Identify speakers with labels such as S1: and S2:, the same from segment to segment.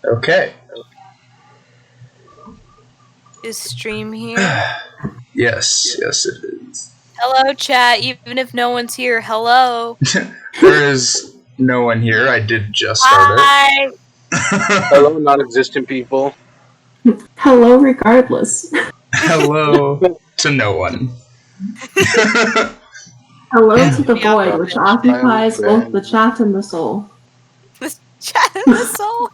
S1: Okay.
S2: Is stream here?
S1: Yes, it is.
S2: Hello, chat. Even if no one's here, hello.
S1: There is no one here. I did just start
S2: Hi.
S1: it.
S3: Hello, non-existent people.
S4: Hello, regardless.
S1: Hello to no one.
S4: Hello to the
S2: Yeah,
S4: void, which occupies
S3: friend.
S4: both the chat and the soul.
S2: The chat and the soul.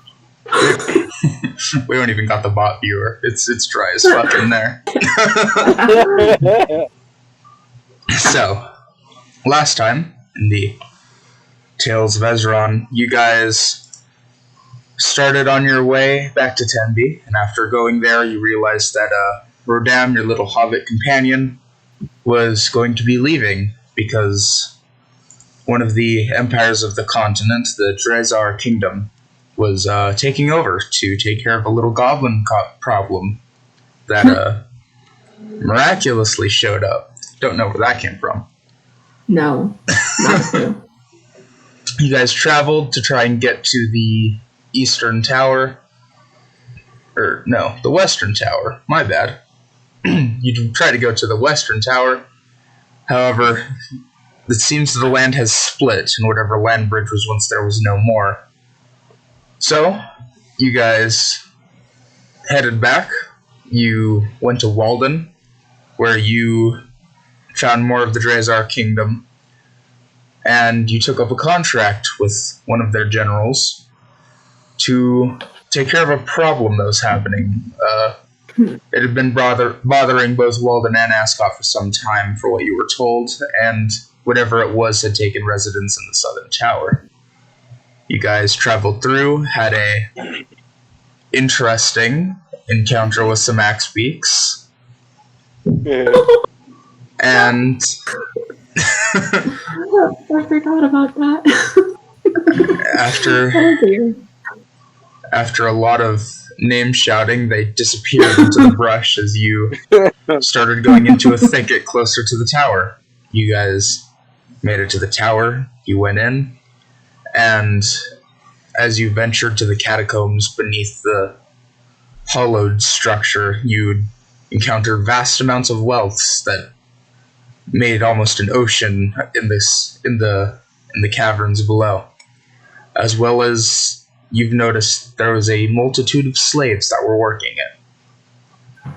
S1: We don't even got the bot viewer. It's dry as fuck in there. So, last time in the Tales of Ezron, you guys started on your way back to Tenby, and after going there, you realized that Rodam, your little hobbit companion, was going to be leaving because one of the empires of the continent, the Drezar Kingdom, was taking over to take care of a little goblin problem that miraculously showed up. Don't know where that came from.
S4: No, not true.
S1: You guys traveled to try and get to the Eastern Tower. The Western Tower. My bad. You tried to go to the Western Tower. However, it seems the land has split, and whatever land bridge was once there was no more. So, you guys headed back. You went to Walden, where you found more of the Drezar Kingdom, and you took up a contract with one of their generals to take care of a problem that was happening. It had been bothering both Walden and Ascot for some time, for what you were told, and whatever it was had taken residence in the Southern Tower. You guys traveled through, had a interesting encounter with some axe beaks, and
S4: I forgot about that.
S1: after a lot of name shouting, they disappeared into the brush as you started going into a thicket closer to the tower. You guys made it to the tower, you went in, and as you ventured to the catacombs beneath the hollowed structure, you encountered vast amounts of wealth that made almost an ocean in the caverns below. As well as you've noticed there was a multitude of slaves that were working it.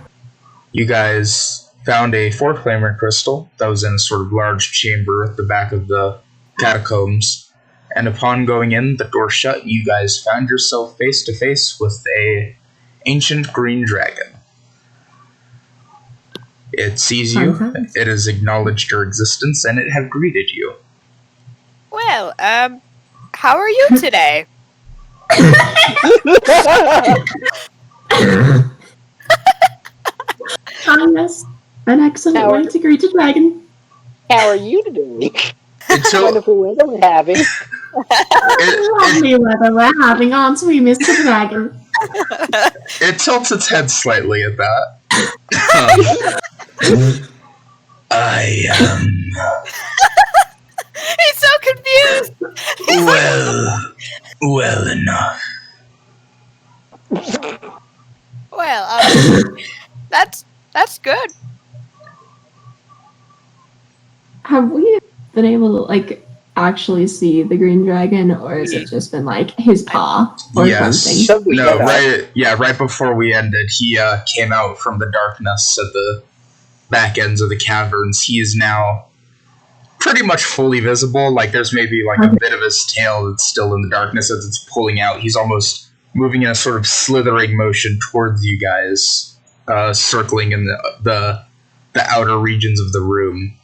S1: You guys found a four-claimer crystal that was in a sort of large chamber at the back of the catacombs, and upon going in, the door shut, you guys found yourself face to face with a ancient green dragon. It sees you, it has acknowledged your existence, and it had greeted you.
S2: Well, how are you today?
S4: Yes, an excellent way to greet a dragon.
S5: How are you today?
S1: Until
S5: Wonderful weather we're having.
S4: Lovely weather we're having, aren't we, Mr. Dragon?
S1: it tilts its head slightly at that. I am.
S2: He's so confused.
S1: well enough.
S2: Well, that's good.
S4: Have we been able to, actually see the green dragon, or has it just been, his paw or something?
S1: No, right before we ended, he came out from the darkness at the back ends of the caverns. He is now pretty much fully visible. There's maybe a bit of his tail that's still in the darkness as it's pulling out. He's almost moving in a sort of slithering motion towards you guys, circling in the outer regions of the room.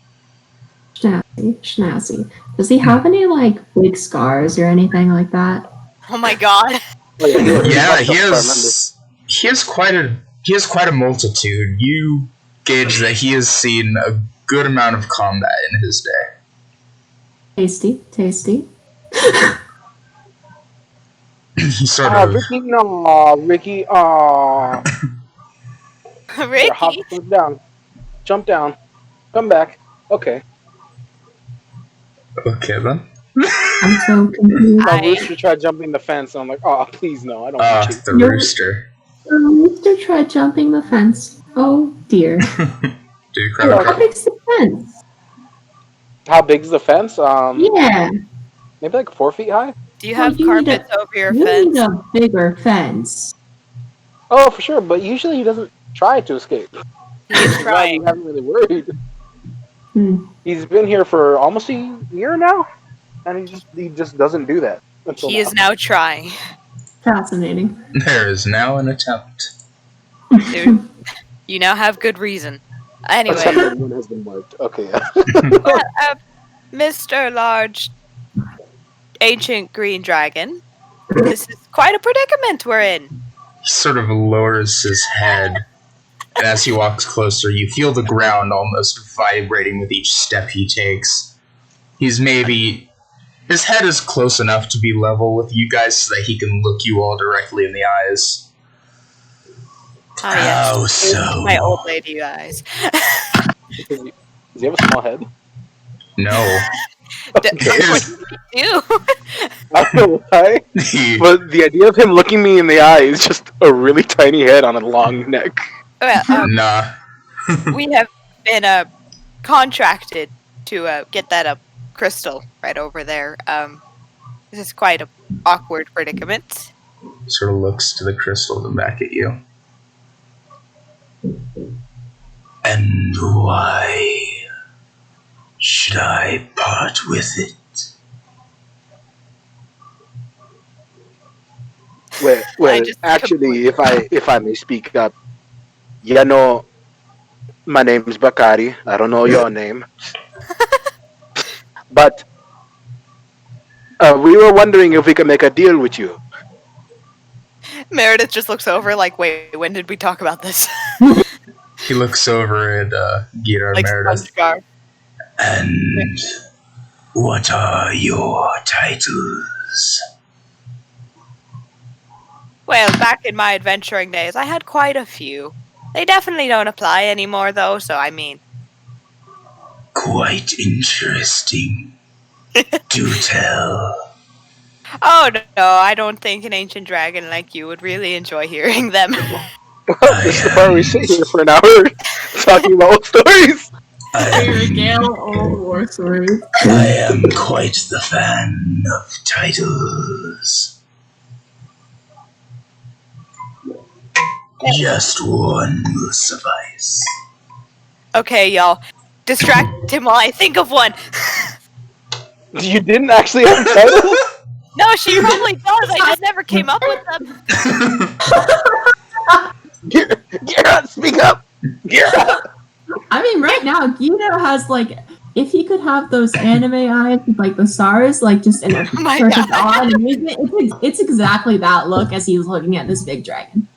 S4: Schnazzy. Does he have any, big scars or anything like that?
S2: Oh my god.
S1: Yeah, he has quite a multitude. You gauge that he has seen a good amount of combat in his day.
S4: Tasty.
S1: He sort of...
S5: Ricky, no, Ricky,
S2: Ricky?
S5: Hop down. Jump down. Come back. Okay.
S1: Okay, then.
S4: I'm so confused.
S5: My rooster tried jumping the fence, and I'm like, oh, please no, I don't want to.
S1: The rooster.
S4: The rooster tried jumping the fence. Oh dear.
S1: Do you
S4: How
S1: cry?
S4: big's the fence?
S5: How big's the fence?
S4: Yeah.
S5: Maybe like 4 feet high.
S2: Do you
S4: Well,
S2: have
S4: you need
S2: carpets over your
S4: You
S2: fence?
S4: need a bigger fence.
S5: Oh, for sure, but usually he doesn't try to escape.
S2: He is
S5: That's why we
S2: trying.
S5: haven't really worried.
S4: Hmm.
S5: He's been here for almost a year now, and he just doesn't do that until
S2: He
S5: now.
S2: is now trying.
S4: Fascinating.
S1: There is now an attempt.
S2: Dude, you now have good reason. Anyway,
S5: Attempt number 1 has been marked. Okay, yeah.
S2: well, Mr. Large Ancient Green Dragon, this is quite a predicament we're in.
S1: He sort of lowers his head, and as he walks closer, you feel the ground almost vibrating with each step he takes. His head is close enough to be level with you guys so that he can look you all directly in the eyes.
S2: Ah, yes.
S1: How so?
S2: My old lady eyes.
S5: Does he have a small head?
S1: No.
S2: What do you do?
S5: I don't know why, but the idea of him looking me in the eye is just a really tiny head on a long neck.
S2: Well,
S1: Nah.
S2: we have been contracted to get that crystal right over there. This is quite an awkward predicament.
S1: Sort of looks to the crystal and back at you. And why should I part with it?
S5: Well,
S2: just
S5: actually, if I may speak up, you know, my name is Bakari. I don't know your name, but we were wondering if we could make a deal with you.
S2: Meredith just looks over like, wait, when did we talk about this?
S1: He looks over at Gira
S2: Like
S1: Meredith.
S2: SpongeBob.
S1: And what are your titles?
S2: Well, back in my adventuring days, I had quite a few. They definitely don't apply anymore, though, so I mean...
S1: Quite interesting. Do tell.
S2: Oh, no, I don't think an ancient dragon like you would really enjoy hearing them.
S5: This is the part we sit here for an hour talking about old stories.
S4: Regale old war stories.
S1: I am quite the fan of titles. Just one will suffice.
S2: Okay, y'all. Distract him while I think of one.
S5: You didn't actually have a title?
S2: No, she probably does. I just never came up with them.
S5: Gira, speak up! Gira!
S4: I mean, right now, Guido has like, if he could have those anime eyes with like the stars, like just in a
S2: my
S4: perfect
S2: God.
S4: on, it's exactly that look as he's looking at this big dragon.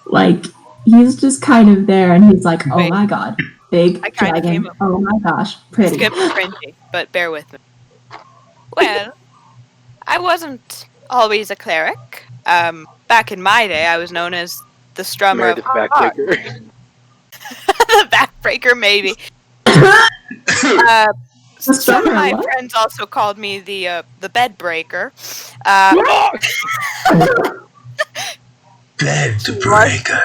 S4: Like, he's just kind of there, and he's like, "Oh
S2: Wait.
S4: my god, big
S2: I kinda
S4: dragon!
S2: came up-
S4: Oh my gosh,
S2: It's
S4: pretty."
S2: good for cringy, but bear with me. Well, I wasn't always a cleric. Back in my day, I was known as the strummer
S5: Meredith
S2: of
S5: Backbreaker.
S2: the backbreaker, maybe. Some of
S4: strummer
S2: my
S4: what?
S2: friends also called me the bed breaker.
S1: Bed breaker.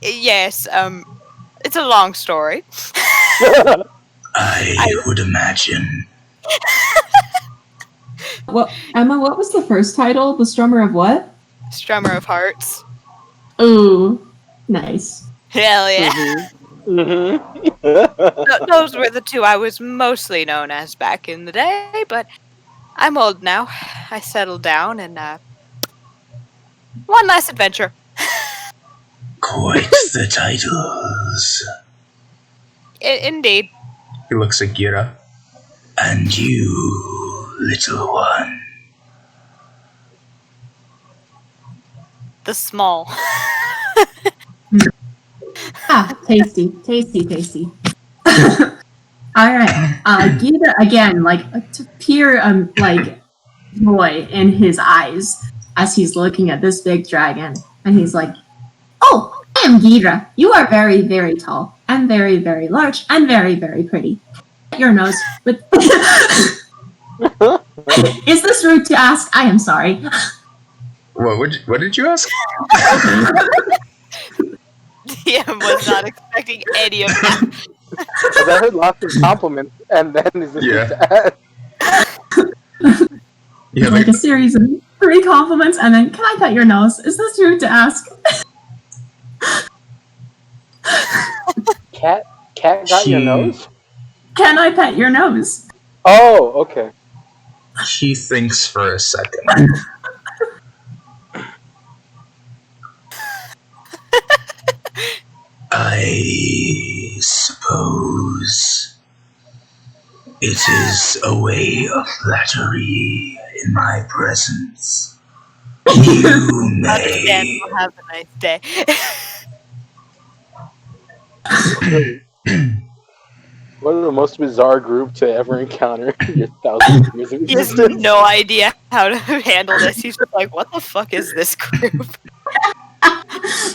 S2: Yes, it's a long story.
S1: I would imagine.
S4: Well, Emma, what was the first title? The strummer of what?
S2: Strummer of hearts.
S4: Ooh, nice.
S2: Hell yeah.
S5: Mm-hmm.
S2: Those were the two I was mostly known as back in the day, but I'm old now. I settled down and one last adventure.
S1: Quite the titles.
S2: Indeed.
S1: He looks at Gira. And you, little one.
S2: The small.
S4: Ah, tasty, tasty, tasty. All right, Gita again, like to pure like joy in his eyes as he's looking at this big dragon, and he's like, "Oh, I am Gita. You are very, very tall, and very, very large, and very, very pretty. your nose, but is this rude to ask? I am sorry.
S1: What did you ask?
S2: DM was not expecting any of that.
S3: Because I heard lots of compliments, and then is this
S1: Yeah.
S3: to add?
S1: Yeah,
S4: Like a series of 3 compliments, and then, can I pet your nose? Is this rude to ask?
S3: Cat got your nose?
S4: Can I pet your nose?
S3: Oh, okay.
S1: he thinks for a second. I suppose it is a way of flattery in my presence. You may.
S2: Understandable. Have a nice day.
S3: What are the most bizarre group to ever encounter in your 1,000 years of
S2: He has
S3: existence?
S2: no idea how to handle this. He's just like, what the fuck is this group?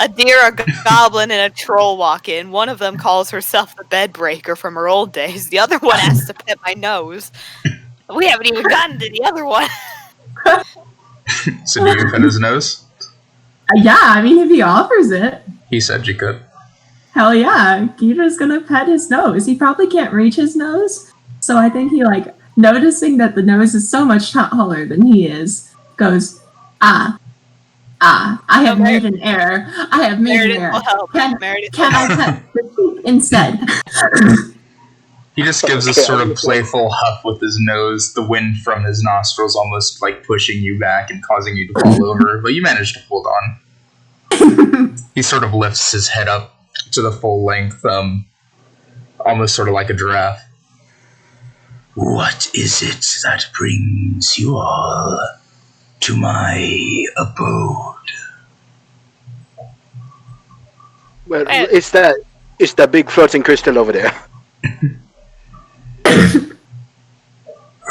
S2: A deer, a goblin, and a troll walk in. One of them calls herself the Bedbreaker from her old days. The other one asks to pet my nose. We haven't even gotten to the other one.
S1: So do you pet his nose?
S4: Yeah, I mean, if he offers it.
S1: He said you could.
S4: Hell yeah, Gita's gonna pet his nose. He probably can't reach his nose, so I think he, like, noticing that the nose is so much taller than he is, goes, I have made an error. I have made
S2: Meredith
S4: an error.
S2: will help.
S4: Can
S2: Meredith
S4: I pet the cheek instead?
S1: He just gives a sort of playful huff with his nose, the wind from his nostrils almost like pushing you back and causing you to fall over, but you manage to hold on. He sort of lifts his head up to the full length, almost sort of like a giraffe. What is it that brings you all to my abode?
S5: Well, it's that big floating crystal over there.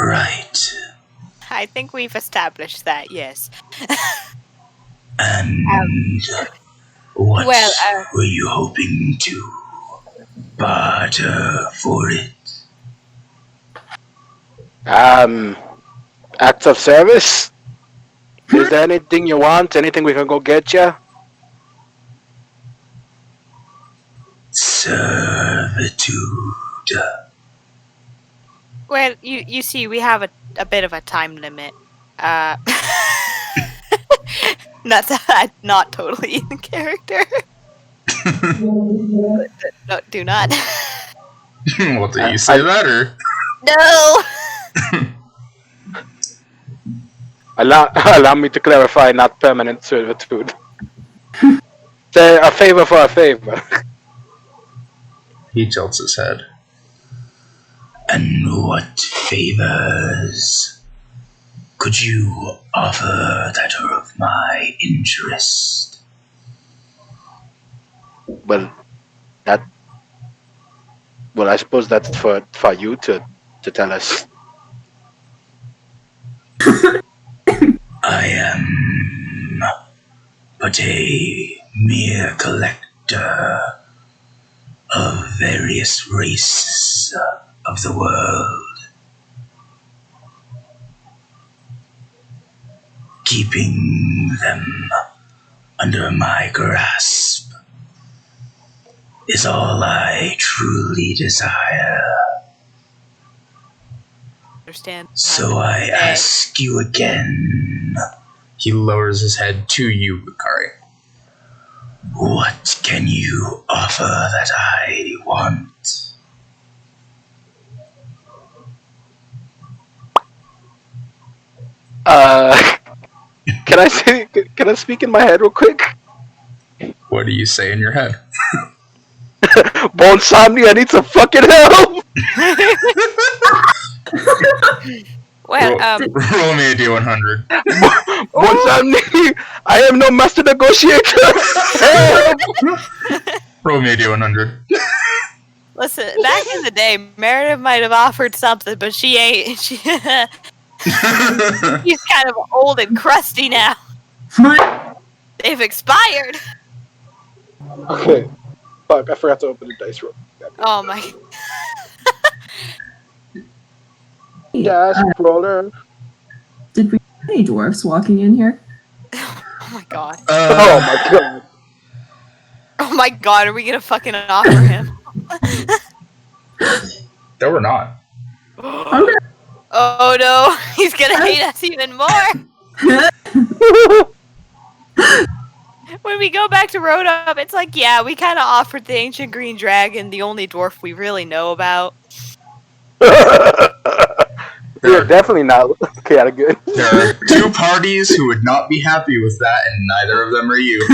S1: Right.
S2: I think we've established that, yes.
S1: And what
S2: well,
S1: were you hoping to barter for it?
S5: Acts of service? Is there anything you want? Anything we can go get you?
S1: Servitude.
S2: Well, you see, we have a bit of a time limit. That's not totally in character. No, do not.
S1: Well, do you say that, or?
S2: No!
S5: Allow me to clarify, not permanent servitude. Say a favor for a favor.
S1: He tilts his head. And what favors could you offer that are of my interest?
S5: Well, I suppose that's for you to tell us.
S1: I am but a mere collector of various races of the world. Keeping them under my grasp is all I truly desire.
S2: Understand.
S1: So I ask you again. He lowers his head to you, Bakari. What can you offer that I want?
S5: Can I speak in my head real quick?
S1: What do you say in your head?
S5: Bone Somni, I need some fucking help!
S2: Well,
S1: roll me a D100.
S5: Bone Somni, I am no master negotiator! Help!
S1: Roll me a D100.
S2: listen, back in the day, Meredith might have offered something, but she ain't. She's kind of old and crusty now. They've expired.
S3: Okay. Fuck, I forgot to open the dice roll.
S2: Oh my.
S3: Gas roller.
S4: Did we have any dwarfs walking in here?
S2: Oh my god.
S3: Oh my god.
S2: Oh my god, are we gonna fucking offer him?
S1: There were not.
S4: Okay.
S2: Oh no, he's gonna hate us even more. When we go back to Road-Up, it's like, yeah, we kind of offered the Ancient Green Dragon, the only dwarf we really know about.
S3: We're definitely not good.
S1: There are two parties who would not be happy with that, and neither of them are you.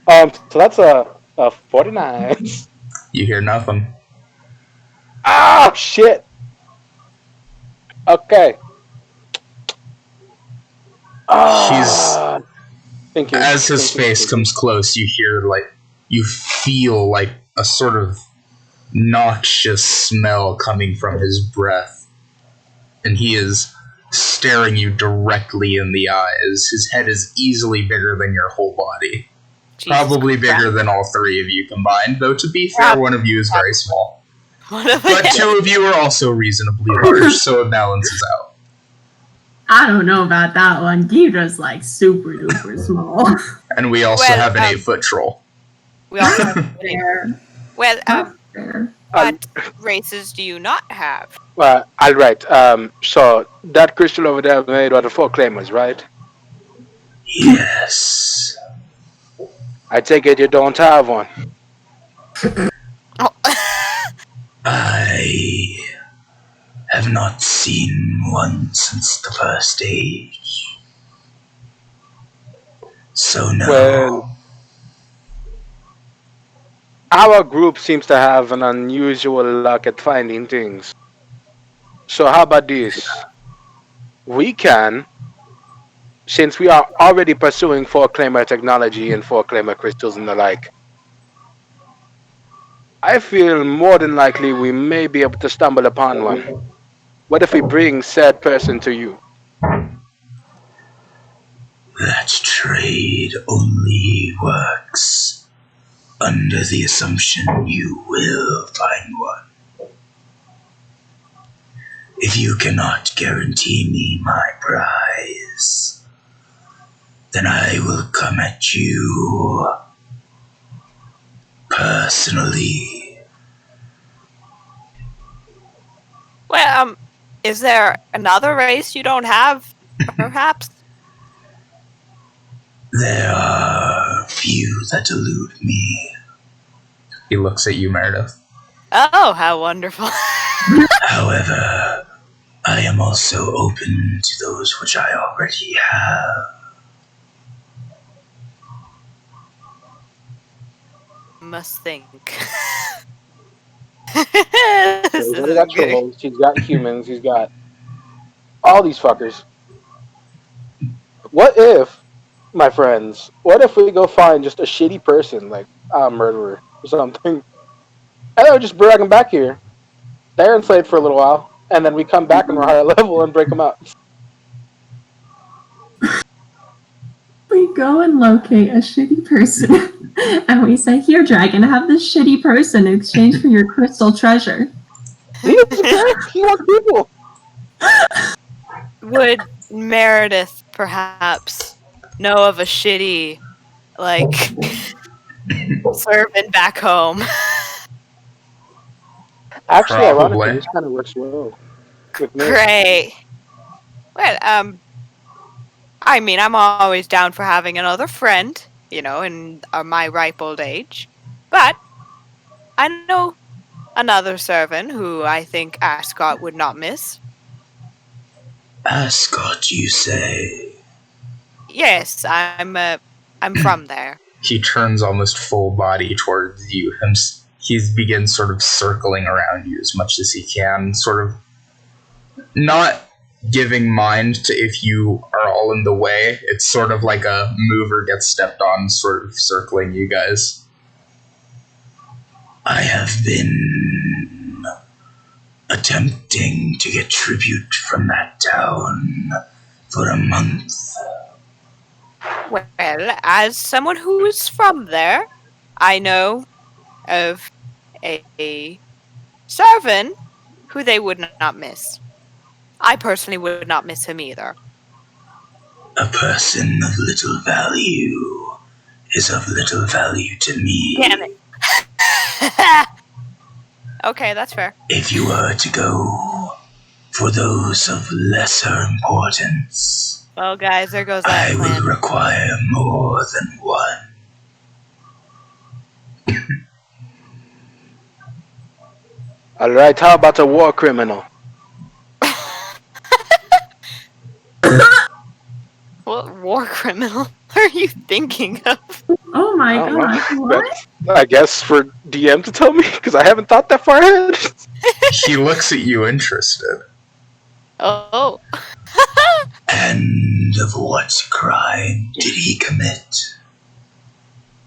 S3: So that's a 49.
S1: You hear nothing.
S3: Oh shit. Okay. Thank you.
S1: As his
S3: Thank you.
S1: face comes close, you feel like a sort of noxious smell coming from his breath. And he is staring you directly in the eyes. His head is easily bigger than your whole body.
S2: Jesus
S1: Probably
S2: Christ.
S1: bigger than all three of you combined, though to be fair, one of you is very small. But two of you are also reasonably large, so it balances out.
S4: I don't know about that one. Gidra's like super duper small.
S1: And we also have an 8-foot troll.
S2: We also have
S4: Fair.
S2: Well,
S4: Fair.
S2: what races do you not have?
S5: All right. So that crystal over there made out of 4 claimers, right?
S1: Yes.
S5: I take it you don't have one.
S2: Oh.
S1: I have not seen one since the first age. So no.
S5: Well, our group seems to have an unusual luck at finding things. So how about this? We can, since we are already pursuing 4-claimer technology and 4-claimer crystals and the like, I feel more than likely we may be able to stumble upon one. What if we bring said person to you?
S1: That trade only works under the assumption you will find one. If you cannot guarantee me my prize, then I will come at you personally.
S2: Well, is there another race you don't have, perhaps?
S1: There are few that elude me. He looks at you, Meredith.
S2: Oh, how wonderful.
S1: However, I am also open to those which I already have.
S2: Must think.
S3: He's got trolls, he's got humans, he's got all these fuckers. What if, my friends, what if we go find just a shitty person, like a murderer or something, and then we just bring them back here? They're enslaved for a little while, and then we come back and we're higher level and break them up.
S4: We go and locate a shitty person, and we say, "Here, dragon, have this shitty person in exchange for your crystal treasure."
S3: He doesn't care. He wants people.
S2: Would Meredith perhaps know of a shitty, like, servant back home?
S3: Actually,
S1: Probably.
S3: ironically, this kind of works well with me.
S2: Great. Well, I mean, I'm always down for having another friend, you know, in my ripe old age. But I know another servant who I think Ascot would not miss.
S1: Ascot, you say?
S2: Yes, I'm from there.
S1: He turns almost full body towards you. He begins sort of circling around you as much as he can, sort of not giving mind to if you are all in the way. It's sort of like a mover gets stepped on, sort of circling you guys. I have been attempting to get tribute from that town for a month.
S2: Well, as someone who is from there, I know of a Servin, who they would not miss. I personally would not miss him either.
S1: A person of little value is of little value to me.
S2: Damn it. Okay, that's fair.
S1: If you were to go for those of lesser importance,
S2: Well, guys, there goes that
S1: I
S2: plan.
S1: will require more than one.
S5: Alright, how about a war criminal?
S2: What war criminal are you thinking of?
S4: Oh my
S5: I don't know.
S4: god! What?
S5: I guess for DM to tell me, because I haven't thought that far ahead.
S1: He looks at you interested.
S2: Oh.
S1: And of what crime did he commit?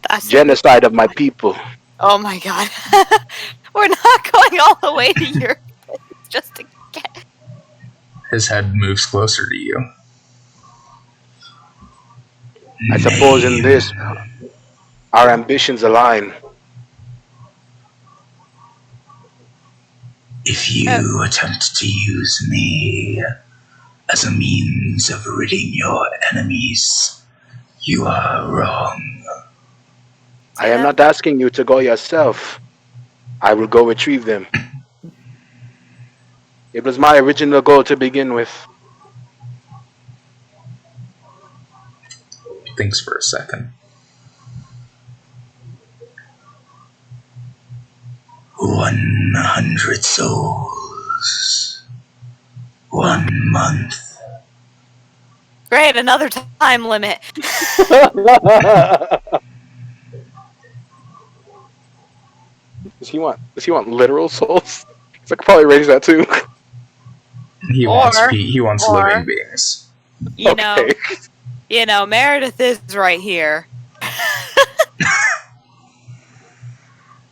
S2: That's
S5: Genocide of my people.
S2: Oh my god. We're not going all the way to your place just to get.
S1: His head moves closer to you.
S5: I suppose in this, our ambitions align.
S1: If you attempt to use me as a means of ridding your enemies, you are wrong.
S5: I am not asking you to go yourself. I will go retrieve them. It was my original goal to begin with.
S1: Thinks for a second. 100 souls. 1 month.
S2: Great, another time limit.
S5: Does he want literal souls? I could probably raise that too.
S1: He wants
S2: or-
S1: living beings.
S2: You know, Meredith is right here.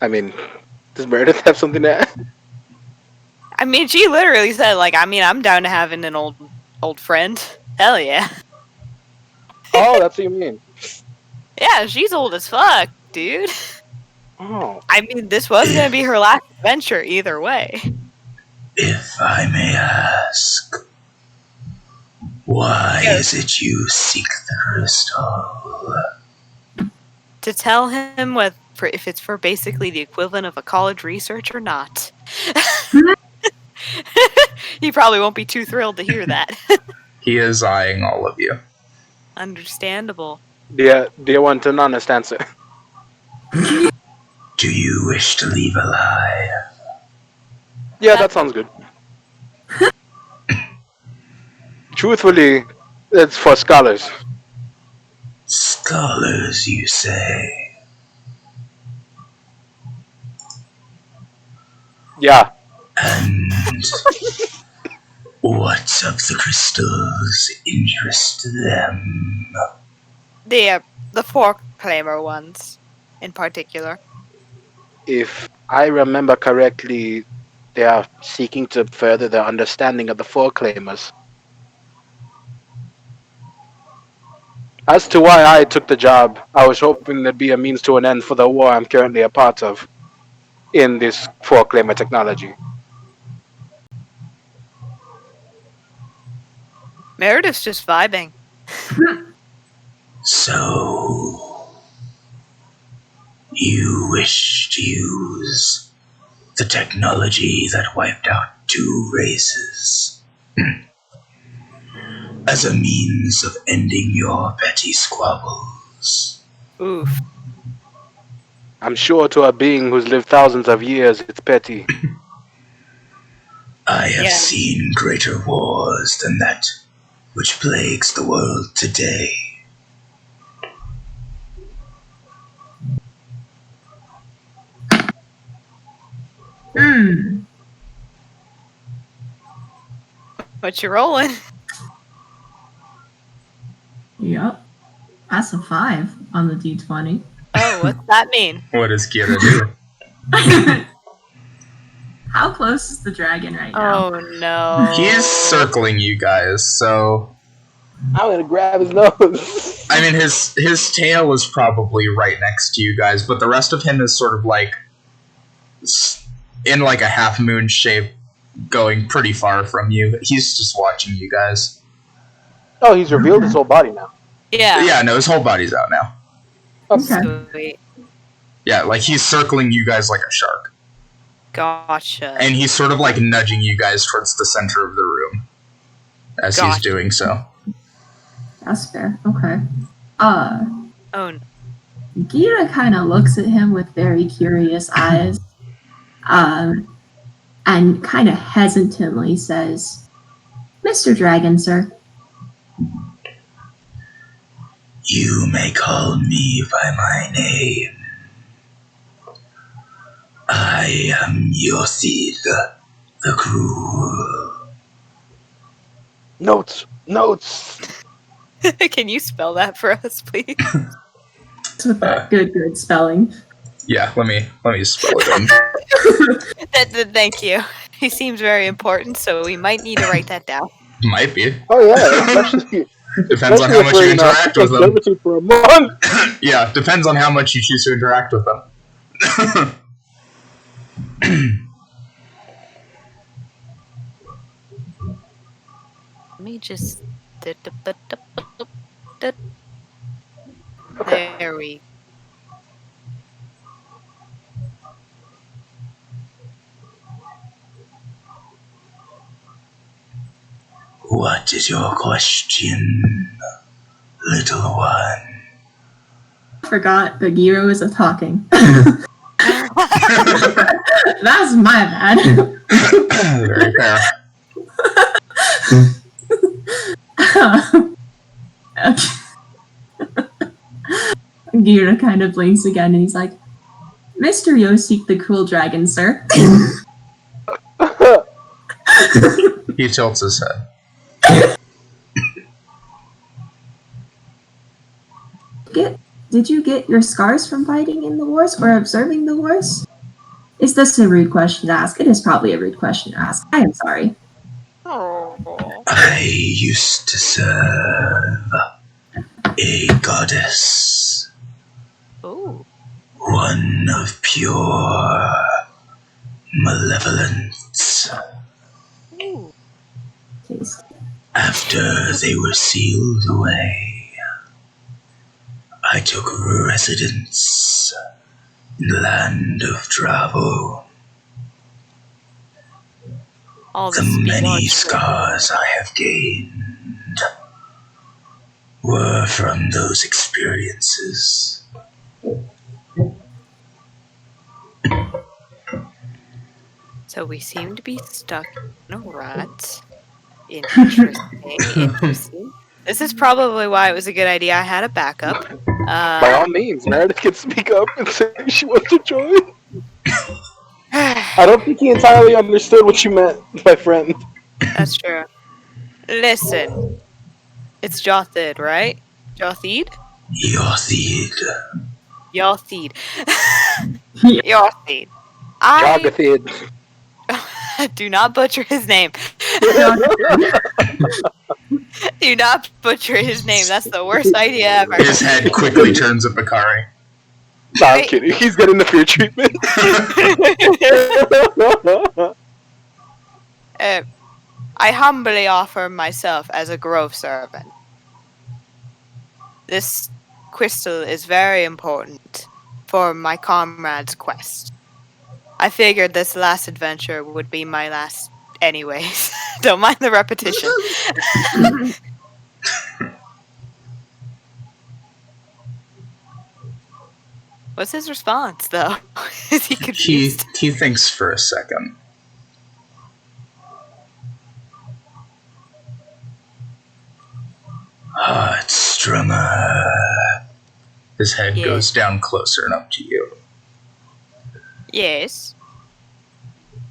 S5: I mean, does Meredith have something to add?
S2: I mean, she literally said, like, I mean, I'm down to having an old friend. Hell yeah.
S5: Oh, that's what you mean.
S2: Yeah, she's old as fuck, dude.
S5: Oh.
S2: I mean, this was gonna be her last adventure either way.
S1: If I may ask, why is it you seek the crystal?
S2: To tell him if it's for basically the equivalent of a college research or not. He probably won't be too thrilled to hear that.
S1: He is eyeing all of you.
S2: Understandable.
S5: Do you want an honest answer?
S1: Do you wish to leave alive?
S5: Yeah, that sounds good. Truthfully, it's for scholars.
S1: Scholars, you say?
S5: Yeah.
S1: And what of the crystals interest them?
S2: The four claimer ones, in particular.
S5: If I remember correctly, they are seeking to further their understanding of the four claimers. As to why I took the job, I was hoping there'd be a means to an end for the war I'm currently a part of in this four claimer technology.
S2: Meredith's just vibing.
S1: So, you wish to use the technology that wiped out 2 races as a means of ending your petty squabbles?
S2: Oof.
S5: I'm sure to a being who's lived thousands of years, it's petty.
S1: I have
S2: Yeah.
S1: seen greater wars than that which plagues the world today.
S4: Hmm.
S2: What you rolling?
S4: Yep. That's a 5 on the D20.
S2: Oh, what's that mean?
S1: What does Kira do?
S4: How close is the dragon right now?
S2: Oh no.
S1: He is circling you guys, so
S3: I'm gonna grab his nose.
S1: I mean his tail is probably right next to you guys, but the rest of him is sort of like in like a half moon shape, going pretty far from you. He's just watching you guys.
S3: Oh, he's revealed his whole body now.
S2: Yeah.
S1: Yeah, no, his whole body's out now.
S4: Okay.
S2: Sweet.
S1: Yeah, like he's circling you guys like a shark.
S2: Gotcha.
S1: And he's sort of like nudging you guys towards the center of the room as he's
S2: Gotcha.
S1: doing so.
S4: That's fair. Okay.
S2: Oh no.
S4: Gira kind of looks at him with very curious eyes, and kind of hesitantly says, "Mr. Dragon, sir."
S1: You may call me by my name. I am Yosid the Cruel.
S3: Notes.
S2: Can you spell that for us, please?
S4: With that good spelling.
S1: Yeah, let me spell it in.
S2: Thank you. He seems very important, so we might need to write that down.
S1: Might be.
S3: Oh yeah, especially
S1: Depends on how much you interact with them.
S3: For a month.
S1: Yeah, depends on how much you choose to interact with them.
S2: Let me just. There we.
S1: What is your question, little one?
S4: I forgot that Gira was talking. That's my bad.
S1: Very fair.
S4: Gira kind of blinks again and he's like, "Mr. Yoseek the Cruel Dragon, sir."
S1: He tilts his head.
S4: Did you get your scars from fighting in the wars or observing the wars? Is this a rude question to ask? It is probably a rude question to ask. I am sorry.
S2: Oh.
S1: I used to serve a goddess,
S2: Ooh.
S1: one of pure malevolence.
S2: Ooh.
S4: Please.
S1: After they were sealed away, I took residence in the land of Dravo.
S2: All
S1: The many scars I have gained were from those experiences.
S2: So we seem to be stuck in a rut. Interesting. This is probably why it was a good idea I had a backup.
S3: By all means, Meredith can speak up and say she wants to join. I don't think he entirely understood what you meant, my friend.
S2: That's true. Listen. It's Jothid, right? Jothid?
S1: Yothid.
S2: Yothid. Yothid.
S3: Jogathid.
S2: Do not butcher his name. Do not butcher his name. That's the worst idea ever.
S1: His head quickly turns to Bakari.
S3: Nah, I'm kidding. He's getting the fear treatment.
S2: I humbly offer myself as a grove servant. This crystal is very important for my comrade's quest. I figured this last adventure would be my last anyways. Don't mind the repetition. What's his response, though? Is he confused?
S1: He thinks for a second. Heartstrummer. His head
S2: Yeah.
S1: goes down closer and up to you.
S2: Yes.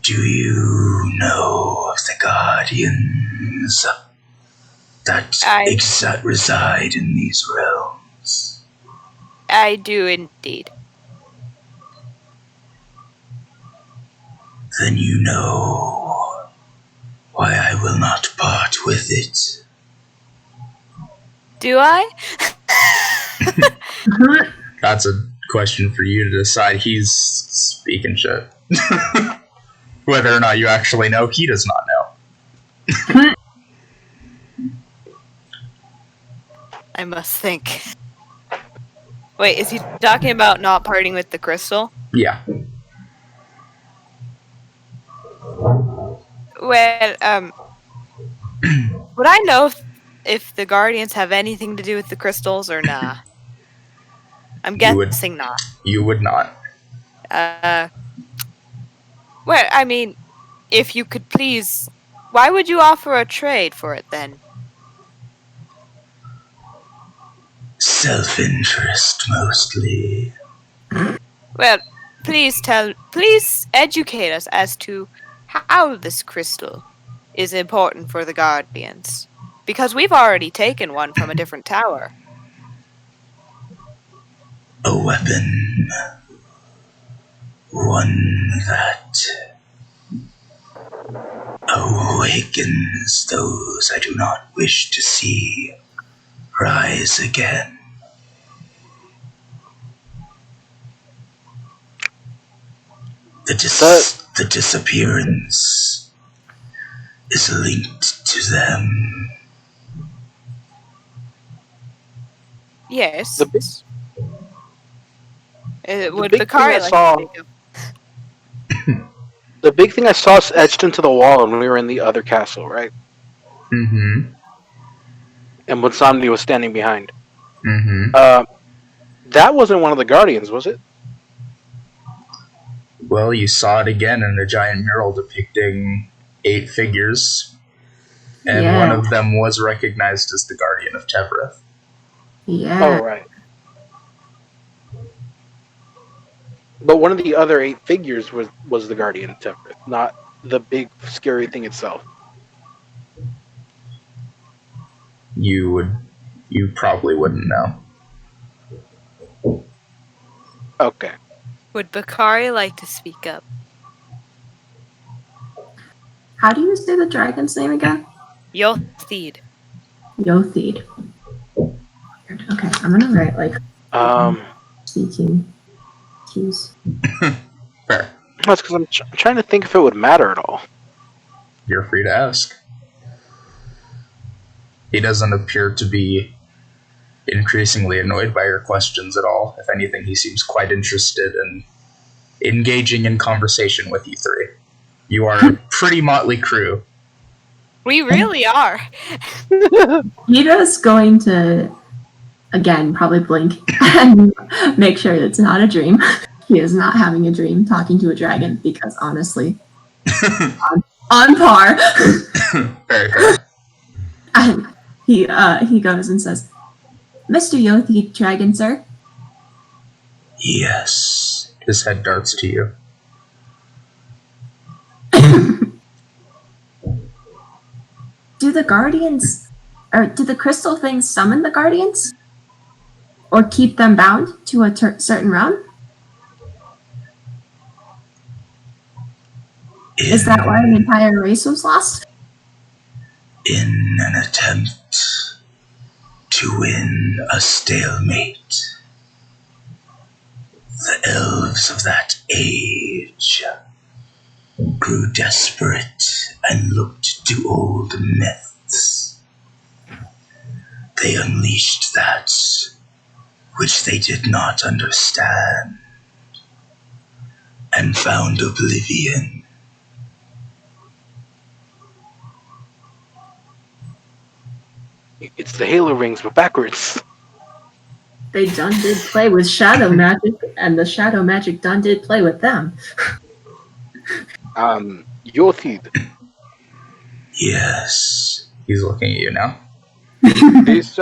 S1: Do you know of the Guardians that reside in these realms?
S2: I do indeed.
S1: Then you know why I will not part with it.
S2: Do I?
S1: That's a question for you to decide. He's speaking shit. Whether or not you actually know, he does not know.
S2: I must think. Wait, is he talking about not parting with the crystal?
S1: Yeah.
S2: Well, would I know if the Guardians have anything to do with the crystals or nah? I'm guessing not.
S1: You would not.
S2: Well, I mean, if you could please, why would you offer a trade for it then?
S1: Self-interest, mostly.
S2: Well, please educate us as to how this crystal is important for the Guardians. Because we've already taken one from a different tower.
S1: A weapon. One that awakens those I do not wish to see rise again. The disappearance is linked to them.
S2: Yes.
S5: The
S2: Would
S5: big thing I
S2: Bakari like
S5: saw-
S2: to speak of?
S5: The big thing I saw is etched into the wall when we were in the other castle, right?
S1: Mm-hmm.
S5: And when Somni was standing behind.
S1: Mm-hmm.
S5: That wasn't one of the Guardians, was it?
S1: Well, you saw it again in a giant mural depicting 8 figures, and
S4: Yeah.
S1: one of them was recognized as the Guardian of Tevrith.
S4: Yeah.
S5: Oh, right. But one of the other 8 figures was the Guardian of Tevrith, not the big scary thing itself.
S1: You probably wouldn't know.
S5: Okay.
S2: Would Bakari like to speak up?
S4: How do you say the dragon's name again?
S2: Yothid.
S4: Yothid. Okay, I'm gonna write like speaking cues.
S1: Fair.
S5: That's because I'm trying to think if it would matter at all.
S1: You're free to ask. He doesn't appear to be increasingly annoyed by your questions at all. If anything, he seems quite interested in engaging in conversation with you 3. You are a pretty motley crew.
S2: We really are.
S4: Gita's going to, again, probably blink and make sure it's not a dream. He is not having a dream talking to a dragon because honestly, on par.
S1: Very fair.
S4: And he goes and says, "Mr. Yothi, dragon, sir."
S1: Yes. His head darts to you.
S4: Do the guardians, or do the crystal things summon the guardians? Or keep them bound to a certain realm? Is that why an entire race was lost?
S1: In an attempt to win a stalemate, the elves of that age grew desperate and looked to old myths. They unleashed that which they did not understand and found oblivion.
S5: It's the Halo rings, but backwards.
S4: They done did play with shadow magic, and the shadow magic done did play with them.
S5: Yothid.
S1: Yes. He's looking at you now.
S5: This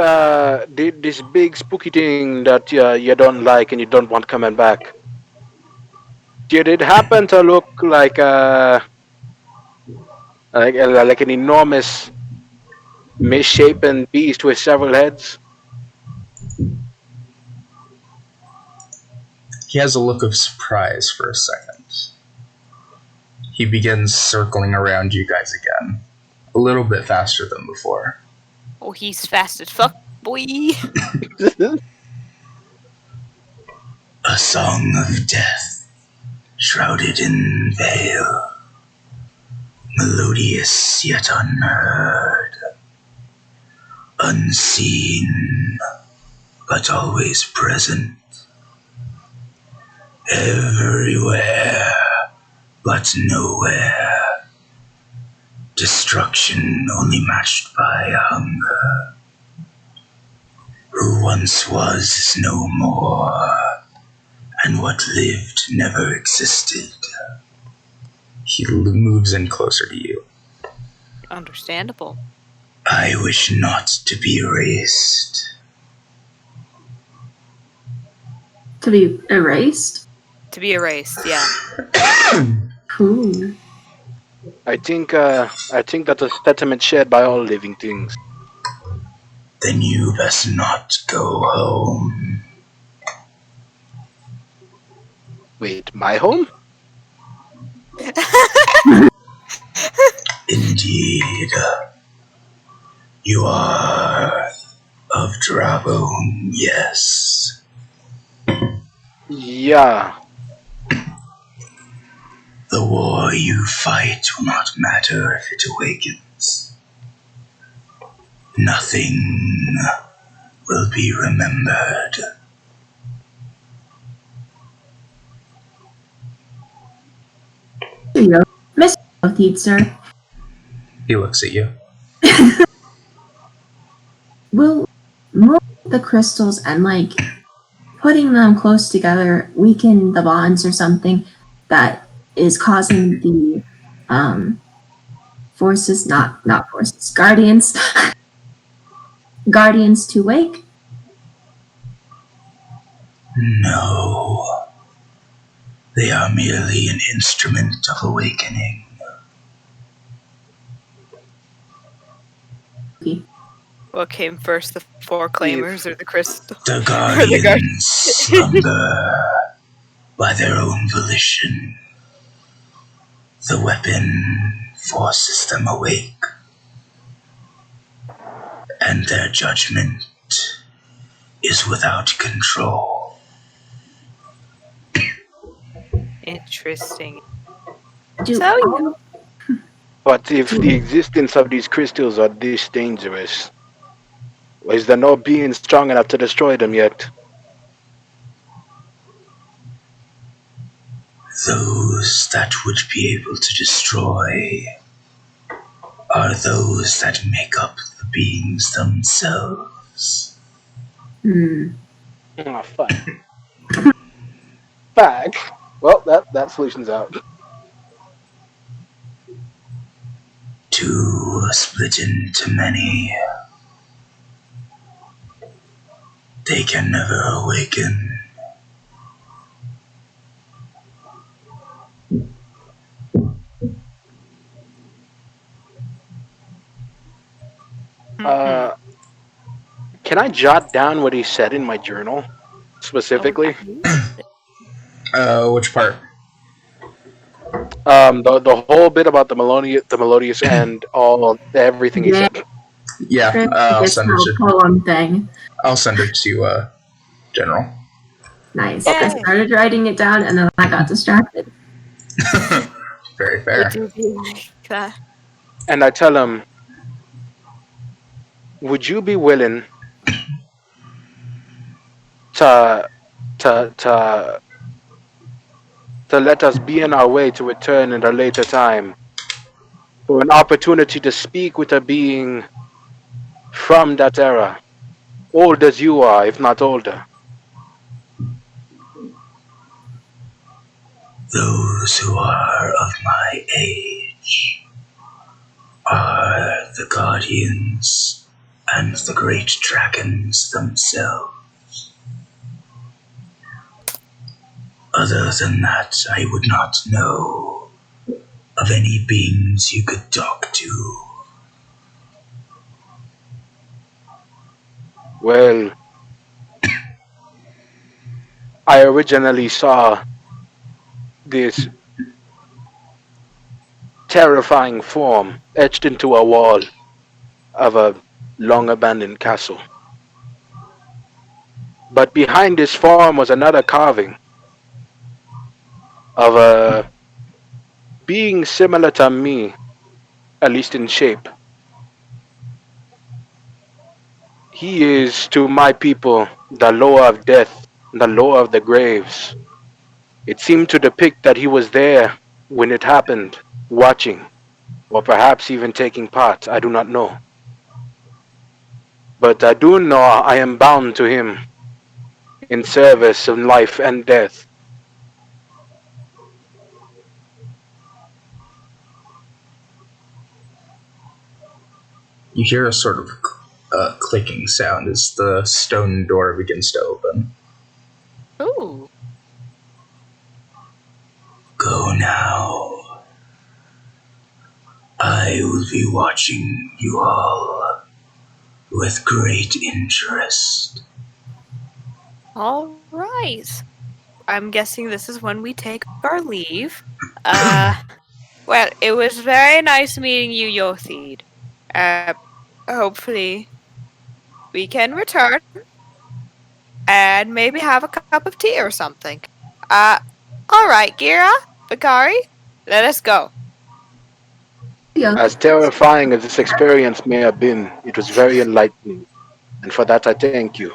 S5: big spooky thing that you don't like and you don't want coming back. Did it happen to look like an enormous, misshapen beast with several heads?
S1: He has a look of surprise for a second. He begins circling around you guys again, a little bit faster than before.
S2: Oh, he's fast as fuck, boy.
S1: A song of death, shrouded in veil. melodious yet unheard, unseen but always present, everywhere but nowhere, destruction only matched by hunger. Who once was is no more, and what lived never existed. He moves in closer to you.
S2: Understandable.
S1: I wish not to be erased.
S4: To be erased?
S2: To be erased, yeah.
S4: Cool.
S5: I think that's a sentiment shared by all living things.
S1: Then you best not go home.
S5: Wait, my home?
S1: Indeed. You are of Drabone, yes.
S5: Yeah.
S1: The war you fight will not matter if it awakens. Nothing will be remembered.
S4: Mr. Yotheed, sir,
S1: He looks at you.
S4: will moving the crystals and like putting them close together weaken the bonds or something that is causing the forces, not forces, guardians to wake?
S1: No. They are merely an instrument of awakening.
S2: What came first, the four claimers or the crystal?
S1: The
S2: Guardians.
S1: guardians slumber by their own volition. The weapon forces them awake, and their judgment is without control.
S2: Interesting.
S4: Do
S2: So,
S4: all-
S5: But if the existence of these crystals are this dangerous, is there no being strong enough to destroy them yet?
S1: Those that would be able to destroy are those that make up the beings themselves.
S5: Oh, fuck. Fuck. Well, that solution's out.
S1: Two split into many. They can never awaken.
S5: Can I jot down what he said in my journal specifically?
S1: Which part?
S5: The whole bit about the melodious, and everything he said.
S1: Yeah, I'll
S4: this
S1: send it to.
S4: poem thing.
S1: I'll send it to General.
S4: Nice.
S2: Okay.
S4: I started writing it down and then I got distracted.
S1: Very fair.
S2: Would you be like that?
S5: And I tell him, would you be willing to to to to let us be on our way to return in a later time for an opportunity to speak with a being from that era, old as you are, if not older?
S1: Those who are of my age are the guardians and the great dragons themselves. Other than that, I would not know of any beings you could talk to.
S5: Well, I originally saw this terrifying form etched into a wall of a long abandoned castle. But behind this form was another carving of a being similar to me, at least in shape. He is to my people the Lord of death, the Lord of the graves. It seemed to depict that he was there when it happened, watching, or perhaps even taking part. I do not know. But I do know I am bound to him in service of life and death.
S1: You hear a sort of clicking sound as the stone door begins to open.
S2: Ooh.
S1: Go now. I will be watching you all with great interest.
S2: All right. I'm guessing this is when we take our leave. Well, it was very nice meeting you, Yothid. Hopefully we can return and maybe have a cup of tea or something. Uh, all right, Gira, Bakari, let us go.
S4: Yeah.
S5: As terrifying as this experience may have been, it was very enlightening, and for that I thank you.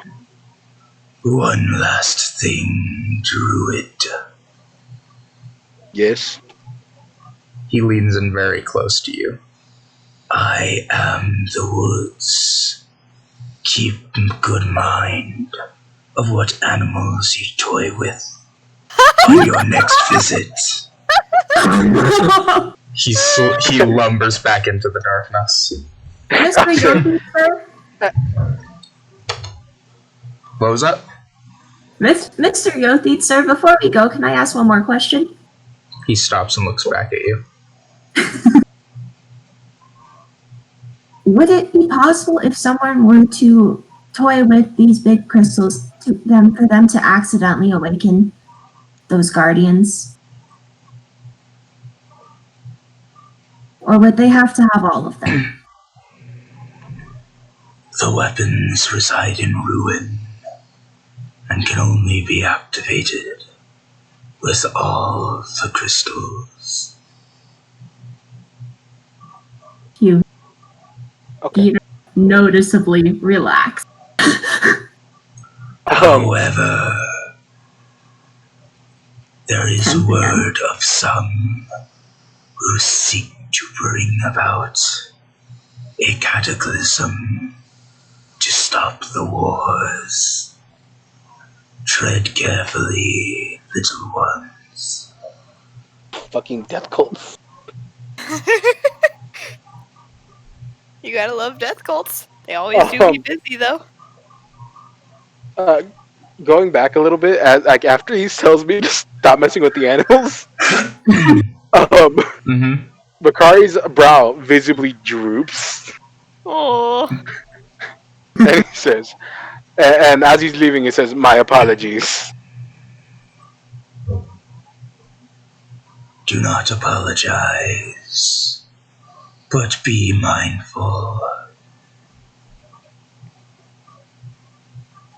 S1: One last thing, Druid.
S5: Yes?
S1: He leans in very close to you. I am the woods. Keep good mind of what animals you toy with on your next visit. He lumbers back into the darkness.
S4: Mr. Yogi, sir?
S1: What was that?
S4: Mr. Yothi, sir, before we go, can I ask one more question?
S1: He stops and looks back at you.
S4: Would it be possible if someone were to toy with these big crystals for them to accidentally awaken those guardians? Or would they have to have all of them?
S1: The weapons reside in ruin and can only be activated with all the crystals.
S4: You
S5: Okay.
S4: noticeably relax.
S1: However, there is word of some who seek to bring about a cataclysm to stop the wars. Tread carefully, little ones.
S5: Fucking death cults.
S2: You gotta love death cults. They always do keep busy, though.
S5: Going back a little bit, like after he tells me to stop messing with the animals, Bakari's brow visibly droops,
S2: Oh,
S5: and he says, and as he's leaving, he says, "My apologies."
S1: Do not apologize, but be mindful.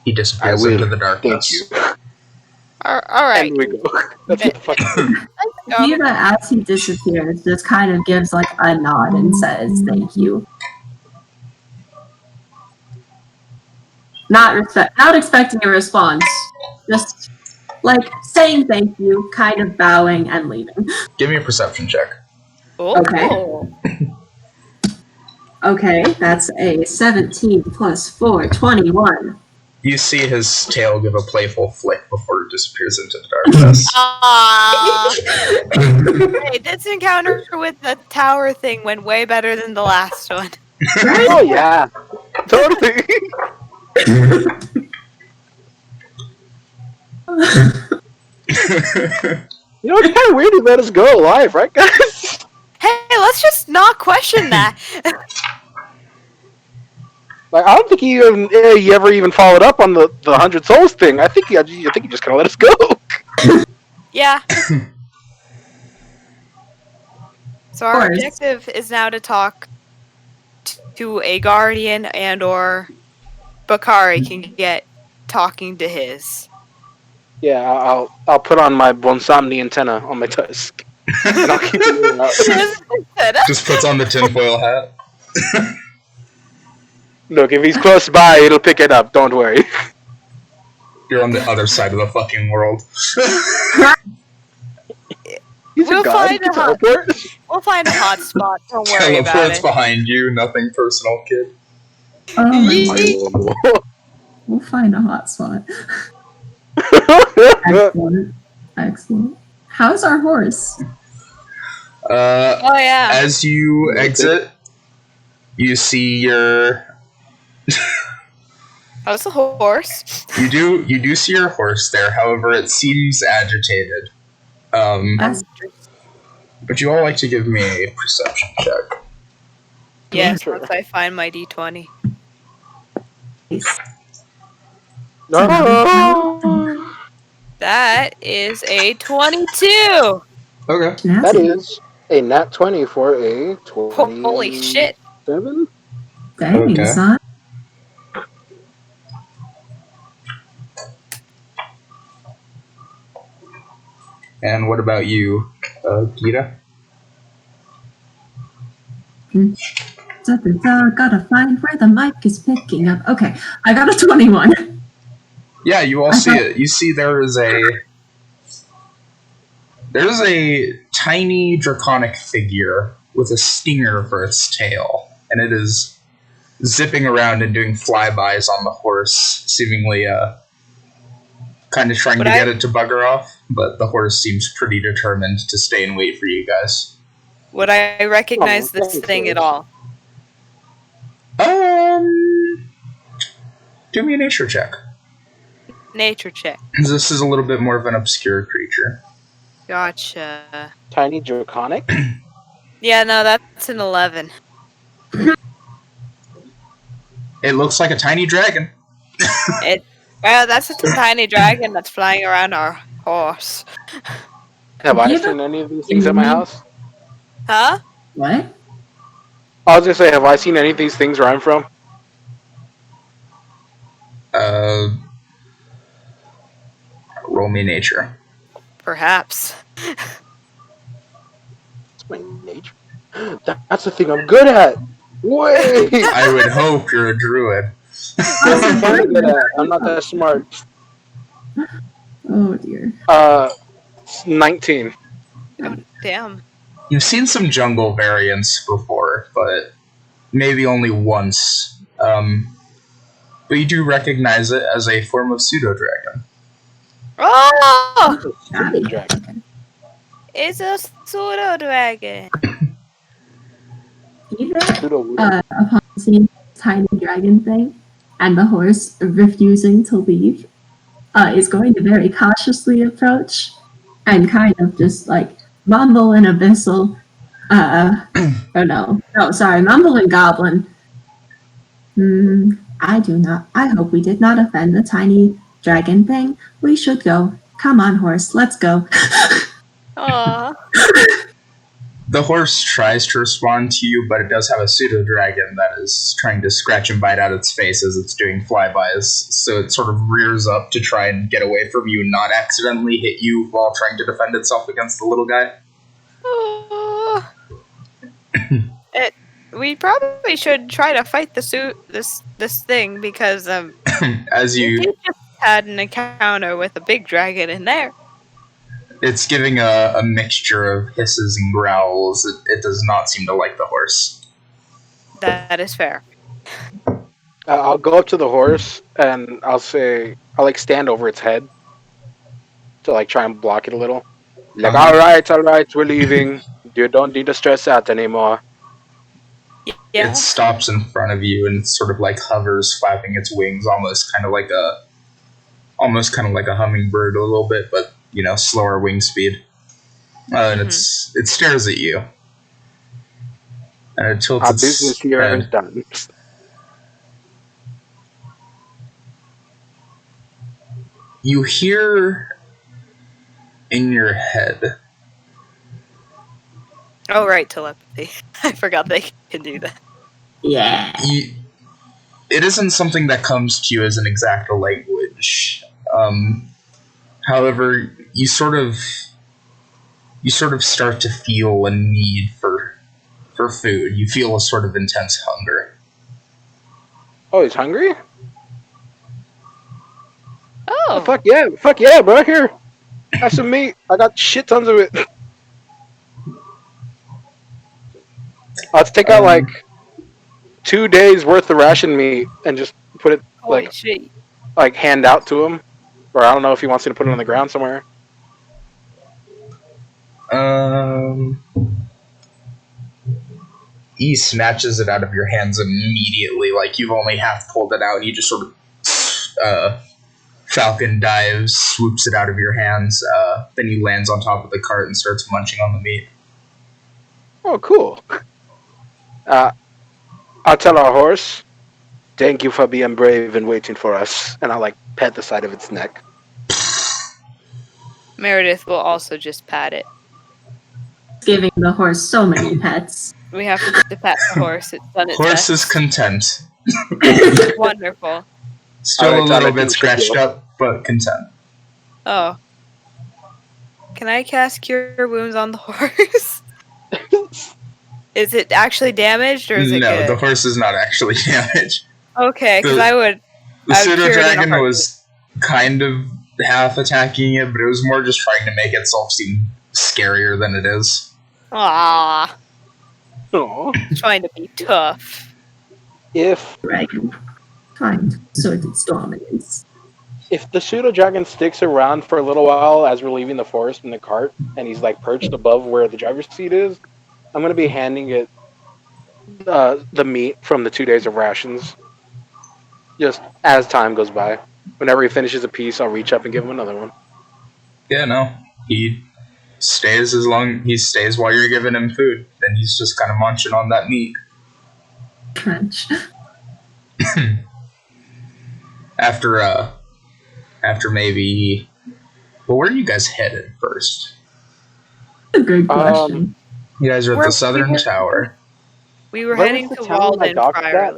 S1: He disappears into the darkness.
S5: Thank you.
S2: all right.
S5: And we go. That's what the fuck.
S4: Viva, as he disappears, just kind of gives like a nod and says, "Thank you." Not expecting a response. Just like saying thank you, kind of bowing and leaving.
S1: Give me a perception check.
S2: Oh.
S4: Okay. Okay, that's a 17 plus 4, 21.
S1: You see his tail give a playful flick before it disappears into the darkness.
S2: Hey, this encounter with the tower thing went way better than the last one.
S5: Oh yeah, totally. You know, it's kind of weird he let us go alive, right, guys?
S2: Hey, let's just not question that.
S5: Like, I don't think he ever even followed up on the 100 souls thing. I think he just kind of let us go.
S2: Yeah. So our objective is now to talk to a guardian, and or Bakari can get talking to his.
S5: Yeah, I'll put on my Bonsomni antenna on my tusk. And I'll keep an ear out.
S1: Just puts on the tinfoil hat.
S5: Look, if he's close by, it'll pick it up. Don't worry.
S1: You're on the other side of the fucking world.
S5: He's
S2: We'll
S5: a god.
S2: find
S5: He
S2: a
S5: can
S2: hot-
S5: teleport.
S2: We'll find a hot spot. Don't worry about
S1: Teleport's
S2: it.
S1: behind you. Nothing personal, kid.
S4: Oh my
S2: Yeet.
S4: god. We'll find a hot spot. Excellent. Excellent. How's our horse?
S2: Oh yeah.
S1: As you exit, you see your.
S2: How's the horse?
S1: You do see your horse there. However, it seems agitated.
S4: That's
S1: But you all like to give me a perception check.
S2: Yes,
S5: Sure.
S2: once I find my D20.
S4: nice.
S5: No.
S2: That is a 22.
S1: Okay.
S5: That is a nat 20 for a 27.
S2: Holy shit.
S4: Dang,
S1: Okay.
S4: son.
S1: And what about you, Gita?
S4: Gotta find where the mic is picking up. Okay, I got a 21.
S1: Yeah, you all see it. You see there's a tiny draconic figure with a stinger for its tail, and it is zipping around and doing flybys on the horse, seemingly kind of trying to get it to bugger off, but the horse seems pretty determined to stay and wait for you guys.
S2: Would I recognize this
S5: thanks,
S2: thing at
S5: Rose.
S2: all?
S1: Do me a nature check.
S2: Nature check.
S1: This is a little bit more of an obscure creature.
S2: Gotcha.
S5: Tiny draconic.
S2: Yeah, no, that's an 11.
S1: It looks like a tiny dragon.
S2: Well, that's a tiny dragon that's flying around our horse.
S5: Have I
S4: Yeah.
S5: seen any of these things at my house?
S2: Huh?
S4: What?
S5: I was gonna say, have I seen any of these things where I'm from?
S1: Roll me nature.
S2: Perhaps.
S5: It's my nature. That's the thing I'm good at. Wait.
S1: I would hope you're a druid.
S5: I'm kinda good at. I'm not that smart.
S4: Oh dear.
S5: 19.
S2: Damn.
S1: You've seen some jungle variants before, but maybe only once. But you do recognize it as a form of pseudo-dragon.
S2: Oh!
S5: Stupid dragon.
S2: It's a pseudo dragon.
S4: Either
S5: Pseudo-
S4: upon seeing this tiny dragon thing and the horse refusing to leave, is going to very cautiously approach and kind of just like mumble in abyssal. Mumble in goblin. I hope we did not offend the tiny dragon thing. We should go. Come on, horse, let's go.
S2: Aw.
S1: The horse tries to respond to you, but it does have a pseudo-dragon that is trying to scratch and bite out its face as it's doing flybys. So it sort of rears up to try and get away from you and not accidentally hit you while trying to defend itself against the little guy.
S2: Oh. We probably should try to fight this thing because
S1: As you...
S2: we just had an encounter with a big dragon in there.
S1: It's giving a mixture of hisses and growls. It does not seem to like the horse.
S2: That is fair.
S5: I'll go up to the horse and I'll like stand over its head to like try and block it a little. Like, all right, we're leaving. You don't need to stress out anymore.
S2: Yeah.
S1: It stops in front of you and sort of like hovers, flapping its wings, almost kind of like a hummingbird a little bit, but slower wing speed. And it stares at you, and it tilts
S5: Our
S1: its
S5: business here
S1: head.
S5: is done.
S1: You hear in your head.
S2: Oh, right, telepathy. I forgot they can do that.
S4: Yeah.
S1: It isn't something that comes to you as an exact language. However, you you sort of start to feel a need for food. You feel a sort of intense hunger.
S5: Oh, he's hungry?
S2: Oh,
S5: Fuck yeah, bro. Here, have some meat. I got shit tons of it. Let's take out like 2 days worth of ration meat and just put it
S2: holy shit.
S5: like hand out to him, or I don't know if he wants you to put it on the ground somewhere.
S1: He snatches it out of your hands immediately, like you've only half pulled it out, and you just sort of falcon dives, swoops it out of your hands, then he lands on top of the cart and starts munching on the meat.
S5: Oh, cool. I'll tell our horse, thank you for being brave and waiting for us, and I'll like pet the side of its neck.
S2: Meredith will also just pat it.
S4: Giving the horse so many pets.
S2: We have to pat the horse. It's done its
S1: Horse
S2: best.
S1: is content.
S2: Wonderful.
S1: Still
S5: Alright,
S1: a little
S5: Tyler,
S1: bit
S5: you should
S1: scratched
S5: go.
S1: up, but content.
S2: Oh. Can I cast Cure Wounds on the horse? Is it actually damaged, or is it
S1: No,
S2: good?
S1: the horse is not actually damaged.
S2: Okay, because
S1: the-
S2: I would...
S1: The
S2: I would
S1: pseudo
S2: cure it in a
S1: dragon
S2: heartbeat.
S1: was kind of half attacking it, but it was more just trying to make itself seem scarier than it is.
S2: Ah,
S5: Oh,
S2: trying to be tough.
S5: if
S4: Dragon. Fine. So it's dominance.
S5: the pseudo dragon sticks around for a little while as we're leaving the forest in the cart, and he's like perched above where the driver's seat is, I'm gonna be handing it the meat from the 2 days of rations. Just as time goes by, whenever he finishes a piece, I'll reach up and give him another one.
S1: Yeah, no. He stays while you're giving him food. Then he's just kind of munching on that meat.
S4: Crunch.
S1: After maybe... Well, where are you guys headed first?
S4: A good question.
S1: You guys are at
S2: Where-
S1: the southern tower.
S2: We were
S5: Where
S2: heading
S5: was
S2: to
S5: the town my
S2: Walden
S5: dog was
S2: prior.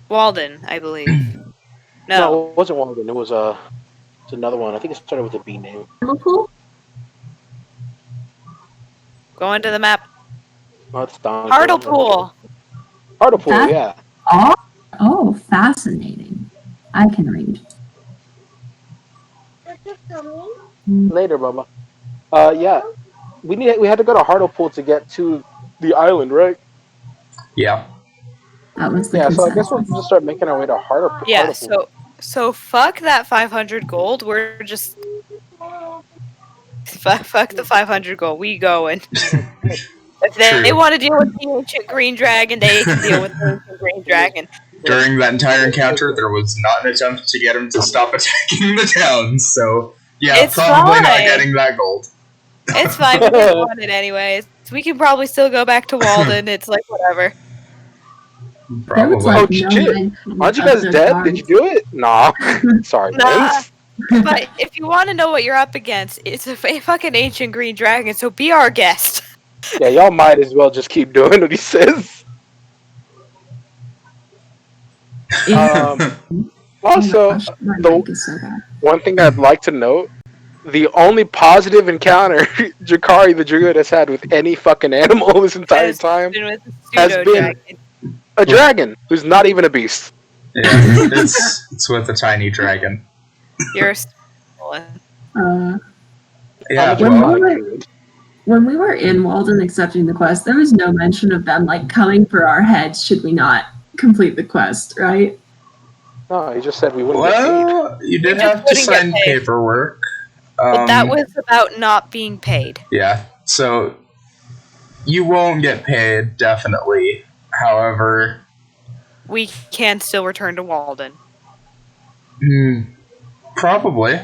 S2: Walden, I believe. No.
S5: it wasn't Walden. It was it's another one. I think it started with a B name.
S4: Liverpool?
S2: Going to the map.
S5: Oh, it's down.
S2: Hartlepool.
S5: Hartlepool,
S4: That-
S5: yeah.
S4: Oh, fascinating. I can read.
S5: Later, Bubba. Yeah. We had to go to Hartlepool to get to the island, right?
S1: Yeah.
S4: That was the
S5: Yeah, so I guess we'll
S4: consensus.
S5: just start making our way to Hartlepool.
S2: Yeah, so fuck that 500 gold. We're just... Fuck the 500 gold. We going. If they
S1: True.
S2: want to deal with the ancient green dragon, they can deal with the ancient green dragon.
S1: During that entire encounter, there was not an attempt to get him to stop attacking the towns, so yeah,
S2: It's
S1: probably not
S2: fine.
S1: getting that gold.
S2: It's fine. We don't want it anyways. We can probably still go back to Walden. It's like whatever.
S4: There was
S1: Probably.
S4: like
S5: Oh,
S4: no
S5: shit.
S4: mention
S5: Aren't you
S4: of
S5: guys
S4: the
S5: dead?
S4: guards.
S5: Did you do it? Nah. Sorry,
S2: Nah.
S5: Vince.
S2: But if you want to know what you're up against, it's a fucking ancient green dragon. So be our guest.
S5: Yeah, y'all might as well just keep doing what he says. Also,
S4: My
S5: the-
S4: mic is so bad.
S5: one thing I'd like to note, the only positive encounter Jakari the Druid has had with any fucking animal this entire
S2: Has
S5: time,
S2: been with the
S5: has
S2: pseudo
S5: been-
S2: dragon.
S5: a dragon who's not even a beast.
S1: Yeah, it's with a tiny dragon.
S2: You're stolen.
S1: Yeah,
S4: When
S1: well,
S4: we were- When we were in Walden accepting the quest, there was no mention of them like coming for our heads should we not complete the quest, right?
S5: No, he just said we wouldn't get paid.
S1: well, you did
S2: just
S1: have to
S2: wouldn't get
S1: sign
S2: paid.
S1: paperwork.
S2: But that was about not being paid.
S1: Yeah, so you won't get paid, definitely. However,
S2: We can still return to Walden.
S1: probably.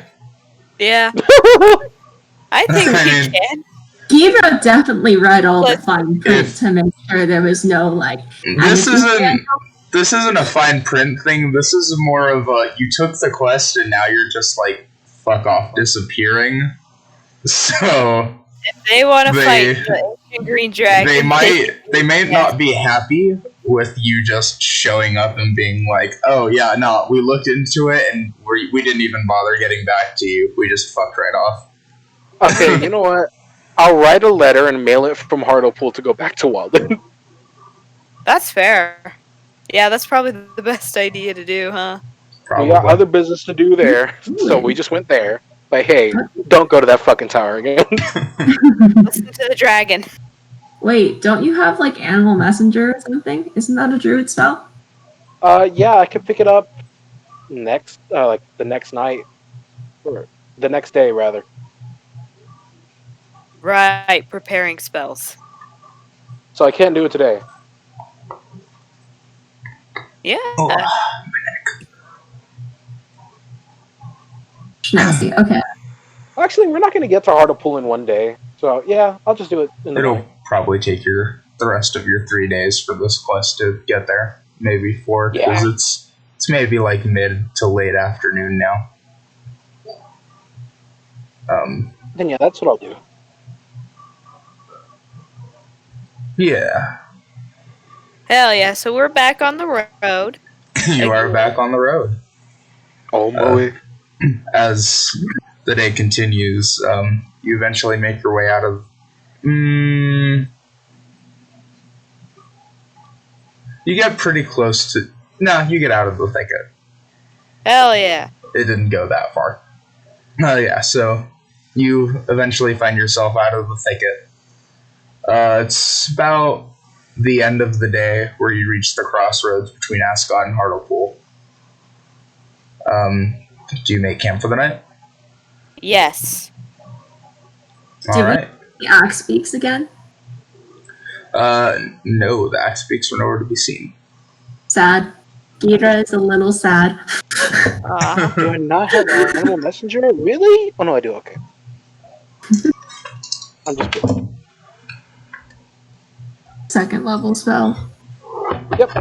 S2: Yeah. I think
S1: I
S2: we
S1: mean-
S2: can.
S4: Giro definitely read all the
S2: But-
S4: fine print to make sure there was no like.
S1: This
S4: and
S1: This isn't a fine print thing. This is more of a you took the quest and now you're just like fuck off disappearing. So
S2: If they want to
S1: They-
S2: fight the ancient green dragon,
S1: they may not be happy with you just showing up and being like, oh yeah, no, we looked into it and we didn't even bother getting back to you. We just fucked right off.
S5: Okay, you know what? I'll write a letter and mail it from Hartlepool to go back to Walden.
S2: That's fair. Yeah, that's probably the best idea to do, huh?
S5: We got
S1: Probably.
S5: other business to do there, so we just went there. But hey, don't go to that fucking tower again.
S2: Listen to the dragon.
S4: Wait, don't you have like animal messenger or something? Isn't that a druid spell?
S5: Yeah, I could pick it up next, like the next night, or the next day rather.
S2: Right, preparing spells.
S5: So I can't do it today.
S2: Yeah.
S1: Oh,
S4: Nasty. Okay.
S5: Actually, we're not going to get to Hartlepool in one day. So yeah, I'll just do it in the
S1: it'll
S5: morning.
S1: probably take the rest of your 3 days for this quest to get there. Maybe 4, because
S5: Yeah.
S1: it's maybe like mid to late afternoon now.
S5: Then yeah, that's what I'll do.
S1: Yeah.
S2: Hell yeah. So we're back on the road.
S1: You are back on the road.
S5: Oh boy.
S1: As the day continues, you eventually make your way out of. You get pretty close to. No, you get out of the thicket.
S2: Hell yeah.
S1: It didn't go that far. Yeah, so you eventually find yourself out of the thicket. It's about the end of the day where you reach the crossroads between Ascot and Hartlepool. Do you make camp for the night?
S2: Yes.
S1: All right.
S4: The axe speaks again.
S1: No, the axe speaks were nowhere to be seen.
S4: Sad. Gira is a little sad.
S5: Do I not have animal messenger? Really? Oh no, I do. Okay. I'm just kidding.
S4: Second level spell.
S5: Yep,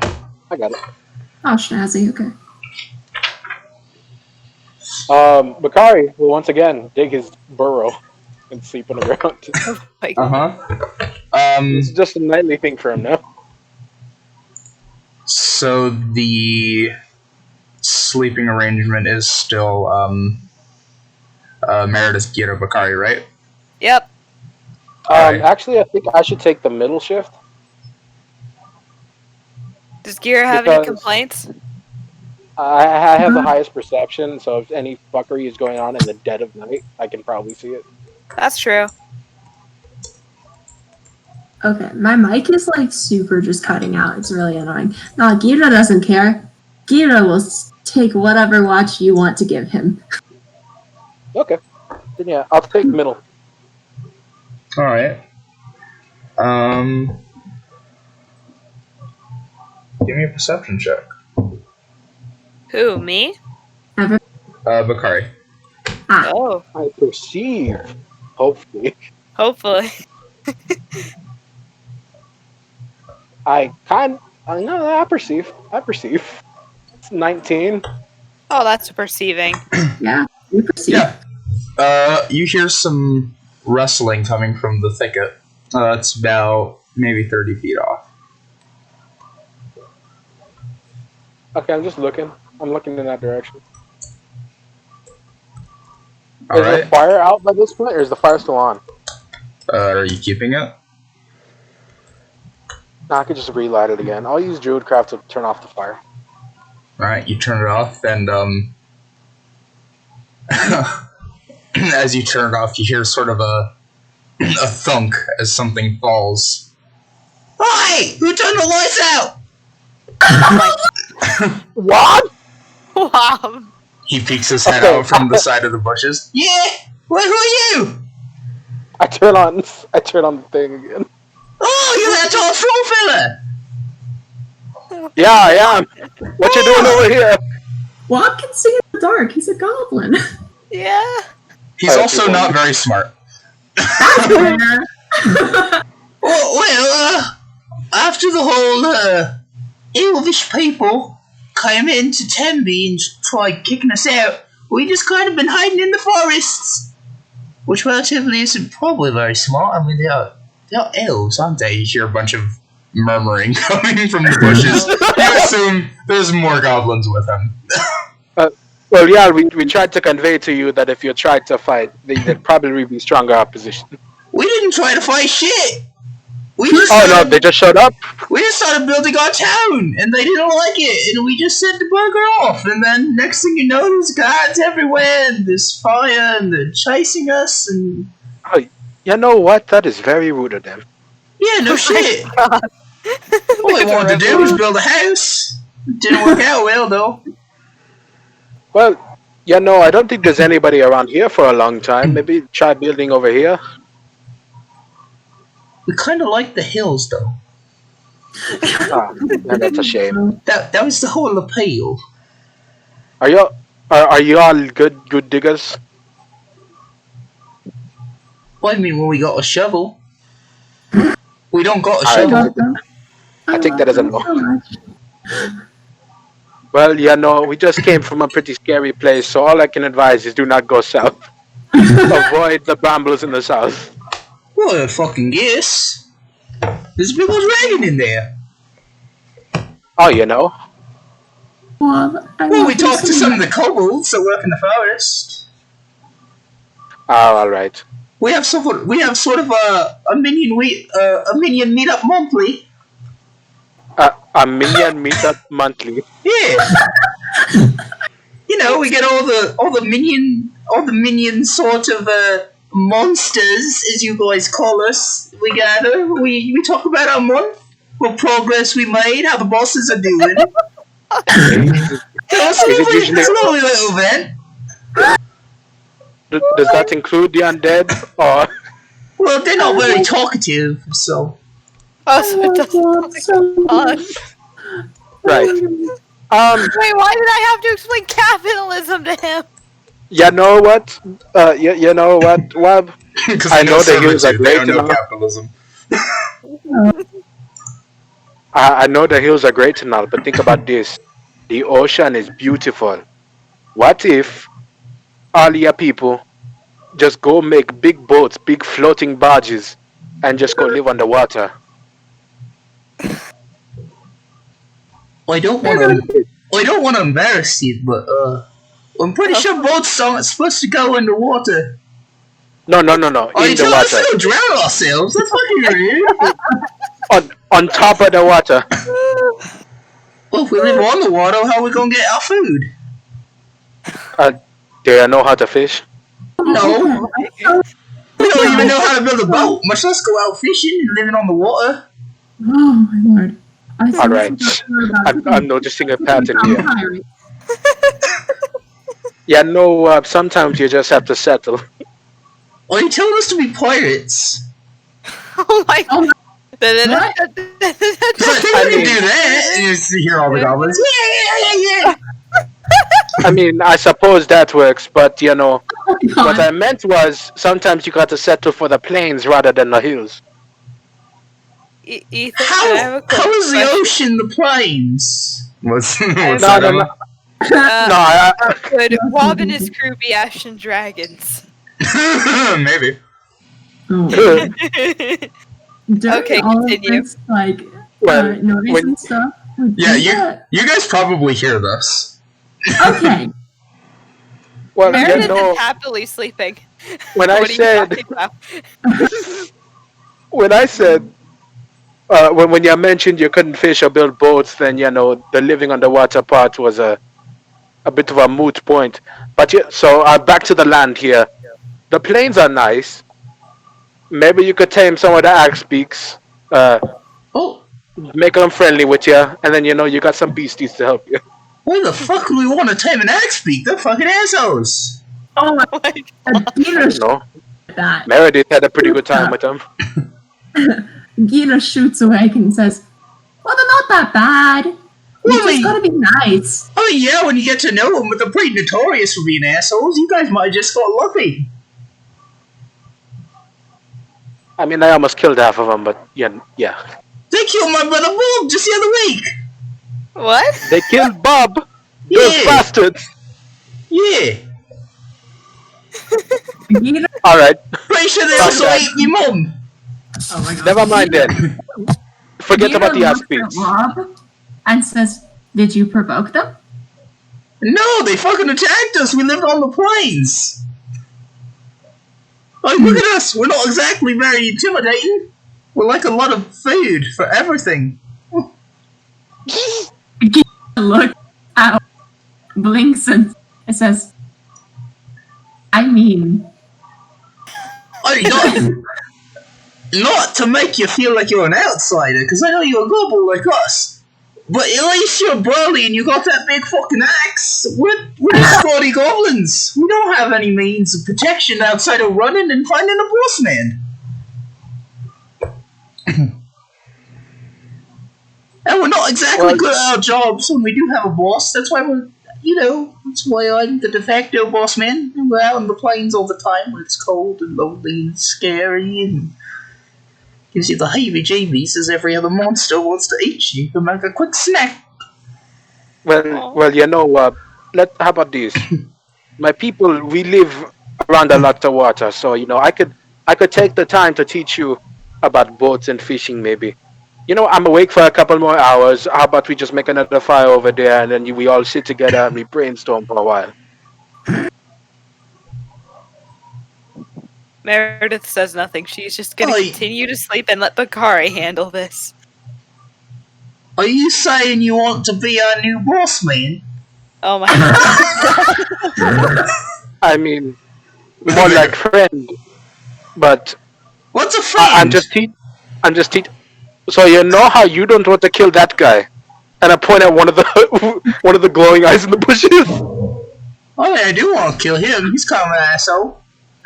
S5: I got it.
S4: Oh, snazzy. Okay.
S5: Bakari will once again dig his burrow and sleep on the ground.
S2: Like,
S5: It's just a nightly thing for him now.
S1: So the sleeping arrangement is still Meredith Gira Bakari, right?
S2: yep.
S1: Alright.
S5: Actually, I think I should take the middle shift.
S2: Does Gira have any
S5: Because-
S2: complaints?
S5: I have the highest perception, so if any fuckery is going on in the dead of night, I can probably see it.
S2: That's true.
S4: Okay. My mic is like super just cutting out. It's really annoying. No, Gira doesn't care. Gira will take whatever watch you want to give him.
S5: Okay. Then yeah, I'll take middle.
S1: All right. Give me a perception check.
S2: Who, me?
S1: Bakari.
S4: Ah,
S2: Oh,
S5: I perceive. Hopefully.
S2: hopefully.
S5: I perceive. It's 19.
S2: Oh, that's perceiving.
S4: yeah. You perceive.
S1: Yeah. You hear some rustling coming from the thicket. It's about maybe 30 feet off.
S5: Okay, I'm just looking. I'm looking in that direction.
S1: All
S5: Is
S1: right.
S5: the fire out by this point, or is the fire still on?
S1: Are you keeping it?
S5: No, I could just relight it again. I'll use Druidcraft to turn off the fire.
S1: All right. You turn it off, and as you turn it off, you hear sort of a thunk as something falls. Hey! Who turned the lights out?
S5: What?
S2: Wow.
S1: He peeks his head
S5: Okay.
S1: out from the side of the bushes. Yeah. Well, who are you?
S5: I turn on the thing again.
S1: Oh, you're that tall, fella.
S5: Yeah, I am. What you doing over here?
S4: Wop can see in the dark. He's a goblin.
S2: Yeah.
S1: He's
S5: Alright,
S1: also
S5: people.
S1: not very smart. Well, after the whole elvish people came into Temby and tried kicking us out, we just kind of been hiding in the forests. Which relatively isn't probably very smart. I mean, they're elves, aren't they? You hear a bunch of murmuring coming from the bushes. You assume there's more goblins with him.
S5: Well, yeah, we tried to convey to you that if you tried to fight, there'd probably be stronger opposition.
S1: We didn't try to fight shit. We just
S5: Oh no,
S1: started,
S5: they just showed up.
S1: we just started building our town, and they didn't like it, and we just said to bugger off. And then next thing you know, there's guards everywhere, and there's fire, and they're chasing us, and
S5: Oh, you know what? That is very rude of them.
S1: yeah, no shit.
S2: God.
S1: All they wanted to do was build a house. It didn't work out well, though.
S5: Well, you know, I don't think there's anybody around here for a long time. Maybe try building over here.
S1: We kind of like the hills, though.
S5: Ah, yeah, that's a shame.
S1: That was the whole appeal.
S5: Are you all good diggers?
S1: Well, I mean, when we got a shovel. We don't got a
S5: I
S1: shovel.
S4: love them.
S5: I think that is a
S4: love
S5: no.
S4: them so much.
S5: Well, you know, we just came from a pretty scary place, so all I can advise is do not go south. Avoid the brambles in the south.
S1: Well, I fucking guess. There's a big old dragon in there.
S5: Oh, you know.
S4: Well,
S1: Well, we talked to some of the kobolds that work in the forest.
S5: Oh, all right.
S1: We have sort of a minion meetup monthly.
S5: A minion meetup monthly.
S1: Yeah. You know, we get all the minion sort of monsters, as you guys call us. We gather. We talk about our month, what progress we made, how the bosses are doing. It's a lovely little event.
S5: Does that include the undead? Or
S1: Well, they're not very talkative, so.
S2: Oh, so it doesn't.
S4: so
S5: right?
S2: Wait, why did I have to explain capitalism to him?
S5: You know what? You know what, Wab? I know the hills are great and all.
S1: capitalism.
S5: I know the hills are great and all, but think about this: the ocean is beautiful. What if all your people just go make big boats, big floating barges, and just go live underwater?
S1: I don't want to embarrass you, but I'm pretty sure boats aren't supposed to go underwater.
S5: No.
S1: Oh,
S5: In
S1: you
S5: the
S1: tell us
S5: water.
S1: to drown ourselves? That's fucking rude.
S5: On top of the water.
S1: Well, if we live on the water, how are we gonna get our food?
S5: Do you know how to fish?
S1: No. We don't even know how to build a boat, much less go out fishing and living on the water.
S4: Oh my lord.
S5: All right. I'm noticing a pattern here. Yeah, no. Sometimes you just have to settle.
S1: Are you telling us to be pirates?
S2: Oh my god.
S1: Because I think we can do that. And you see hear all the goblins. Yeah.
S5: I mean, I suppose that works, but you know,
S4: Oh,
S5: what
S4: God.
S5: I meant was sometimes you got to settle for the plains rather than the hills.
S2: Ethan, I have a
S1: How is the
S2: question.
S1: ocean the plains? What's
S2: No,
S1: that?
S5: no.
S1: Emma?
S2: Could Wob and his crew be Ashen Dragons?
S1: Maybe.
S4: Oh. During
S2: Okay,
S4: all of
S2: continue.
S4: this, like,
S5: Well,
S4: noise
S5: when-
S4: and stuff. we
S1: Yeah,
S4: do
S1: you
S4: that.
S1: you guys probably hear this.
S4: Okay.
S5: Well, you
S2: Meredith
S5: know,
S2: is happily sleeping.
S5: when I
S2: What are you
S5: said
S2: talking about?
S5: when you mentioned you couldn't fish or build boats, then you know the living underwater part was a bit of a moot point. But yeah, so back to the land here. The plains are nice. Maybe you could tame some of the axe beaks,
S1: Oh,
S5: make them friendly with you, and then you know you got some beasties to help you.
S1: why the fuck would we want to tame an axe beak? They're fucking assholes.
S4: Oh my
S2: Oh my
S4: god. Gina
S5: You know,
S4: that.
S5: Meredith had a pretty good time with them.
S4: Gina shoots away and says, well, they're not that bad. You
S1: Well,
S4: just gotta be nice.
S1: Oh yeah, when you get to know them, but they're pretty notorious for being assholes. You guys might have just got lucky.
S5: I mean, I almost killed half of them, but yeah.
S1: They killed my brother Bob just the other week.
S2: What?
S5: They killed Bob. Those
S1: Yeah.
S5: bastards.
S1: Yeah.
S4: Gina,
S5: All right,
S1: Pretty sure they
S5: Fuck
S1: also
S5: that.
S1: ate your mum.
S4: oh my god.
S5: never mind then. Forget
S4: Gina
S5: about the ass
S4: looks at
S5: beaks.
S4: Rob and says, did you provoke them?
S1: No, they fucking attacked us. We lived on the plains. Like, look at us. We're not exactly very intimidating. We're like a lot of food for everything.
S4: Look out, blinks, and it says, I mean,
S1: I not to make you feel like you're an outsider, because I know you're a global like us. But at least you're burly and you got that big fucking axe. We're just squatty goblins. We don't have any means of protection outside of running and finding a boss man. And we're not exactly good at our jobs when we do have a boss. That's why that's why I'm the de facto boss man. And we're out on the plains all the time when it's cold and lonely and scary and gives you the heebie-jeebies as every other monster wants to eat you and make a quick snack.
S5: Well, how about this? My people, we live around a lot of water, so I could take the time to teach you about boats and fishing, maybe. I'm awake for a couple more hours. How about we just make another fire over there, and then we all sit together and we brainstorm for a while.
S2: Meredith says nothing. She's just gonna continue to sleep and let Bakari handle this.
S1: Are you saying you want to be our new boss man?
S2: Oh my god.
S5: I mean, more like friend, but
S1: what's a friend?
S5: I'm just teach. So you know how you don't want to kill that guy, and I point at one of the glowing eyes in the bushes.
S1: Oh yeah, I do want to kill him. He's kind of an asshole.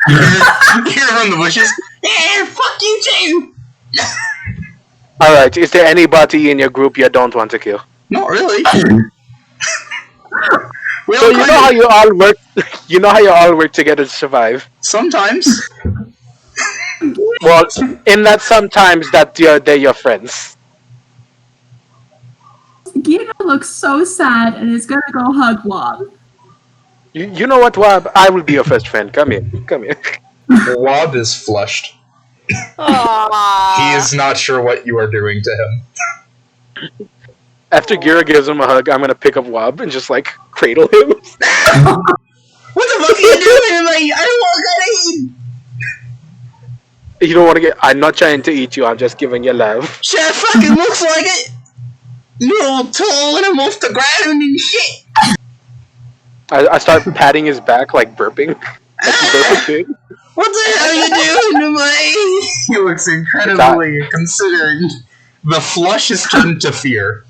S1: Here from the bushes. Yeah, fuck you too.
S5: All right. Is there anybody in your group you don't want to kill?
S1: Not really.
S5: So you know how you all work. You know how you all work together to survive.
S1: Sometimes.
S5: Well, in that sometimes that they're your friends.
S4: Gina looks so sad and is gonna go hug Wob.
S5: You know what, Wob? I will be your first friend. Come here.
S1: Wob is flushed.
S2: Aww.
S1: He is not sure what you are doing to him.
S5: After Gira gives him a hug, I'm gonna pick up Wob and just cradle him.
S1: What the fuck are you doing to me? I don't want to get eaten.
S5: You don't want to get. I'm not trying to eat you. I'm just giving you love.
S1: Shit fucking looks like it. You're all tall and I'm off the ground and shit.
S5: I start patting his back like burping. Like he burped a kid.
S1: What the hell are you doing to me? He looks incredibly considering. The flush has turned to fear.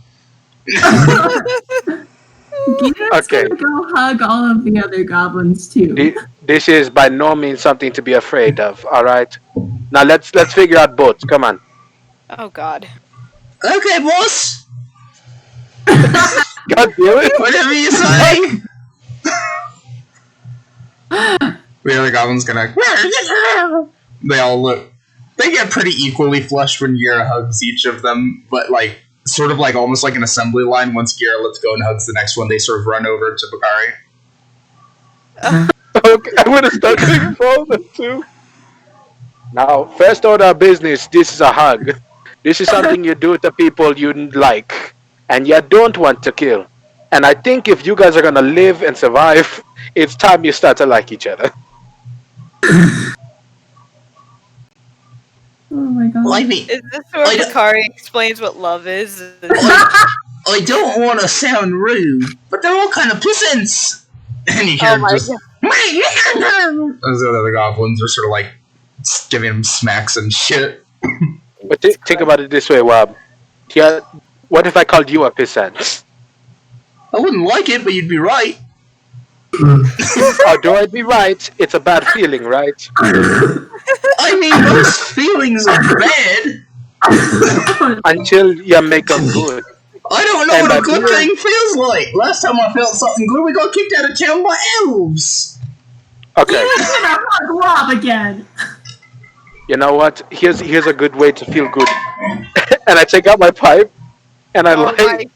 S4: Gina's gonna go hug all of the other goblins too.
S5: This is by no means something to be afraid of. All right. Now let's figure out boats. Come on.
S2: Oh god.
S1: Okay, boss.
S5: God damn it!
S1: Whatever you say. The other goblin's gonna. They all look. They get pretty equally flushed when Gira hugs each of them, but sort of almost like an assembly line. Once Gira lets go and hugs the next one, they sort of run over to Bakari.
S5: Okay, I'm gonna start taking all of them too. Now, first order of business. This is a hug. This is something you do to people you like and you don't want to kill. And I think if you guys are gonna live and survive, it's time you start to like each other.
S4: Oh my god.
S1: Well, I mean,
S2: Is this where Bakari explains what love is?
S1: I don't want to sound rude, but they're all kind of pissants. And you hear just.
S2: God.
S1: As the other goblins are sort of giving him smacks and shit.
S5: But think about it this way, Wob. Yeah, what if I called you a pissant?
S1: I wouldn't like it, but you'd be right.
S5: Although I'd be right, it's a bad feeling, right?
S1: I mean, most feelings are bad.
S5: Until you make them good.
S1: I don't know what a good thing feels like. Last time I felt something good, we got kicked out of town by elves.
S5: Okay.
S4: Gina's gonna hug Wob again.
S5: You know what? Here's a good way to feel good. And I take out my pipe, and I light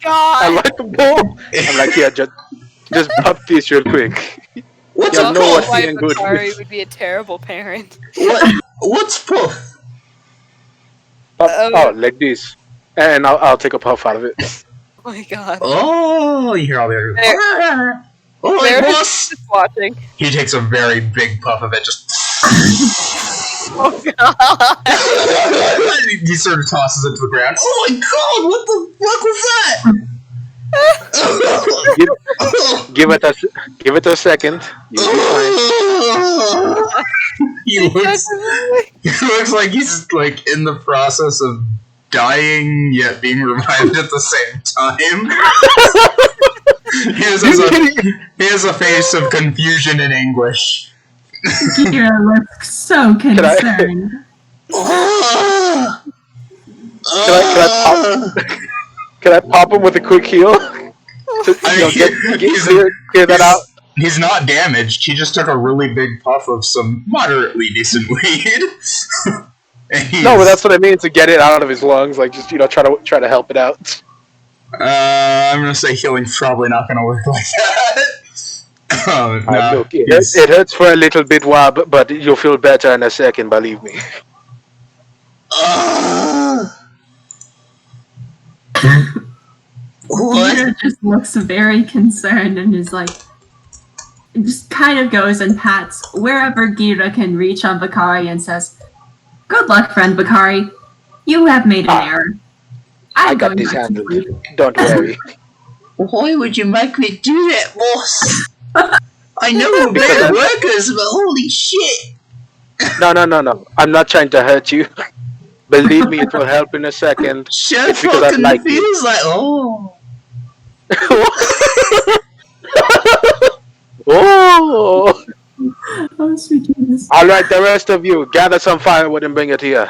S5: the bowl. I'm like, yeah, just puff this real quick.
S1: What's
S5: you
S1: a
S5: know
S1: puff?
S5: what feeling good
S2: Bakari
S5: is.
S2: would be a terrible parent.
S1: What's puff?
S5: Oh, like this. And I'll take a puff out of it.
S2: Oh my god.
S1: Oh, you hear all the other. Oh, boss!
S2: Just watching.
S1: He takes a very big puff of it, just
S2: Oh god!
S1: He sort of tosses it to the ground. Oh my god! What the fuck was that?
S5: Give it a second. You'll be fine.
S1: he looks like he's like in the process of dying yet being revived at the same time. he has a face of confusion and anguish.
S4: Gira looks so concerned.
S5: Can I pop him with a quick heal? Clear that out.
S1: He's not damaged. He just took a really big puff of some moderately decent weed.
S5: No, but that's what I mean, to get it out of his lungs, like just try to help it out.
S1: I'm gonna say healing's probably not gonna work like that.
S5: Look, it hurts for a little bit, Wab, but you'll feel better in a second, believe me.
S4: Gira just looks very concerned and is like, just kind of goes and pats wherever Gira can reach on Bakari and says, "Good luck, friend Bakari. You have made an error.
S5: I got this handled. Don't worry."
S1: Why would you make me do that, boss? I know we're better workers, but holy shit!
S5: No. I'm not trying to hurt you. Believe me, it will help in a second.
S1: Sure
S5: it's because I like you.
S1: feels like, oh.
S5: Oh!
S4: Oh, sweet Jesus.
S5: Alright, the rest of you, gather some firewood and bring it here.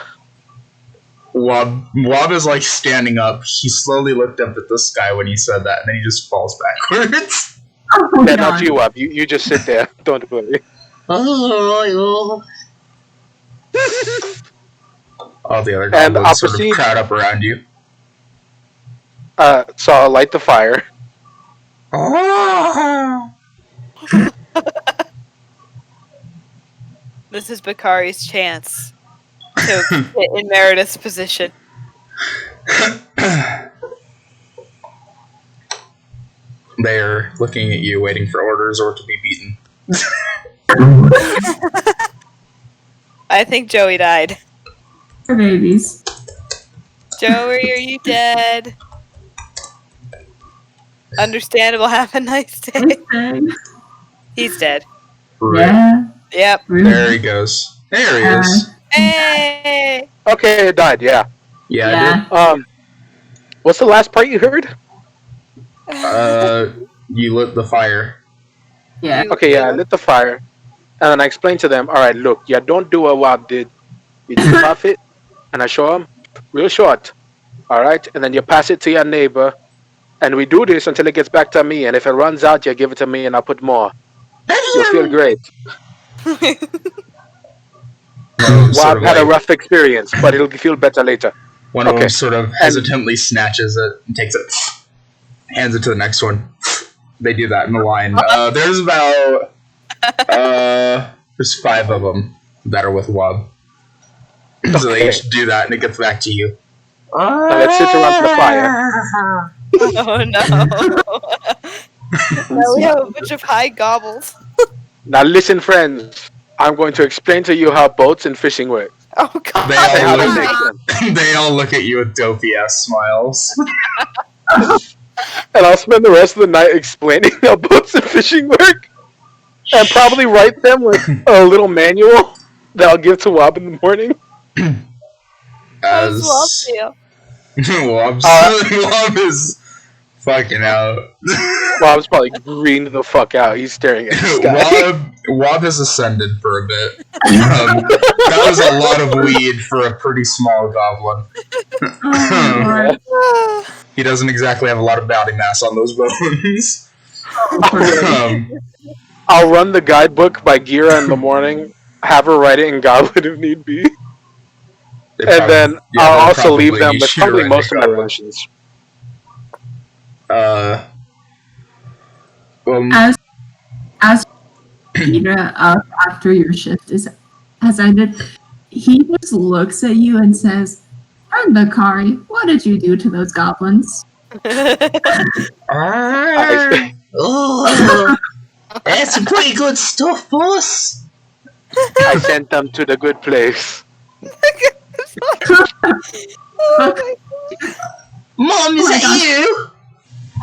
S1: Wob is like standing up. He slowly looked up at the sky when he said that, and then he just falls backwards.
S4: Oh,
S5: They're
S4: God.
S5: not you, Wob. You just sit there. Don't worry.
S1: Oh. All the other
S5: And
S1: goblins
S5: I'll
S1: sort
S5: proceed.
S1: of crowd up around you.
S5: So I'll light the fire.
S1: Oh.
S2: This is Bakari's chance to get in Meredith's position.
S1: They're looking at you, waiting for orders or to be beaten.
S2: I think Joey died.
S4: For babies.
S2: Joey, are you dead? Understandable. Have a nice day.
S4: Okay.
S2: He's dead.
S4: Yeah.
S2: Yep.
S1: There he goes. There he is.
S2: Hey!
S5: Okay, it died, yeah.
S1: Yeah, I did.
S5: What's the last part you heard?
S1: You lit the fire.
S4: Yeah.
S5: Okay, yeah, I lit the fire. And then I explained to them, alright, look, yeah, don't do what Wob did. You just puff it, and I show them, real short. Alright? And then you pass it to your neighbor. And we do this until it gets back to me. And if it runs out, you give it to me and I'll put more. You'll feel great. Wob had a rough experience, but he'll feel better later.
S1: One of them sort of hesitantly snatches it and takes it, hands it to the next one. They do that in the line. There's about there's 5 of them that are with Wob. So they each do that, and it gets back to you.
S5: Now let's sit around the fire.
S2: Oh no. Now we have a bunch of high gobbles.
S5: Now listen, friends. I'm going to explain to you how boats and fishing work.
S2: Oh god.
S1: They all look at you with dopey ass smiles.
S5: And I'll spend the rest of the night explaining how boats and fishing work. And probably write them with a little manual that I'll give to Wob in the morning.
S1: As Wob is fucking out.
S5: Wob's probably greened the fuck out. He's staring at the sky.
S1: Wob has ascended for a bit. That was a lot of weed for a pretty small goblin. He doesn't exactly have a lot of body mass on those bones.
S5: I'll run the guidebook by Gira in the morning, have her write it in Goblin if need be. And then I'll also leave them with probably most of my rations.
S4: As Peter, after your shift has ended, he just looks at you and says, "Friend Bakari, what did you do to those goblins?"
S1: Oh, that's some pretty good stuff, boss.
S5: I sent them to the good place.
S2: Oh
S1: Mom, is
S4: Oh my
S1: that
S4: gosh.
S1: you?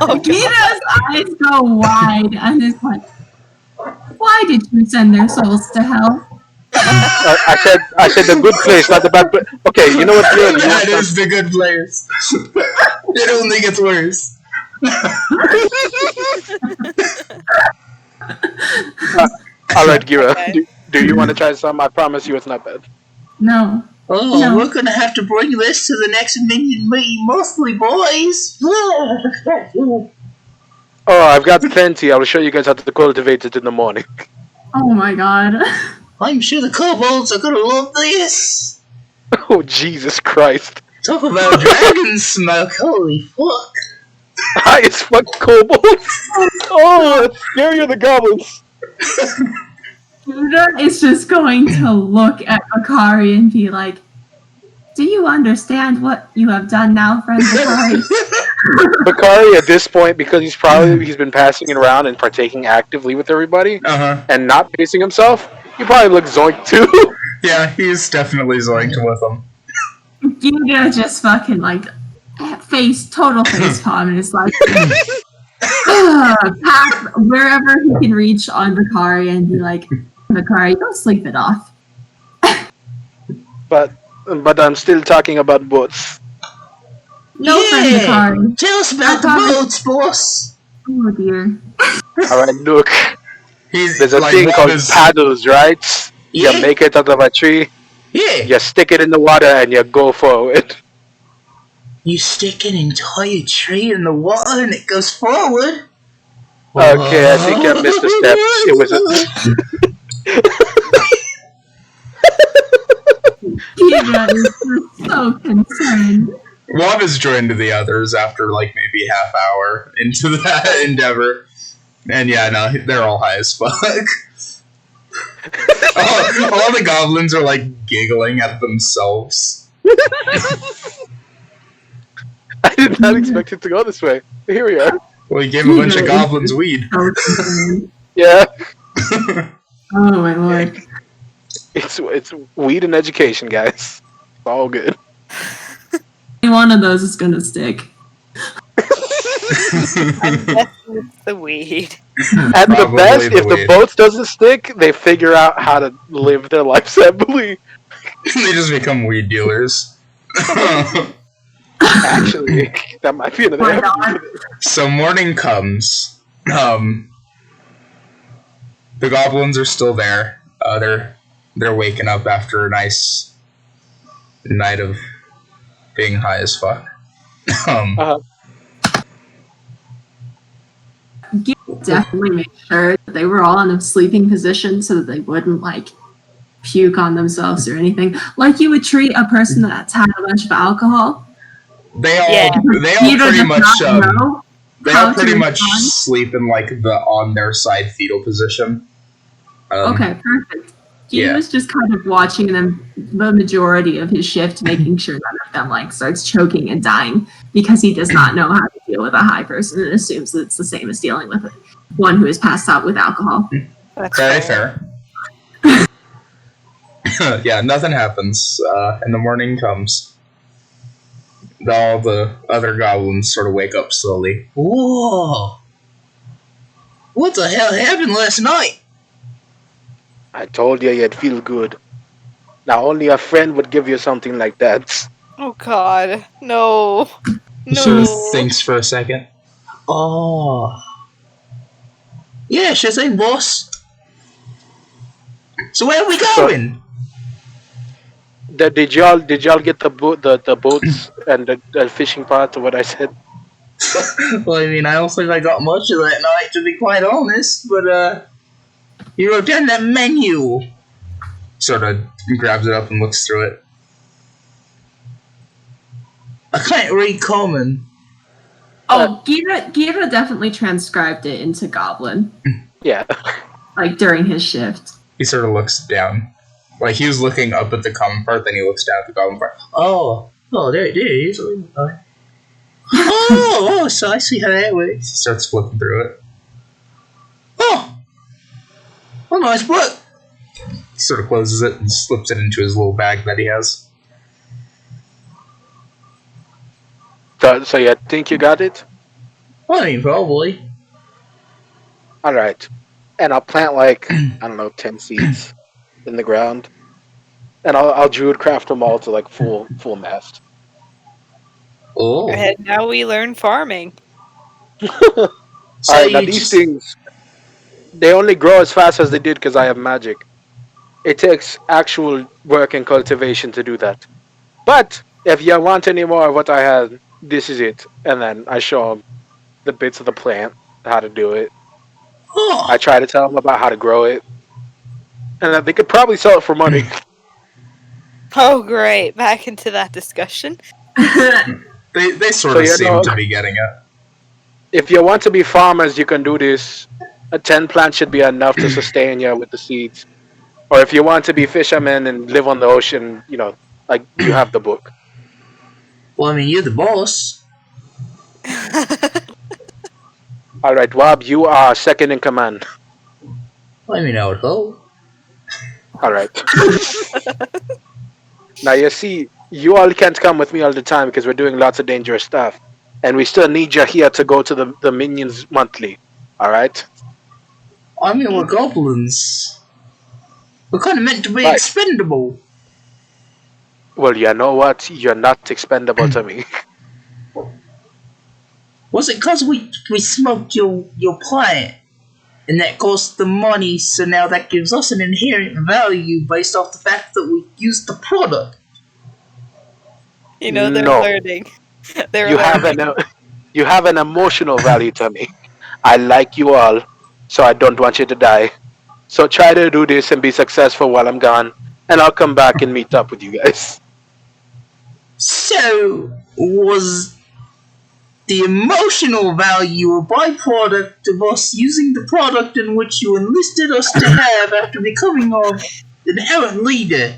S2: my god.
S4: Gita's eyes go wide and is like, why did you send their souls to hell?
S5: I said the good place, not the bad place. Okay, you know what, Gira? Do you want
S1: That is the good place. It only gets worse.
S5: All right, Gira.
S2: Okay.
S5: Do you want to try some? I promise you, it's not bad.
S4: No.
S1: Oh,
S4: No.
S1: we're gonna have to bring this to the next minion meeting, mostly boys.
S5: Oh, I've got plenty. I will show you guys how to cultivate it in the morning.
S4: Oh my god.
S1: I'm sure the kobolds are gonna love this.
S5: Oh, Jesus Christ.
S1: Talk about dragon smoke, holy fuck.
S5: High as fuck kobolds. Oh, it's scarier than goblins.
S4: Gita is just going to look at Akari and be like, do you understand what you have done now, friend Akari?
S5: Bakari, at this point, because he's been passing it around and partaking actively with everybody
S1: Uh-huh.
S5: and not pacing himself, he probably looks zoinked too.
S1: Yeah, he's definitely zoinked with them.
S4: Gita just fucking like total face palm and is like, pat wherever he can reach on Bakari and be like, Bakari, don't sleep it off.
S5: But I'm still talking about boats.
S4: No, friend Bakari.
S1: Tell us about the boats, boss.
S4: Oh dear.
S5: Alright, look.
S1: He's
S5: There's a
S1: like
S5: thing
S1: one
S5: called
S1: is-
S5: paddles, right?
S1: Yeah.
S5: You make it out of a tree,
S1: Yeah.
S5: you stick it in the water, and you go forward.
S1: You stick an entire tree in the water and it goes forward.
S5: Okay, I think I missed a step. It was
S4: Gita is just so concerned.
S1: Wab has joined the others after like maybe half hour into that endeavor. And yeah, no, they're all high as fuck. all the goblins are like giggling at themselves.
S5: I did not expect it to go this way. Here we are.
S1: Well, he gave a bunch of goblins weed.
S4: So concerned.
S5: Yeah,
S4: Oh my lord.
S5: it's weed and education, guys. It's all good.
S4: One of those is gonna stick.
S2: I'm guessing it's the weed.
S5: At the
S1: Probably
S5: best,
S1: the
S5: if the
S1: weed.
S5: boats doesn't stick, they figure out how to live their lives happily.
S1: They just become weed dealers.
S5: Actually, that might be another
S4: Why not?
S5: avenue.
S1: So morning comes. The goblins are still there. They're waking up after a nice night of being high as fuck.
S4: Definitely make sure that they were all in a sleeping position so that they wouldn't like puke on themselves or anything. Like you would treat a person that's had a bunch of alcohol.
S1: They all
S2: Yeah.
S1: they all
S4: Gita
S1: pretty
S4: does
S1: much
S4: not know
S1: they
S4: how
S1: all
S4: to
S1: pretty much
S4: respond.
S1: sleep in like the on their side fetal position.
S4: Okay, perfect. He
S1: yeah.
S4: was just kind of watching them the majority of his shift, making sure none of them like starts choking and dying because he does not know how to deal with a high person and assumes that it's the same as dealing with one who is passed out with alcohol.
S2: That's
S1: Very
S2: fair.
S1: fair. Yeah, nothing happens. And the morning comes. All the other goblins sort of wake up slowly. Whoa! What the hell happened last night?
S5: I told you you'd feel good. Now only a friend would give you something like that.
S2: Oh god. No.
S1: He sort
S2: No.
S1: of thinks for a second. Oh. Yeah, sure thing, boss. So where are we going?
S5: Did y'all get the boats and the fishing pots or what I said?
S1: Well, I mean, I don't think I got much of that night, to be quite honest, but, you wrote down that menu. Sort of grabs it up and looks through it. I can't read common.
S4: Oh, Gira definitely transcribed it into Goblin,
S5: Yeah.
S4: like during his shift.
S1: He sort of looks down. Like, he was looking up at the common part, then he looks down at the goblin part. Oh, there it is. Oh, so I see how that works. He starts flipping through it. Oh, nice book. sort of closes it and slips it into his little bag that he has.
S5: So you think you got it?
S1: Well, I mean, probably.
S5: All right. And I'll plant like I don't know 10 seeds in the ground, and I'll druid craft them all to like full mast.
S1: Oh.
S2: And now we learn farming.
S5: All
S1: So
S5: right. Now
S1: you
S5: these
S1: just...
S5: things they only grow as fast as they did because I have magic. It takes actual work and cultivation to do that. But if you want any more of what I had, this is it. And then I show them the bits of the plant, how to do it. I
S1: Oh.
S5: try to tell them about how to grow it, and that they could probably sell it for money.
S2: Oh, great. Back into that discussion.
S1: They sort
S5: So,
S1: of
S5: you
S1: seem
S5: know-
S1: to be getting it.
S5: If you want to be farmers, you can do this. A 10 plant should be enough to sustain you with the seeds. Or if you want to be fishermen and live on the ocean, like you have the book.
S1: Well, I mean, you're the boss.
S5: All right, Wab, you are second in command.
S1: Let me know it, ho.
S5: All right. Now, you see, you all can't come with me all the time because we're doing lots of dangerous stuff. And we still need you here to go to the minions monthly. All right?
S1: I mean, we're goblins. We're kind of meant to be
S5: Right.
S1: expendable.
S5: Well, you know what? You're not expendable to me.
S1: Was it because we smoked your plant? And that cost the money, so now that gives us an inherent value based off the fact that we used the product.
S2: They're
S5: No.
S2: learning. They're
S5: You have
S2: learning.
S5: you have an emotional value to me. I like you all, so I don't want you to die. So try to do this and be successful while I'm gone, and I'll come back and meet up with you guys.
S1: So, was the emotional value a byproduct of us using the product in which you enlisted us to have after becoming our inherent leader?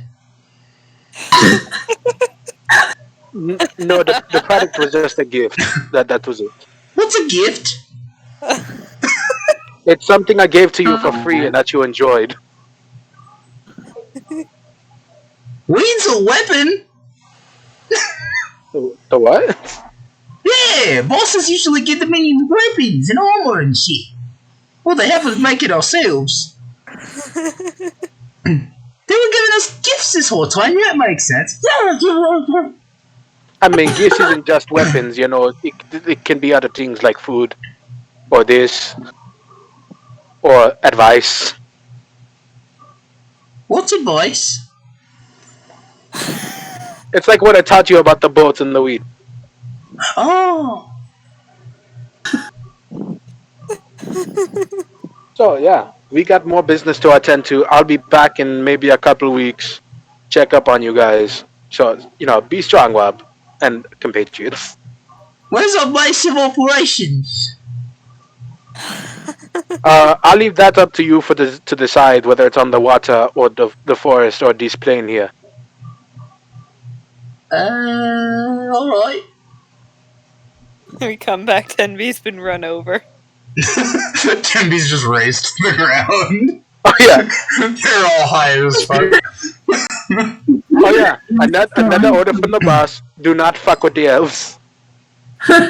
S5: No, the product was just a gift. That was it.
S1: What's a gift?
S5: It's something I gave to you for free and that you enjoyed.
S1: Weed's a weapon!
S5: The what?
S1: Yeah, bosses usually give the minions weapons and armor and shit. Well, they help us make it ourselves. They were giving us gifts this whole time, that makes sense.
S5: I mean, gifts isn't just weapons, it can be other things like food, or this, or advice.
S1: What's advice?
S5: It's like what I taught you about the boats and the weed.
S1: Oh,
S5: So, yeah, we got more business to attend to. I'll be back in maybe a couple weeks, check up on you guys. So, be strong, Wab, and compatriots.
S1: where's our base of operations?
S5: I'll leave that up to you to decide whether it's on the water or the forest or this plain here.
S1: Alright.
S2: We come back, Tenby's been run over.
S1: Timby's just raised to the ground.
S5: Oh yeah,
S1: They're all high as fuck.
S5: oh yeah. Another order from the boss: do not fuck with the elves.
S4: There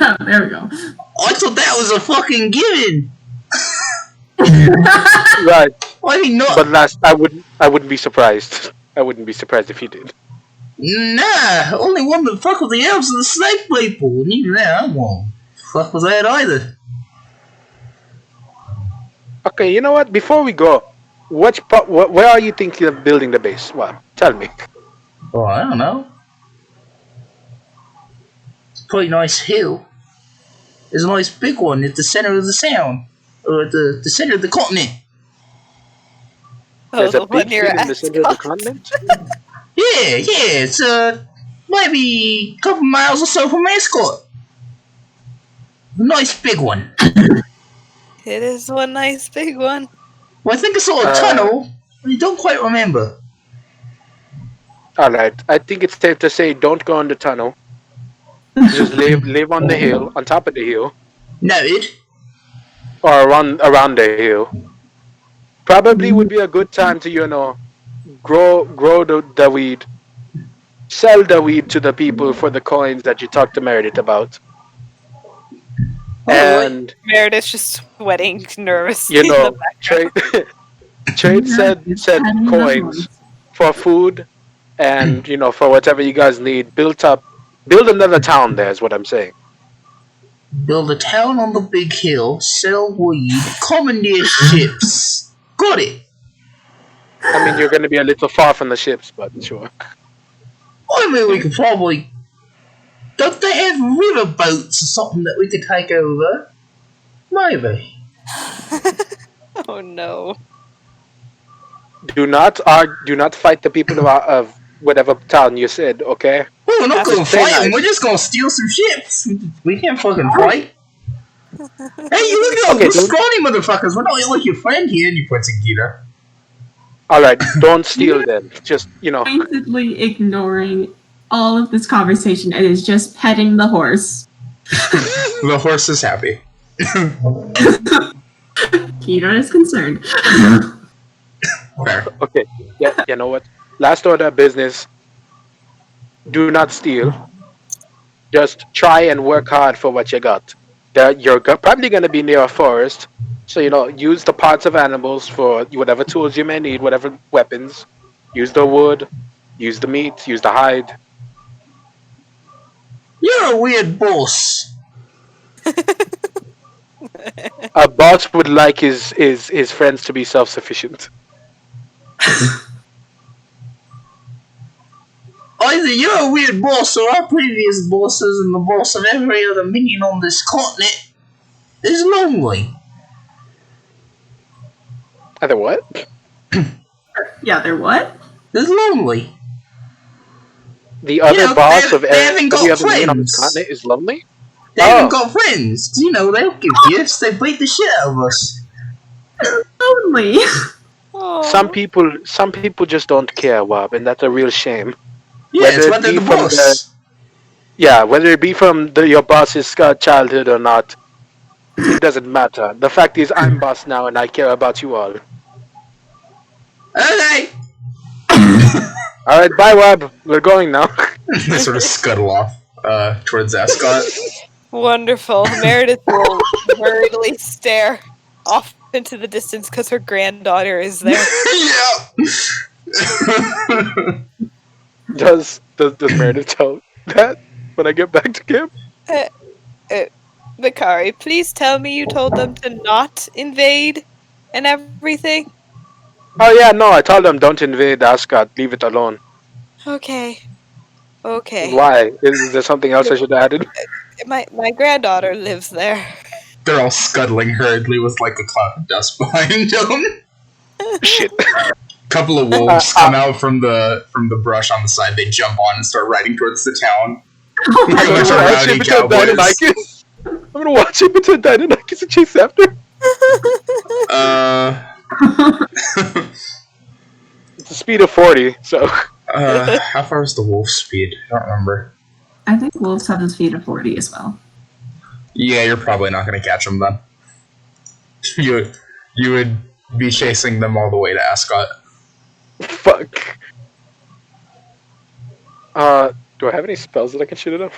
S4: we go.
S1: I thought that was a fucking given.
S5: Right,
S1: I mean, not.
S5: but I wouldn't be surprised. I wouldn't be surprised if he did.
S1: Nah, only one that fuck with the elves and the snake people, and even that I won't fuck with that either.
S5: Okay, you know what? Before we go, where are you thinking of building the base? Well, tell me.
S1: Oh, I don't know. It's a pretty nice hill. There's a nice big one at the center of the sound, or at the center of the continent.
S2: Oh,
S5: There's
S2: the
S5: a
S2: one
S5: big
S2: near
S5: thing in the center of the
S2: Ascot.
S5: continent.
S1: Yeah, it's maybe a couple miles or so from Ascot. A nice big one.
S2: It is one nice big one.
S1: Well, I think I saw a tunnel. I don't quite remember.
S5: All right, I think it's safe to say don't go in the tunnel. Just live on the hill, on top of the hill,
S1: Noted.
S5: or around the hill. Probably would be a good time to grow the weed, sell the weed to the people for the coins that you talked to Meredith about,
S1: Alright.
S5: and
S2: Meredith's just sweating nervously
S5: you
S2: in the
S5: know,
S2: background.
S5: trade
S4: Yeah,
S5: said
S4: it's petting the
S5: coins
S4: horse.
S5: for food, and for whatever you guys need. Build another town. There is what I'm saying.
S1: Build a town on the big hill, sell weed, commandeer ships. Got it.
S5: I mean, you're going to be a little far from the ships, but sure.
S1: I mean, we could probably. Don't they have river boats or something that we could take over? Maybe.
S2: Oh no.
S5: Do not fight the people of whatever town you said. Okay.
S1: Well, we're not
S2: That's
S1: gonna
S5: stay
S1: fight them,
S5: nice.
S1: we're just gonna steal some ships. We can't fucking fight. Hey, you look at
S5: Okay,
S1: those scrawny motherfuckers. We're not like your friend here. And you point to Gita.
S5: All right. Don't steal them. Just
S4: Pointedly ignoring all of this conversation and is just petting the horse.
S1: The horse is happy.
S4: Peter is concerned.
S1: Fair.
S5: Okay. Yeah. You know what? Last order of business. Do not steal. Just try and work hard for what you got. You're probably going to be near a forest, so use the parts of animals for whatever tools you may need, whatever weapons. Use the wood, use the meat, use the hide.
S1: You're a weird boss.
S5: A boss would like his friends to be self-sufficient.
S1: Either you're a weird boss or our previous bosses and the boss of every other minion on this continent is lonely.
S5: Either what?
S4: Yeah, they're what?
S1: Is lonely.
S5: The other boss of
S1: they haven't
S5: every
S1: got
S5: other minion on this
S1: friends.
S5: continent is lonely?
S1: They haven't got friends. They don't give gifts. They beat the shit out of us.
S4: Lonely.
S2: Oh.
S5: Some people just don't care, Wab, and that's a real shame.
S1: Yeah, it's whether the boss.
S5: Whether it be from your boss's childhood or not, it doesn't matter. The fact is, I'm boss now, and I care about you all.
S1: Okay.
S5: All right, bye, Wab. We're going now.
S1: They sort of scuttle off towards Ascot.
S2: Wonderful. Meredith will hurriedly stare off into the distance because her granddaughter is there.
S1: Yeah.
S5: Does Meredith tell that when I get back to camp?
S2: Bakari, please tell me you told them to not invade and everything.
S5: Oh yeah, no, I told them don't invade Ascot. Leave it alone.
S2: Okay. Okay.
S5: Why? Is there something else I should have added?
S2: My granddaughter lives there.
S1: They're all scuttling hurriedly with like a cloud of dust behind them.
S5: Shit.
S1: Couple of wolves come out from the brush on the side. They jump on and start riding towards the town.
S5: I'm gonna watch him until Dynamikis. I'm gonna watch him until Dynamikis and chase after. It's a speed of 40, so.
S1: How far is the wolf speed? I don't remember.
S4: I think wolves have a speed of 40 as well.
S1: Yeah, you're probably not going to catch them then. You would be chasing them all the way to Ascot.
S5: Fuck. Do I have any spells that I can shoot it up?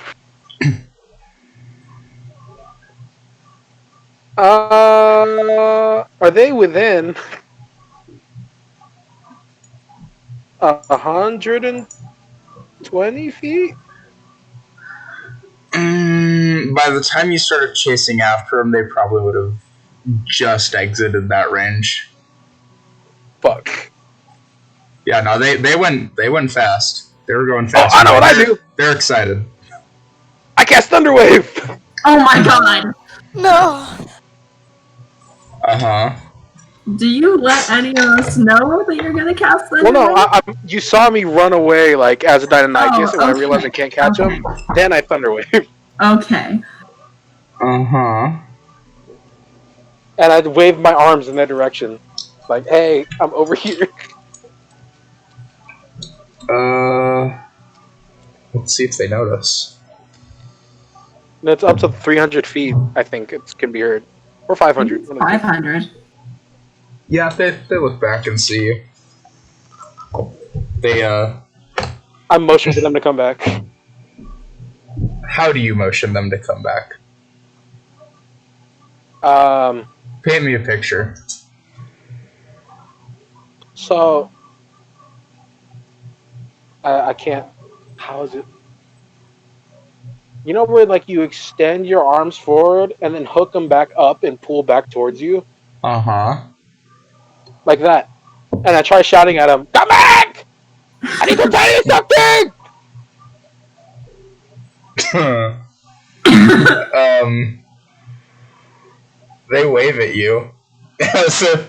S5: Are they within 120 feet?
S1: By the time you started chasing after them, they probably would have just exited that range.
S5: Fuck.
S1: Yeah, no, they went fast. They were going fast.
S5: Oh, I know what I do.
S1: They're excited.
S5: I cast Thunderwave.
S4: Oh my god!
S2: No.
S1: Uh-huh.
S4: Do you let any of us know that you're gonna cast them?
S5: Well, no, you saw me run away like as a Dynamikis, and when I
S4: okay.
S5: realized I can't catch him, then I Thunderwave.
S4: Okay.
S1: Uh-huh.
S5: And I'd wave my arms in their direction. Like, hey, I'm over here.
S1: Let's see if they notice.
S5: And it's up to 300 feet, I think it can be heard. Or 500.
S4: 500.
S1: Yeah, they look back and see you. They
S3: I'm motioning for them to come back.
S1: how do you motion them to come back? Paint me a picture.
S3: So I can't. How is it? You know where like you extend your arms forward and then hook them back up and pull back towards you,
S1: Uh-huh.
S3: like that. And I try shouting at them, "Come back! I need to tell you something!"
S1: They wave at you. As if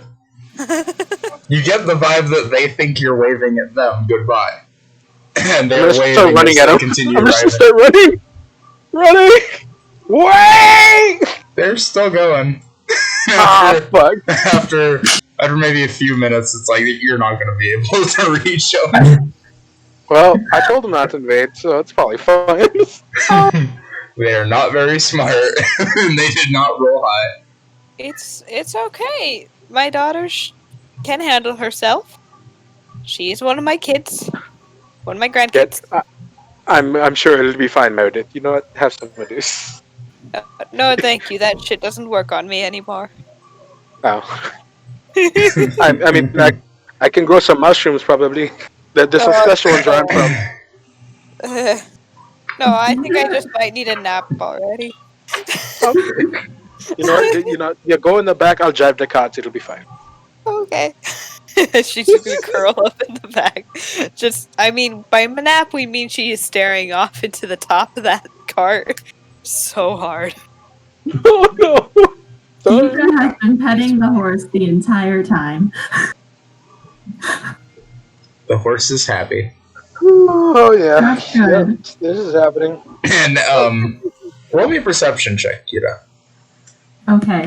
S1: you get the vibe that they think you're waving at them goodbye. And they're
S3: I'm gonna
S1: waving
S3: start running
S1: as
S3: at
S1: they
S3: them.
S1: continue
S3: I'm just
S1: driving.
S3: gonna start running. Wait!
S1: They're still going.
S3: Ah, fuck.
S1: after maybe a few minutes, it's like you're not going to be able to reach them.
S3: Well, I told them not to invade, so it's probably fine.
S1: They are not very smart, and they did not roll high.
S2: It's okay. My daughter can handle herself. She's one of my kids. One of my grandkids.
S3: I'm sure it'll be fine, Meredith. You know what? Have some of this.
S2: No, thank you. That shit doesn't work on me anymore.
S3: Oh. I mean, I can grow some mushrooms probably. There's some special ones where I'm from.
S2: No, I think I just might need a nap already.
S3: Okay. You know what? You go in the back. I'll drive the carts. It'll be fine.
S2: Okay. She's just gonna curl up in the back. I mean, by nap we mean she is staring off into the top of that cart so hard.
S3: Oh no!
S4: Deidre has been petting the horse the entire time.
S1: The horse is happy.
S3: Oh yeah.
S4: That's good.
S3: Yep, this is happening.
S1: And roll me a perception check, Kira.
S4: Okay.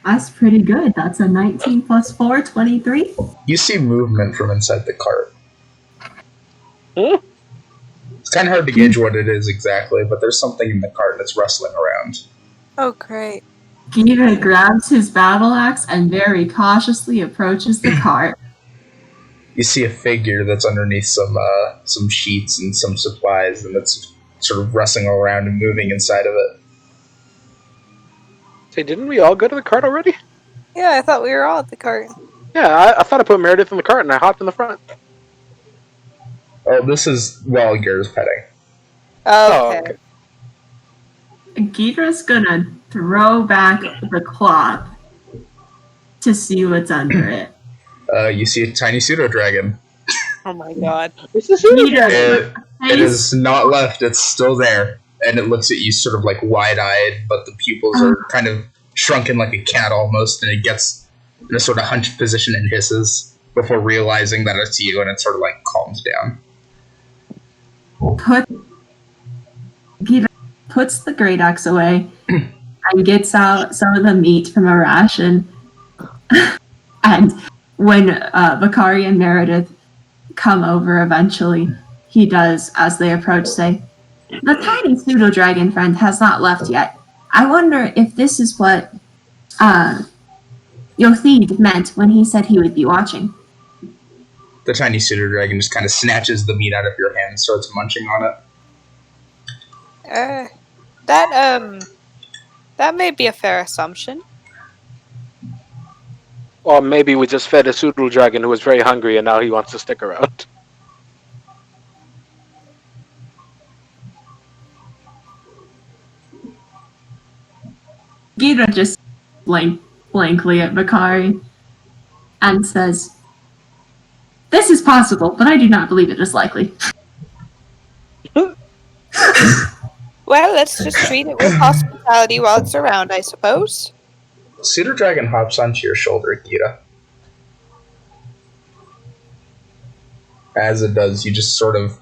S4: That's pretty good. That's a 19 plus 4, 23.
S1: You see movement from inside the cart. It's kind of hard to gauge what it is exactly, but there's something in the cart that's rustling around.
S2: Oh, great.
S4: Gira grabs his battle axe and very cautiously approaches the cart.
S1: You see a figure that's underneath some sheets and some supplies, and that's sort of rustling around and moving inside of it.
S3: Say, didn't we all go to the cart already?
S2: Yeah, I thought we were all at the cart.
S3: Yeah, I thought I put Meredith in the cart and I hopped in the front.
S1: Oh, this is while Gira's petting.
S2: Okay.
S4: Gidra's gonna throw back the cloth to see what's under it.
S1: You see a tiny pseudo dragon.
S2: Oh my god.
S3: This is
S4: Gidra,
S1: It is not left. It's still there, and it looks at you sort of like wide-eyed, but the pupils are kind of shrunken like a cat almost, and it gets in a sort of hunched position and hisses before realizing that it's you, and it sort of like calms down.
S4: Gidra puts the great axe away and gets out some of the meat from a ration. And when Bakari and Meredith come over eventually, he does, as they approach, say, "The tiny pseudo-dragon friend has not left yet. I wonder if this is what Yothid meant when he said he would be watching."
S1: The tiny pseudo dragon just kind of snatches the meat out of your hand and starts munching on it.
S2: That may be a fair assumption.
S3: Or maybe we just fed a pseudo dragon who was very hungry and now he wants to stick around.
S4: Gidra just blankly at Bakari and says, "This is possible, but I do not believe it is likely."
S2: Well, let's just treat it with hospitality while it's around, I suppose.
S1: Pseudo dragon hops onto your shoulder, Gira. As it does, you just sort of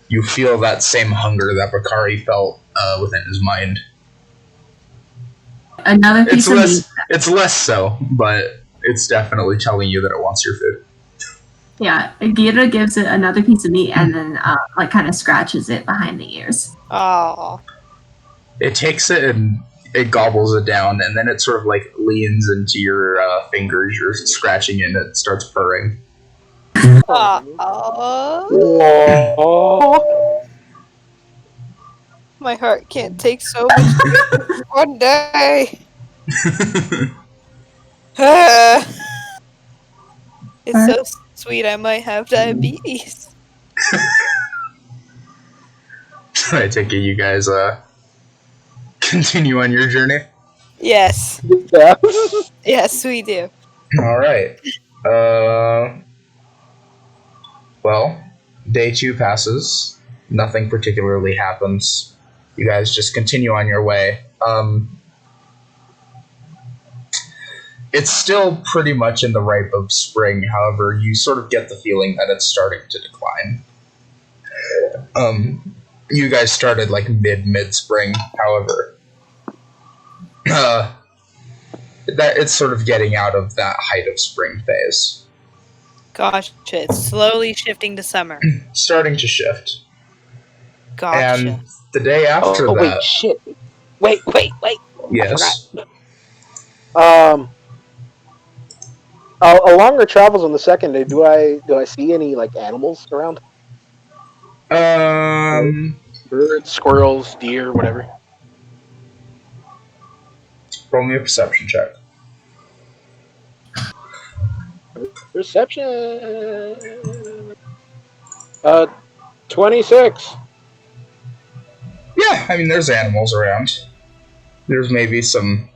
S1: you feel that same hunger that Bakari felt within his mind.
S4: Another piece of meat.
S1: It's less so, but it's definitely telling you that it wants your food.
S4: Yeah, Gira gives it another piece of meat and then kind of scratches it behind the ears.
S2: Oh.
S1: It takes it and it gobbles it down, and then it sort of like leans into your fingers. You're scratching it, and it starts purring.
S2: My heart can't take so much one day. It's so sweet, I might have diabetes.
S1: I take it you guys continue on your journey.
S2: Yes.
S3: Yeah.
S2: Yes, we do.
S1: All right. Well, day 2 passes. Nothing particularly happens. You guys just continue on your way. It's still pretty much in the ripe of spring. However, you sort of get the feeling that it's starting to decline. You guys started like mid spring. However, that it's sort of getting out of that height of spring phase.
S2: Gotcha. It's slowly shifting to summer.
S1: Starting to shift.
S2: Gotcha.
S1: And the day after
S3: wait,
S1: that,
S3: shit. Wait.
S1: yes.
S3: Along our travels on the second day, do I see any like animals around? Birds, squirrels, deer, whatever.
S1: Roll me a perception check.
S3: Perception. 26.
S1: Yeah, I mean, there's animals around. There's maybe some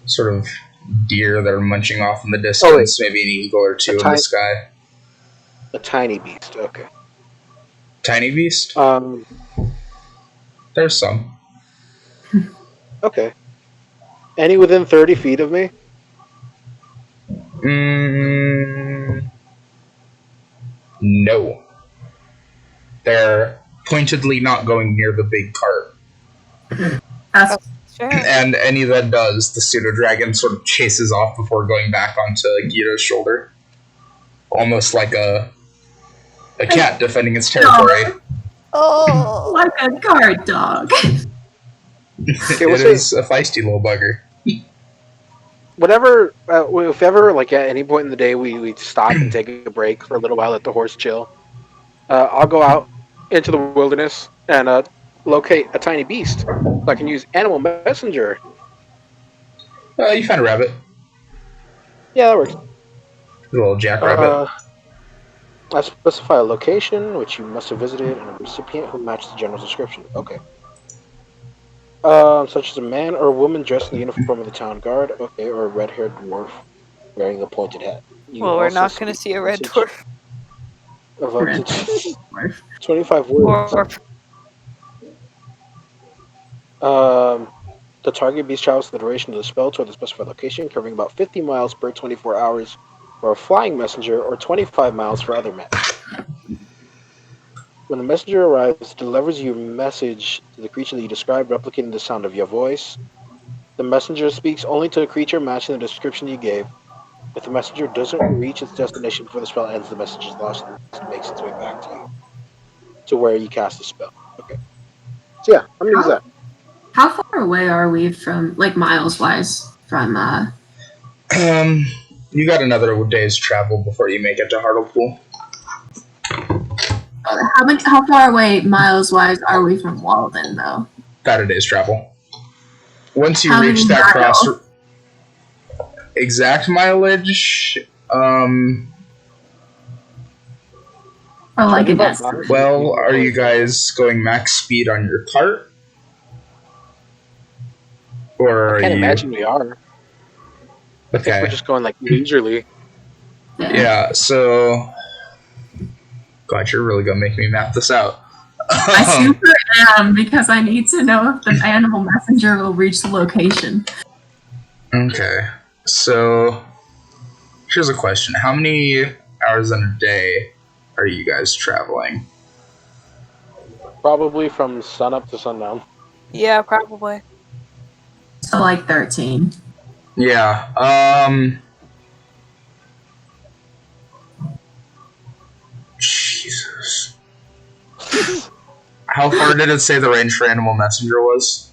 S1: sort of deer that are munching off in the distance. Maybe an eagle or two in the sky.
S3: A tiny beast. Okay.
S1: Tiny beast? There's some.
S3: Okay. Any within 30 feet of me?
S1: No. They're pointedly not going near the big cart. And any that does, the pseudo-dragon sort of chases off before going back onto Gita's shoulder. Almost like a cat defending its territory.
S2: Oh,
S4: like a guard dog.
S3: Okay,
S1: It is a feisty little bugger.
S3: Whatever, if ever, like at any point in the day, we stop and take a break for a little while, let the horse chill. I'll go out into the wilderness and locate a tiny beast, so I can use animal messenger.
S1: You found a rabbit.
S3: Yeah, that works.
S1: A little jackrabbit.
S3: I specify a location which you must have visited and a recipient who matches the general description. Okay. Such as a man or a woman dressed in the uniform of the town guard, okay, or a red-haired dwarf wearing a pointed hat.
S2: Well, we're not going to see a red dwarf.
S3: Of up to 25 words. The target beast travels the duration of the spell toward the specified location, covering about 50 miles per 24 hours for a flying messenger, or 25 miles for other men. When the messenger arrives, it delivers your message to the creature that you described, replicating the sound of your voice. The messenger speaks only to a creature matching the description you gave. If the messenger doesn't reach its destination before the spell ends, the message is lost and it makes its way back to you, to where you cast the spell. Okay. So yeah, I'm gonna use that.
S4: How far away are we from, like, miles-wise, from,
S1: You got another day's travel before you make it to Hartlepool.
S4: How far away, miles-wise, are we from Walden, though?
S1: About a day's travel. Once you reach that crossroad... Exact mileage...
S4: Or like a destination.
S1: Well, are you guys going max speed on your cart? Or
S3: I can't imagine we are. I think we're just going like leisurely.
S1: Yeah, so... God, you're really gonna make me map this out.
S4: I super am, because I need to know if the animal messenger will reach the location.
S1: Okay, so... Here's a question. How many hours in a day are you guys traveling?
S3: Probably from sunup to sundown.
S2: Yeah, probably.
S4: So like 13.
S1: Yeah, Jesus. How far did it say the range for animal messenger was?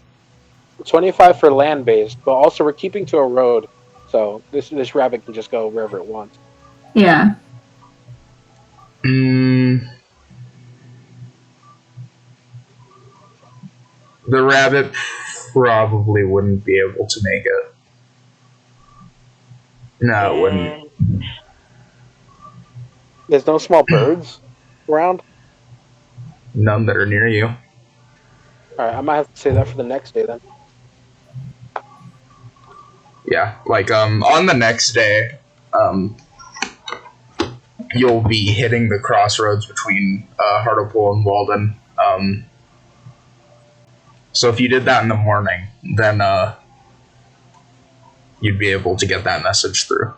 S3: 25 for land based, but also we're keeping to a road, so this rabbit can just go wherever it wants.
S4: Yeah.
S1: Mm, the rabbit probably wouldn't be able to make it. No, it wouldn't.
S3: There's no small birds around.
S1: None that are near you.
S3: All right, I might have to say that for the next day then.
S1: Yeah, like on the next day, um, you'll be hitting the crossroads between Hartlepool and Walden. So if you did that in the morning, then you'd be able to get that message through.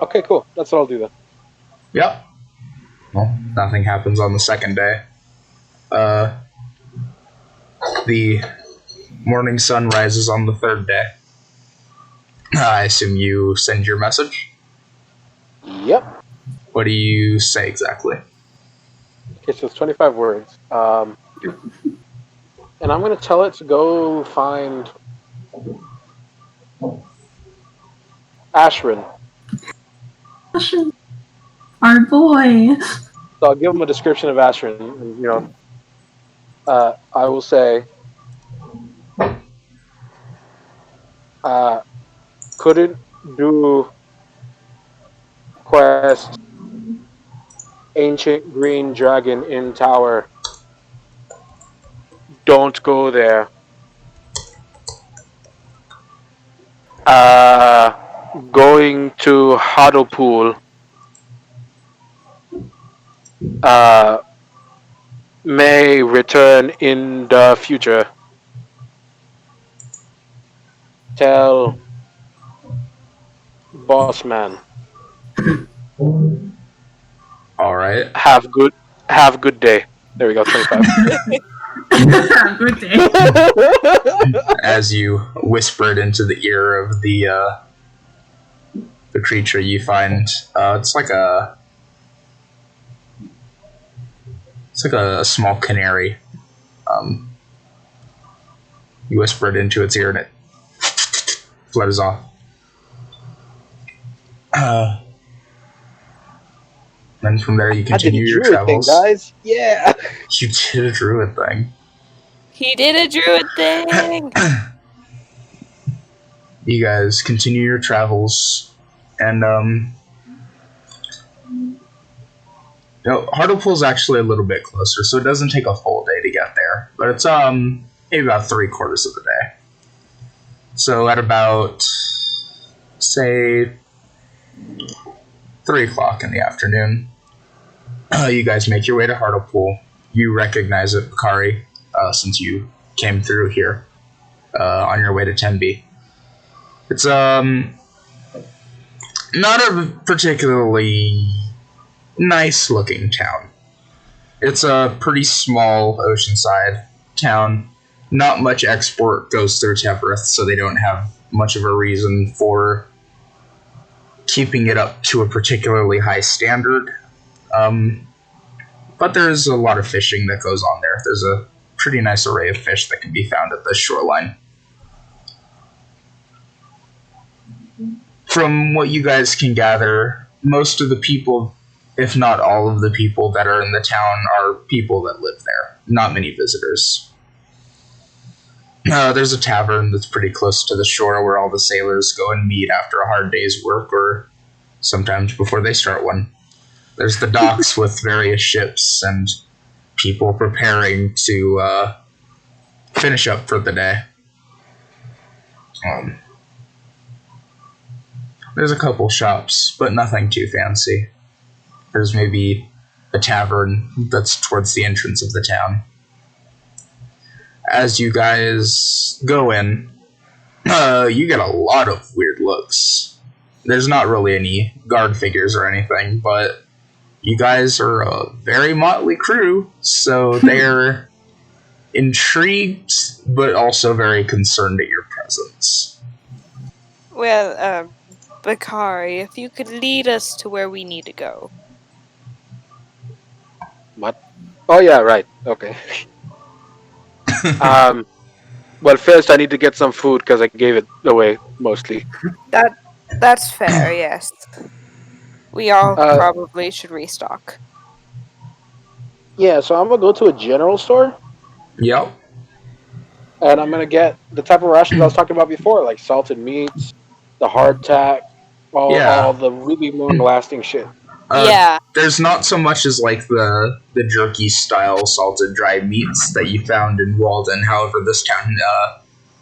S3: Okay, cool. That's what I'll do then.
S1: Yep. Well, nothing happens on the second day. The morning sun rises on the third day. I assume you send your message?
S3: Yep.
S1: What do you say exactly?
S3: Okay, so it's 25 words. And I'm going to tell it to go find Ashrin.
S4: Our boy.
S3: So I'll give him a description of Ashrin. And, I will say, couldn't do quest ancient green dragon in tower. Don't go there. Going to Hartlepool. May return in the future. Tell boss man.
S1: All right.
S3: Have good day. There we go. 25.
S4: Good day.
S1: As you whisper it into the ear of the creature, you find it's like a small canary. You whisper it into its ear and it flutters off. Then from there you continue your travels.
S3: Thing, guys. Yeah.
S1: You did a druid thing.
S2: He did a druid thing.
S1: You guys continue your travels, and Hartlepool's actually a little bit closer, so it doesn't take a full day to get there. But it's maybe about 3/4 of the day. So at about say 3 o'clock in the afternoon, you guys make your way to Hartlepool. You recognize it, Bakari, since you came through here on your way to Tembe. It's not a particularly nice looking town. It's a pretty small oceanside town. Not much export goes through Teverith, so they don't have much of a reason for keeping it up to a particularly high standard. But there's a lot of fishing that goes on there. There's a pretty nice array of fish that can be found at the shoreline. From what you guys can gather, most of the people, if not all of the people that are in the town, are people that live there. Not many visitors. There's a tavern that's pretty close to the shore where all the sailors go and meet after a hard day's work, or sometimes before they start one. There's the docks with various ships and people preparing to finish up for the day. There's a couple shops, but nothing too fancy. There's maybe a tavern that's towards the entrance of the town. As you guys go in, you get a lot of weird looks. There's not really any guard figures or anything, but you guys are a very motley crew, so they're intrigued, but also very concerned at your presence.
S2: Well, Bakari, if you could lead us to where we need to go.
S3: What? Oh yeah, right. Okay.
S5: Well, first I need to get some food because I gave it away mostly.
S2: That's fair, yes. We all
S5: Uh,
S2: probably should restock.
S3: Yeah, so I'm gonna go to a general store
S1: Yep.
S3: and I'm gonna get the type of rations I was talking about before, like salted meats, the hardtack, all
S1: Yeah.
S3: the really long lasting shit.
S2: Yeah.
S1: There's not so much as like the jerky style salted dry meats that you found in Walden. However, this town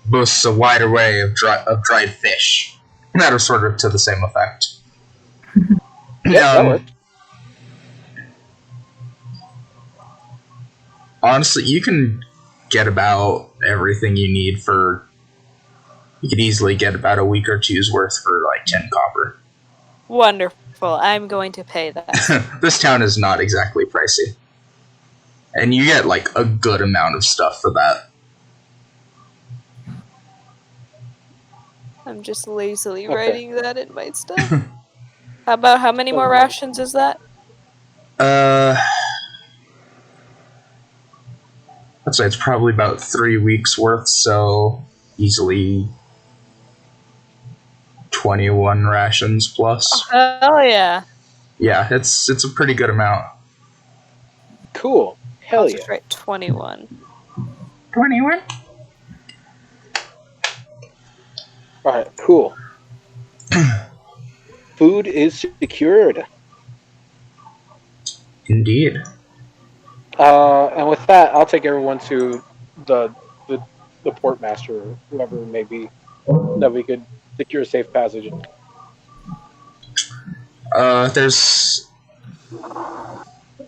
S1: boasts a wide array of dried fish that are sort of to the same effect.
S3: Yeah, that works.
S1: Honestly, you can get about everything you need for. You could easily get about a week or two's worth for like 10 copper.
S2: Wonderful. I'm going to pay that.
S1: This town is not exactly pricey. And you get like a good amount of stuff for that.
S2: I'm just lazily
S3: Okay.
S2: writing that in my stuff. How many more rations is that?
S1: I'd say it's probably about 3 weeks worth, so easily 21 rations plus.
S2: Hell yeah.
S1: Yeah, it's a pretty good amount.
S3: Cool. Hell
S2: I'll
S3: yeah.
S2: just write 21.
S1: 21?
S3: Alright, cool. Food is secured.
S1: Indeed.
S3: And with that, I'll take everyone to the port master, or whoever it may be, that we could secure safe passage.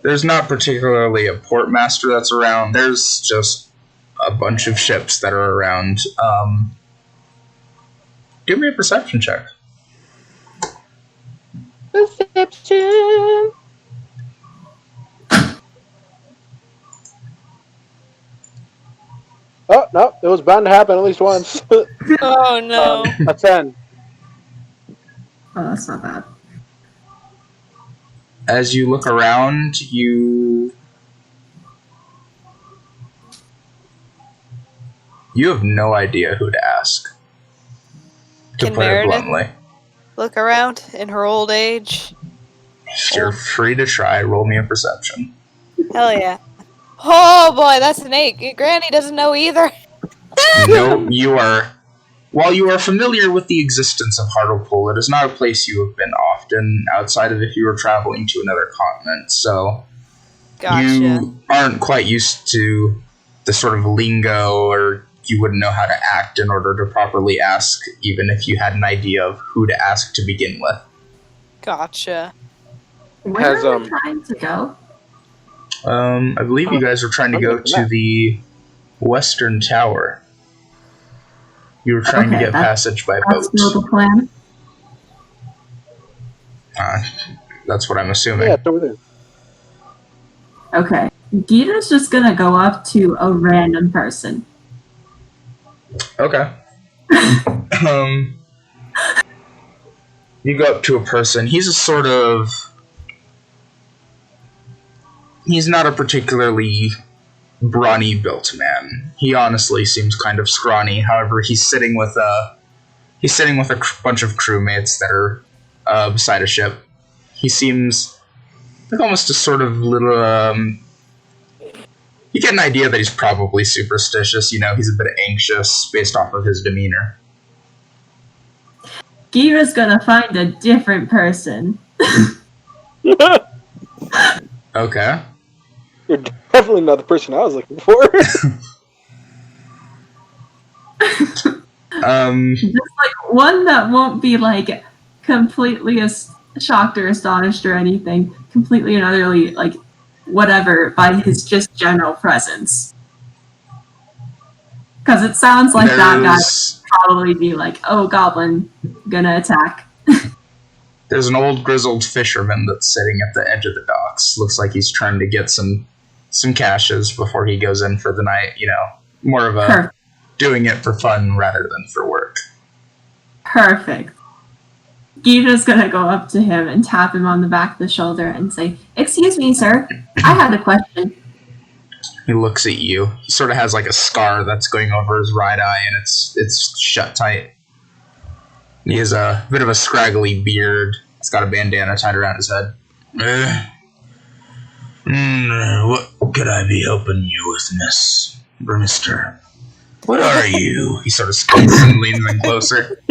S1: There's not particularly a port master that's around. There's just a bunch of ships that are around. Give me a perception check.
S3: Perception. Oh no, it was bound to happen at least once.
S2: Oh no.
S3: A 10.
S4: Oh, that's not bad.
S1: As you look around, you have no idea who to ask. To
S2: Can
S1: put it
S2: Meredith
S1: bluntly.
S2: look around in her old age?
S1: You're free to try. Roll me a perception.
S2: Hell yeah. Oh boy, that's an 8. Granny doesn't know either.
S1: No, you are. While you are familiar with the existence of Hartlepool, it is not a place you have been often outside of if you were traveling to another continent. So
S2: Gotcha.
S1: you aren't quite used to the sort of lingo, or you wouldn't know how to act in order to properly ask, even if you had an idea of who to ask to begin with.
S2: Gotcha.
S4: Where
S5: Has,
S4: are we trying to go?
S1: I believe you guys were trying to go to the Western Tower. You were trying to get passage by
S4: That's
S1: boat.
S4: still the plan.
S1: That's what I'm assuming.
S3: Yeah, it's over there.
S4: Okay. Gita's just gonna go up to a random person.
S1: Okay. You go up to a person. He's a sort of... He's not a particularly brawny built man. He honestly seems kind of scrawny. However, he's sitting with a bunch of crewmates that are beside a ship. He seems like almost a sort of little... you get an idea that he's probably superstitious. You know, he's a bit anxious based off of his demeanor.
S4: Gita's gonna find a different person.
S1: Okay.
S3: You're definitely not the person I was looking for.
S4: Just like one that won't be like completely shocked or astonished or anything, completely and utterly like whatever by his just general presence. Because it sounds like that guy would probably be like, "Oh, goblin, gonna attack."
S1: There's an old grizzled fisherman that's sitting at the edge of the docks. Looks like he's trying to get some caches before he goes in for the night. You know, more of a doing it for fun rather than for work.
S4: Perfect. Gita's gonna go up to him and tap him on the back of the shoulder and say, "Excuse me, sir. I had a question."
S1: He looks at you. He sort of has like a scar that's going over his right eye, and it's shut tight. He has a bit of a scraggly beard. He's got a bandana tied around his head. What could I be helping you with, Mister? What are you? He sort of squints and leans in closer.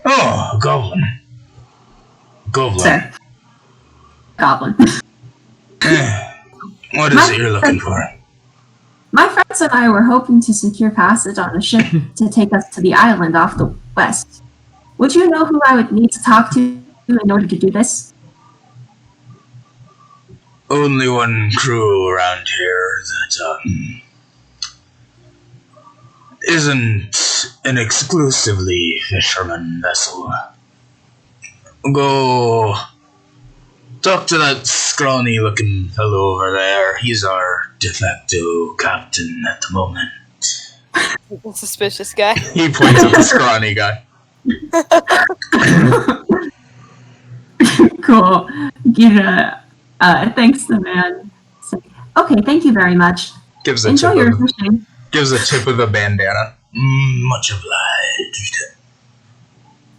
S1: Oh, goblin.
S4: Sir. Goblin.
S1: What is it you're looking for?
S4: My friends and I were hoping to secure passage on a ship to take us to the island off the west. Would you know who I would need to talk to in order to do this?
S1: Only one crew around here that isn't an exclusively fisherman vessel. Go talk to that scrawny looking fellow over there. He's our de facto captain at the moment.
S2: Suspicious guy.
S1: He points at the scrawny guy.
S4: Cool. Gira, thanks the man. So, okay, thank you very much.
S1: Gives a
S4: Enjoy
S1: tip
S4: your
S1: of,
S4: fishing.
S1: gives a tip of the bandana. Much obliged.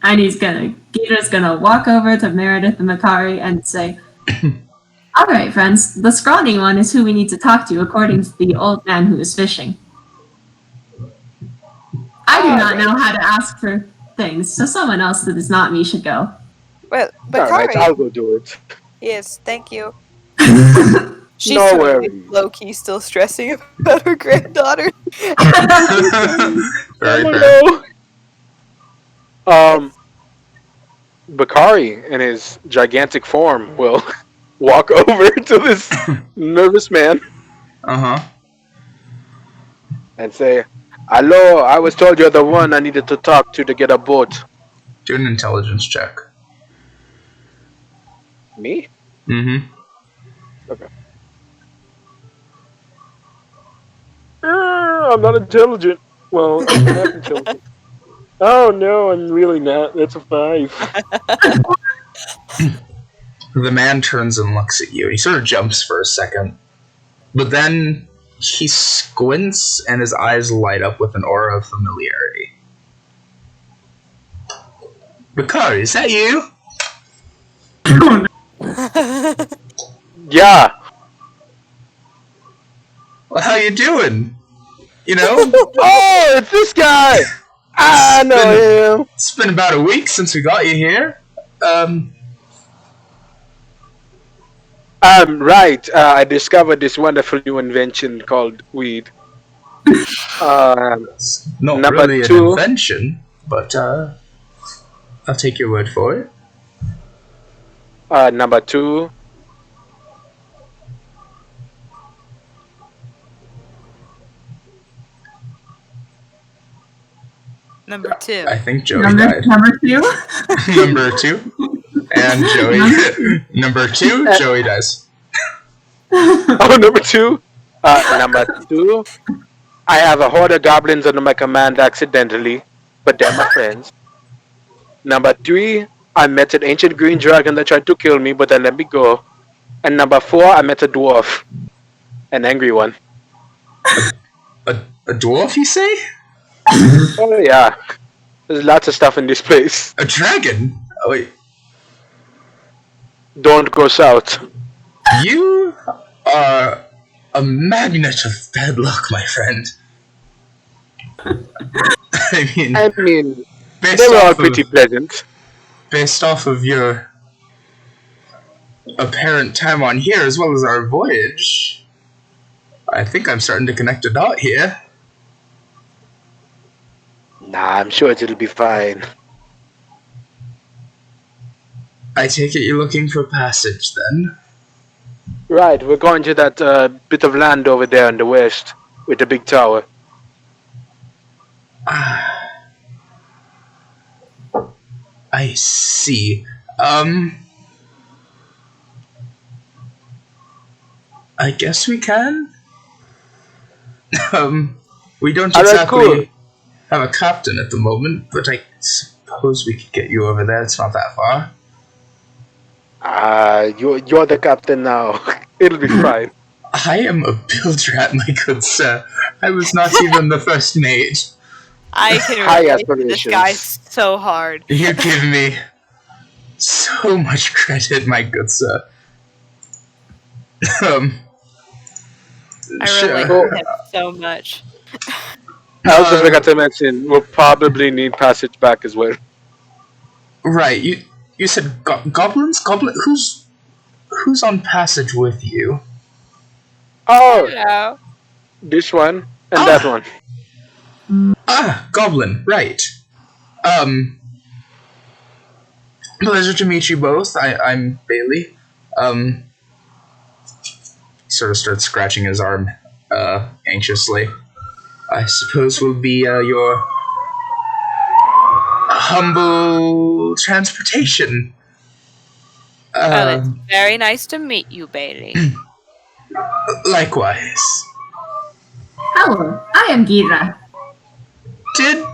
S4: And Gita's gonna walk over to Meredith and Makari and say, alright friends, the scrawny one is who we need to talk to according to the old man who is fishing. I do not know how to ask for things, so someone else that is not me should go.
S2: Well,
S5: Alright,
S2: Bakari.
S5: I'll go do it.
S2: Yes, thank you. She's
S5: No
S2: sort of
S5: worries.
S2: low-key still stressing about her granddaughter.
S1: Very fair.
S5: Bakari, in his gigantic form, will walk over to this nervous man
S1: Uh-huh.
S5: and say, "Hello, I was told you're the one I needed to talk to get a boat."
S1: Do an intelligence check.
S5: Me?
S1: Mm-hmm.
S3: I'm not intelligent. Well, I'm not intelligent. Oh no, I'm really not. That's a 5.
S1: The man turns and looks at you. He sort of jumps for a second. But then he squints and his eyes light up with an aura of familiarity. Bakari, is that you?
S5: Yeah.
S1: Well, how you doing? You know?
S5: Oh, it's this guy. I know him.
S1: It's been about a week since we got you here.
S5: Right. I discovered this wonderful new invention called weed.
S1: It's not
S5: Number
S1: really an
S5: 2.
S1: invention, but I'll take your word for it.
S5: Number 2.
S2: Number 2.
S1: I think Joey died.
S4: Number 2?
S1: Number 2. And Joey. Number 2, Joey dies.
S5: Oh, number 2. Number 2. I have a horde of goblins under my command accidentally, but they're my friends. Number 3. I met an ancient green dragon that tried to kill me, but then let me go. And number 4. I met a dwarf, an angry one.
S1: A dwarf, you say?
S5: Oh yeah, there's lots of stuff in this place.
S1: A dragon? Oh, wait.
S5: Don't go south.
S1: You are a magnet of bad luck, my friend. I mean,
S5: They were all pretty pleasant.
S1: based off of your apparent time on here as well as our voyage, I think I'm starting to connect a dot here.
S5: Nah, I'm sure it'll be fine.
S1: I take it you're looking for passage then?
S5: Right, we're going to that bit of land over there in the west with the big tower.
S1: I see. I guess we can? We don't
S5: Alright,
S1: exactly
S5: cool.
S1: have a captain at the moment, but I suppose we could get you over there. It's not that far.
S5: You're the captain now. It'll be fine.
S1: I am a bilge rat, my good sir. I was not even the first mate.
S2: I can
S5: High
S2: relate to this guy
S5: aspirations.
S2: so hard.
S1: You give me so much credit, my good sir. Um,
S2: I
S1: sure.
S2: relate to him so much.
S5: I also forgot to mention we'll probably need passage back as well.
S1: Right, you said goblins? Who's on passage with you?
S5: Oh,
S2: Hello.
S5: this one and that one.
S1: Goblin, right. Pleasure to meet you both. I'm Bailey. He sort of starts scratching his arm, anxiously. I suppose we'll be, your humble transportation.
S2: Well, it's very nice to meet you, Bailey.
S1: Likewise.
S4: Hello, I am Gira.
S1: Did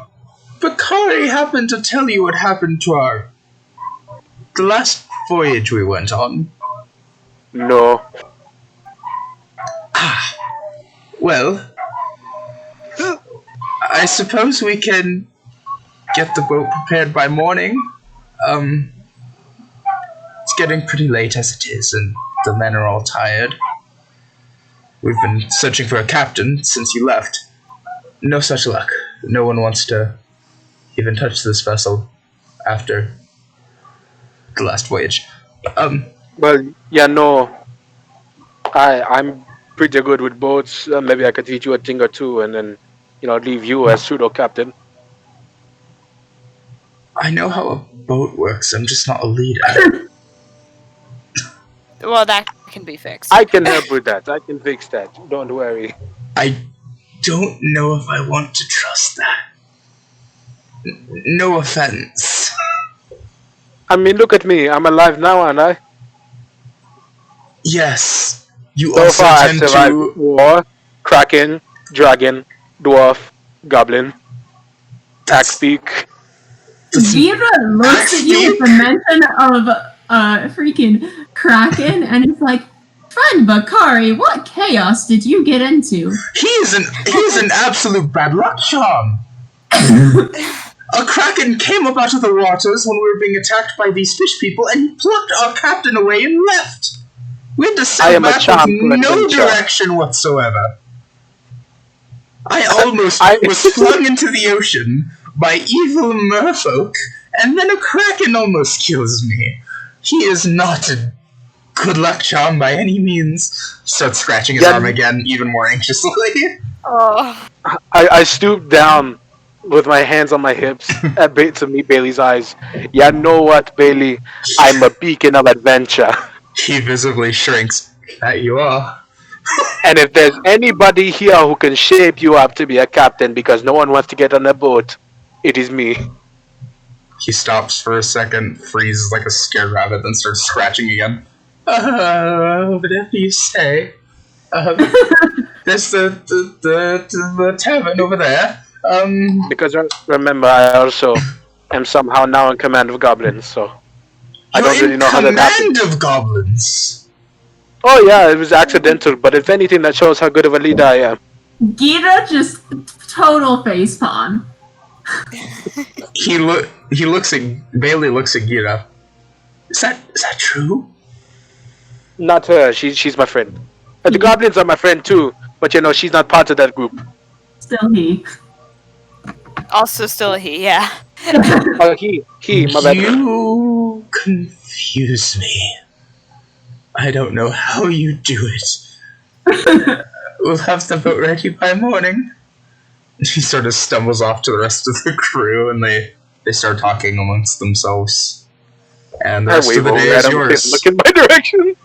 S1: Bakari happen to tell you what happened to the last voyage we went on?
S5: No.
S1: Well, I suppose we can get the boat prepared by morning. It's getting pretty late as it is, and the men are all tired. We've been searching for a captain since you left. No such luck. No one wants to even touch this vessel after the last voyage.
S5: Well, yeah, no. I'm pretty good with boats. Maybe I could teach you a thing or two, and then leave you as pseudo captain.
S1: I know how a boat works. I'm just not a leader.
S2: Well, that can be fixed.
S5: I can help with that. I can fix that. Don't worry.
S1: I don't know if I want to trust that. No offense.
S5: I mean, look at me. I'm alive now, aren't I?
S1: Yes. You
S5: So
S1: also
S5: far, I've
S1: tend
S5: survived
S1: to...
S5: war, kraken, dragon, dwarf, goblin, axe peak.
S4: Gira looks at you with the mention of freaking Kraken, and it's like, friend Bakari, what chaos did you get into?
S1: He's an absolute bad luck charm. A kraken came up out of the waters when we were being attacked by these fish people, and he plucked our captain away and left. We had to sail back with no direction whatsoever. I almost was flung into the ocean by evil merfolk, and then a kraken almost kills me. He is not a good luck charm by any means. Starts scratching his arm again, even more anxiously.
S2: Oh.
S5: I stooped down with my hands on my hips to meet Bailey's eyes. Yeah, know what, Bailey? I'm a beacon of adventure.
S1: He visibly shrinks. That you are.
S5: And if there's anybody here who can shape you up to be a captain because no one wants to get on a boat, it is me.
S1: He stops for a second, freezes like a scared rabbit, then starts scratching again. Whatever you say. There's the tavern over there.
S5: Because remember, I also am somehow now in command of goblins, so I don't really know how that happened.
S1: Command of goblins.
S5: Oh yeah, it was accidental, but if anything, that shows how good of a leader I am.
S4: Gira just total facepalm.
S1: Bailey looks at Gira. Is that true?
S5: Not her. She's my friend. The goblins are my friend too, but she's not part of that group.
S4: Still he.
S2: Also still a he, yeah.
S5: He, my bad.
S1: You confuse me. I don't know how you do it. We'll have the boat ready by morning. He sort of stumbles off to the rest of the crew, and they start talking amongst themselves. And the rest of the day is yours.
S5: Look in my direction.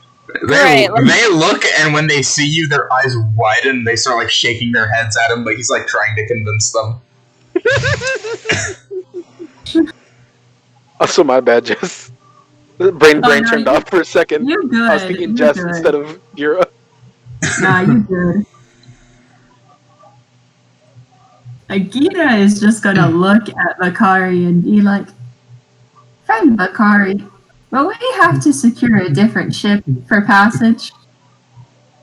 S1: They look, and when they see you, their eyes widen, and they start like shaking their heads at him, but he's like trying to convince them.
S5: Also, my bad, Jess. Brain turned off for a second.
S4: You're good.
S5: I was thinking Jess instead of Gira.
S4: Nah, you good. Agita is just gonna look at Bakari and be like, friend Bakari, will we have to secure a different ship for passage?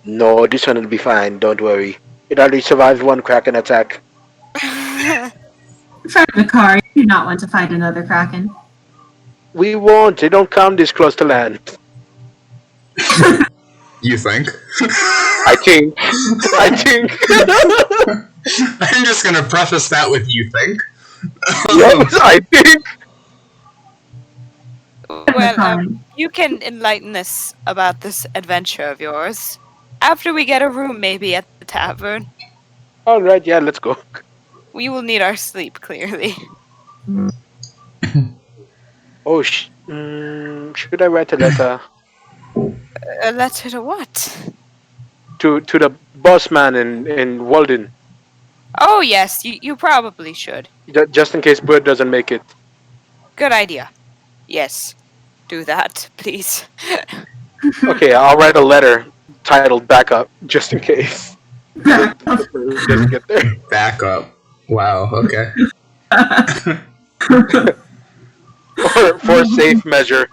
S5: No, this one will be fine. Don't worry. It already survived one Kraken attack.
S4: Friend Makari, you do not want to fight another Kraken.
S5: We won't. They don't come this close to land.
S1: You think?
S5: I think.
S1: I'm just gonna preface that with "you think."
S5: Yes, I think.
S2: Well, you can enlighten us about this adventure of yours after we get a room, maybe at the tavern.
S5: All right, yeah, let's go.
S2: We will need our sleep, clearly.
S5: Oh, should I write a letter
S2: A letter to what?
S5: to the boss man in Walden,
S2: Oh, yes, you probably should.
S5: just in case Bird doesn't make it?
S2: Good idea. Yes, do that, please.
S5: Okay, I'll write a letter titled "Backup" just in case. Doesn't get there.
S1: Back up. Wow. Okay.
S5: For safe measure.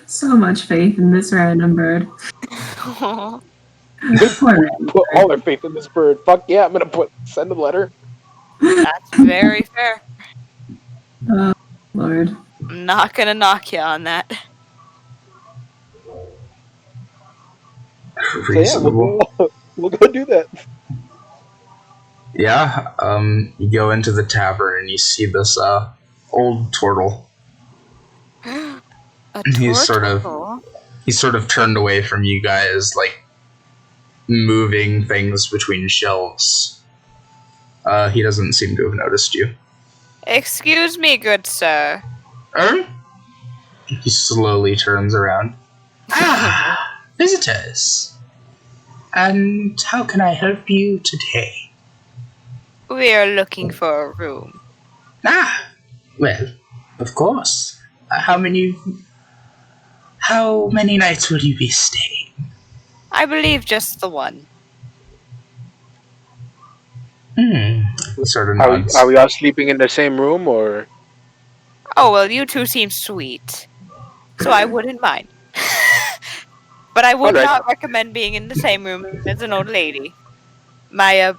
S4: So much faith in this random bird. Poor random
S5: Put all their faith in this bird. Fuck yeah, I'm gonna send a letter.
S2: That's very fair.
S4: Oh, Lord.
S2: I'm not gonna knock you on that.
S5: So yeah,
S1: Reasonable.
S5: we'll go do that.
S1: Yeah. You go into the tavern and you see this old turtle.
S2: A
S1: He's sort of-
S2: turtle?
S1: He's sort of turned away from you guys, like moving things between shelves. He doesn't seem to have noticed you.
S2: Excuse me, good sir.
S1: He slowly turns around. Ah, visitors. And how can I help you today?
S2: We are looking for a room.
S1: Ah, well, of course. How many nights will you be staying?
S2: I believe just the one.
S1: He sort of
S5: Are
S1: nods.
S5: we all sleeping in the same room or?
S2: Oh, well, you two seem sweet. So I wouldn't mind. But I would
S5: Alright.
S2: not recommend being in the same room as an old lady. My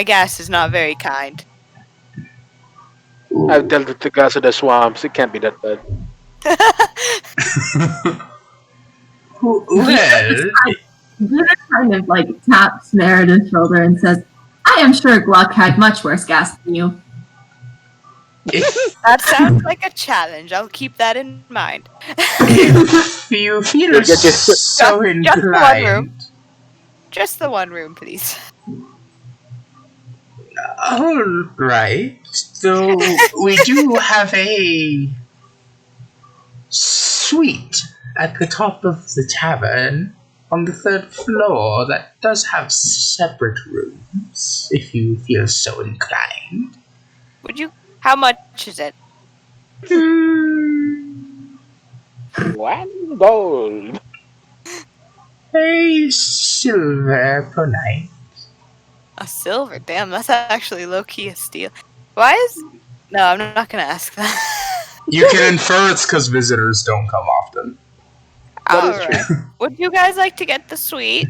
S2: gas is not very kind.
S5: I've dealt with the guys of the swamps. It can't be that bad.
S1: Well,
S4: Glitter kind of like taps Meredith's shoulder and says, I am sure Gluck had much worse gas than you.
S2: That sounds like a challenge. I'll keep that in mind.
S1: if you feel
S5: You'll get your-
S1: so
S2: Just the one
S1: inclined,
S2: room. Just the one room, please.
S1: all right. Though we do have a suite at the top of the tavern on the 3rd floor that does have separate rooms, if you feel so inclined.
S2: Would you? How much is it?
S5: $1 gold.
S1: A silver per night.
S2: A silver? Damn, that's actually low-key a steal. Why is... No, I'm not gonna ask that.
S1: You can infer it's because visitors don't come often.
S5: That is
S2: Alright. Would you guys like to get the suite?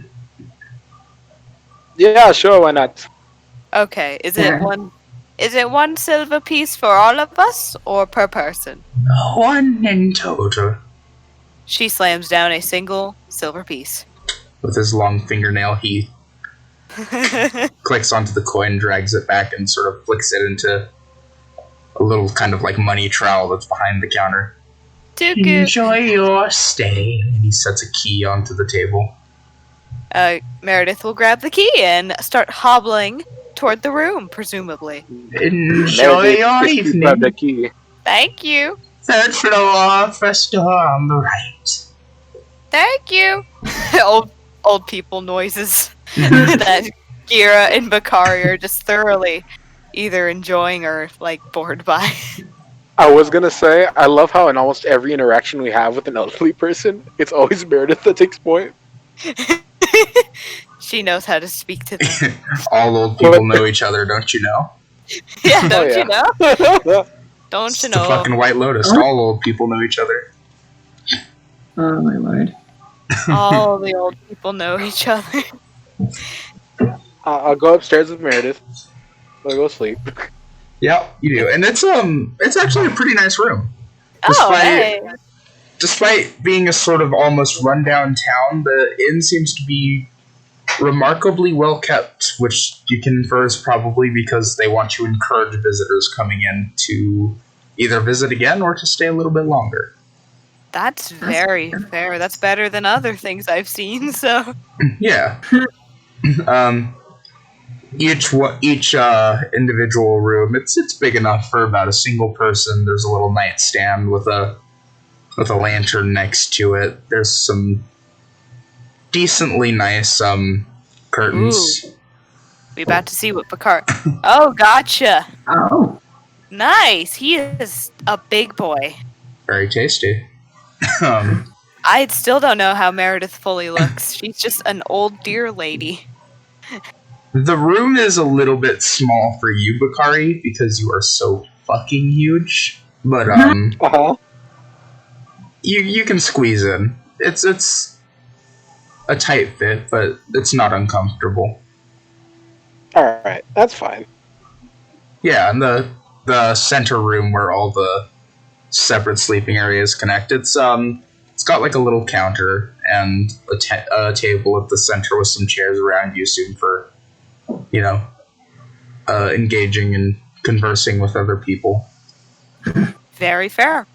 S5: Yeah, sure, why not?
S2: Okay, is
S4: Sure.
S2: it one silver piece for all of us, or per person?
S1: One in total.
S2: She slams down a single silver piece.
S1: With his long fingernail, he clicks onto the coin, drags it back, and sort of flicks it into a little kind of like money trowel that's behind the counter.
S2: Too good.
S1: Enjoy your stay. And he sets a key onto the table.
S2: Meredith will grab the key and start hobbling toward the room, presumably.
S1: Enjoy your
S5: Just grab the
S1: evening.
S5: key.
S2: Thank you.
S1: 3rd floor, first door on the right.
S2: Thank you. old people noises that Gira and Bakari are just thoroughly either enjoying or like bored by.
S5: I was gonna say, I love how in almost every interaction we have with an elderly person, it's always Meredith that takes point.
S2: She knows how to speak to them.
S1: All old people know each other, don't you know?
S2: Yeah, don't
S5: yeah.
S2: you know? Don't
S1: It's
S2: you
S1: the
S2: know?
S1: fucking White Lotus. All old people know each other.
S4: Oh my lord.
S2: All the old people know each other.
S5: I'll go upstairs with Meredith. I'll go sleep.
S1: Yeah, you do, and it's actually a pretty nice room.
S2: Oh, hey.
S1: Despite being a sort of almost rundown town, the inn seems to be remarkably well kept, which you can infer is probably because they want to encourage visitors coming in to either visit again or to stay a little bit longer.
S2: That's very fair. That's better than other things I've seen, so.
S1: Yeah. Each individual room, it's big enough for about a single person. There's a little nightstand with a lantern next to it. There's some decently nice curtains.
S2: Ooh. We about to see what Picard. Oh, gotcha.
S4: Oh.
S2: Nice. He is a big boy.
S1: Very tasty.
S2: I still don't know how Meredith fully looks. She's just an old dear lady.
S1: The room is a little bit small for you, Bakari, because you are so fucking huge. But you can squeeze in. It's a tight fit, but it's not uncomfortable.
S5: All right, that's fine.
S1: Yeah, and the center room where all the separate sleeping areas connect. It's got like a little counter and a table at the center with some chairs around you, soon for engaging and conversing with other people.
S2: Very fair.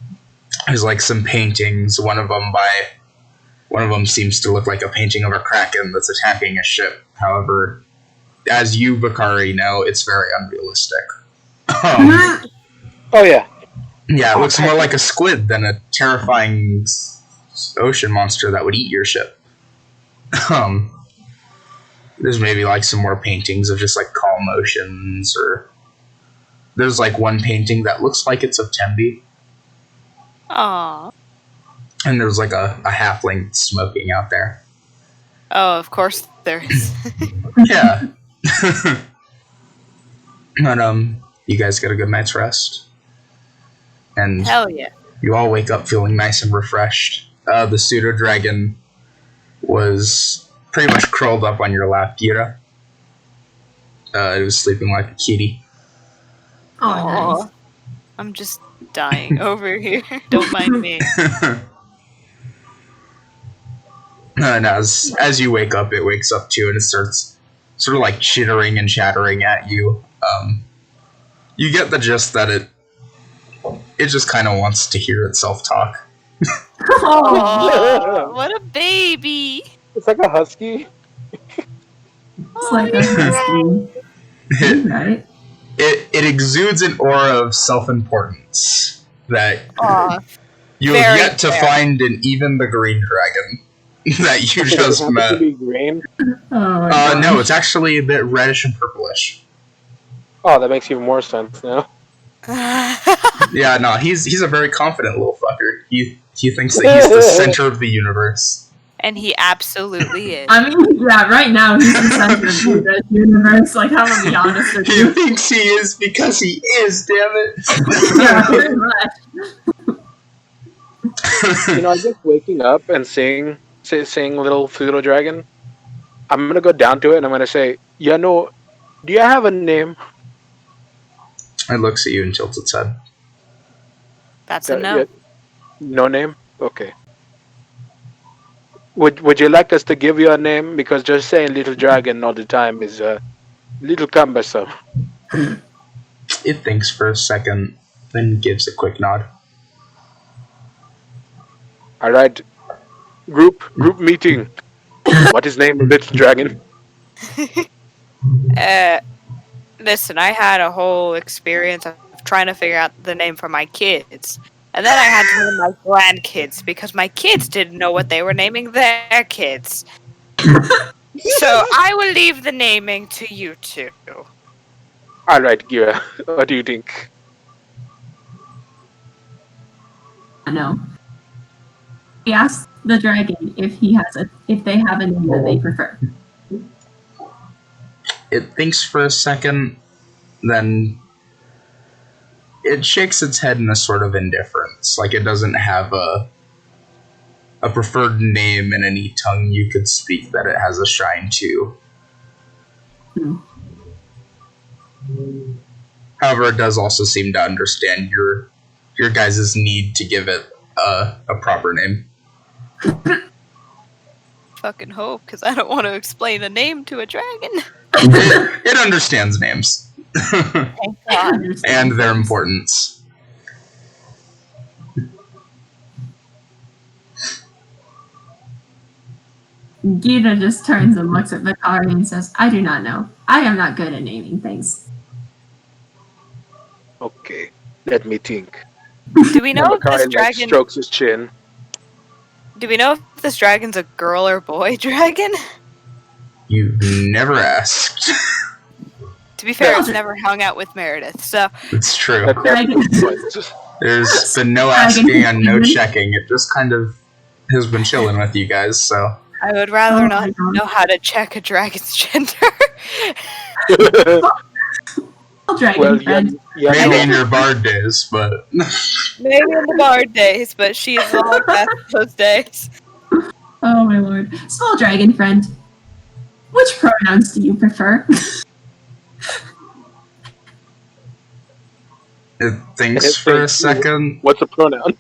S1: There's like some paintings. One of them seems to look like a painting of a kraken that's attacking a ship. However, as you, Bakari, know, it's very unrealistic.
S5: Oh yeah.
S1: Yeah, it looks more like a squid than a terrifying ocean monster that would eat your ship. There's maybe like some more paintings of just like calm oceans, or there's like one painting that looks like it's of Tembi.
S2: Aww.
S1: And there's like a halfling smoking out there.
S2: Oh, of course there is.
S1: Yeah. But you guys get a good night's rest. And
S2: Hell yeah.
S1: you all wake up feeling nice and refreshed. The pseudo dragon was pretty much curled up on your lap, Gira. It was sleeping like a kitty.
S4: Oh, nice.
S2: I'm just dying over here. Don't mind me.
S1: And as you wake up, it wakes up too, and it starts sort of like chittering and chattering at you. You get the gist that it just kind of wants to hear itself talk.
S2: Oh, what a baby!
S5: It's like a husky.
S4: It's like a husky. Right?
S1: It exudes an aura of self-importance that you have
S2: very
S1: yet to
S2: fair.
S1: find in even the green dragon that you just
S5: Does it have
S1: met.
S5: to be green?
S4: Oh,
S1: No, it's actually a bit reddish and purplish.
S5: Oh, that makes even more sense now.
S1: Yeah, no, he's a very confident little fucker. He thinks that he's the center of the universe.
S2: And he absolutely is.
S4: I mean, yeah, right now he's the center of the universe. Like, I'm gonna be honest with
S1: He
S4: you.
S1: thinks he is because he is, damn it.
S4: Yeah, pretty much.
S5: I just waking up and seeing little pseudo dragon. I'm gonna go down to it and I'm gonna say, do you have a name?
S1: It looks at you and tilts its head.
S2: That's a no.
S5: Yeah. No name? Okay. Would you like us to give you a name? Because just saying little dragon all the time is a little cumbersome.
S1: It thinks for a second, then gives a quick nod.
S5: All right, group meeting. What is name of little dragon?
S2: Listen, I had a whole experience of trying to figure out the name for my kids. And then I had to name my grandkids because my kids didn't know what they were naming their kids. So I will leave the naming to you two.
S5: All right, Gira, what do you think?
S4: No. He asked the dragon if they have a name that they prefer.
S1: It thinks for a second, then it shakes its head in a sort of indifference. Like it doesn't have a preferred name in any tongue you could speak that it has a shine to.
S4: Hmm.
S1: However, it does also seem to understand your guys' need to give it a proper name.
S2: Fucking hope, because I don't want to explain a name to a dragon.
S1: It understands names
S2: Thank God.
S1: and their importance.
S4: Gita just turns and looks at Vakari and says, I do not know. I am not good at naming things.
S5: Okay, let me think.
S2: Do we know if this
S5: Makari
S2: dragon?
S5: strokes his chin.
S2: Do we know if this dragon's a girl or boy dragon?
S1: You've never asked.
S2: To be fair, it's never hung out with Meredith, so
S1: It's true.
S5: That's
S4: Dragon.
S1: There's been no asking and no checking. It just kind of has been chilling with you guys, so.
S2: I would rather
S4: Oh
S2: not
S4: my God.
S2: know how to check a dragon's gender.
S4: Well, dragon
S5: Well,
S4: friend.
S1: Maybe in
S5: yeah.
S1: your bard days, but.
S2: Maybe in the bard days, but she's long past those days.
S4: Oh my lord. Small dragon friend. Which pronouns do you prefer?
S1: It thinks for a second,
S5: What's a pronoun?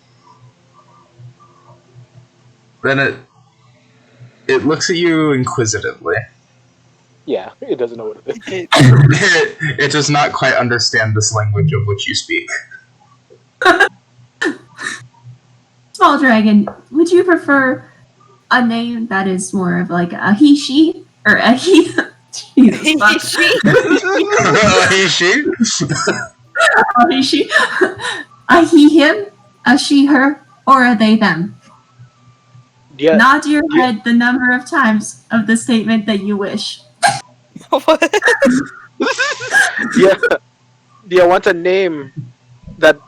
S1: then it looks at you inquisitively.
S3: Yeah, it doesn't know what it is.
S1: It does not quite understand this language of which you speak.
S4: Small dragon, would you prefer a name that is more of like a he, she? Or a he? Jesus fuck.
S1: Hey, she?
S4: A he, she? A he, him? A she, her? Or a they, them?
S5: Yeah,
S4: Nod your head the number of times of the statement that you wish.
S2: What?
S5: yeah. Do you want a name that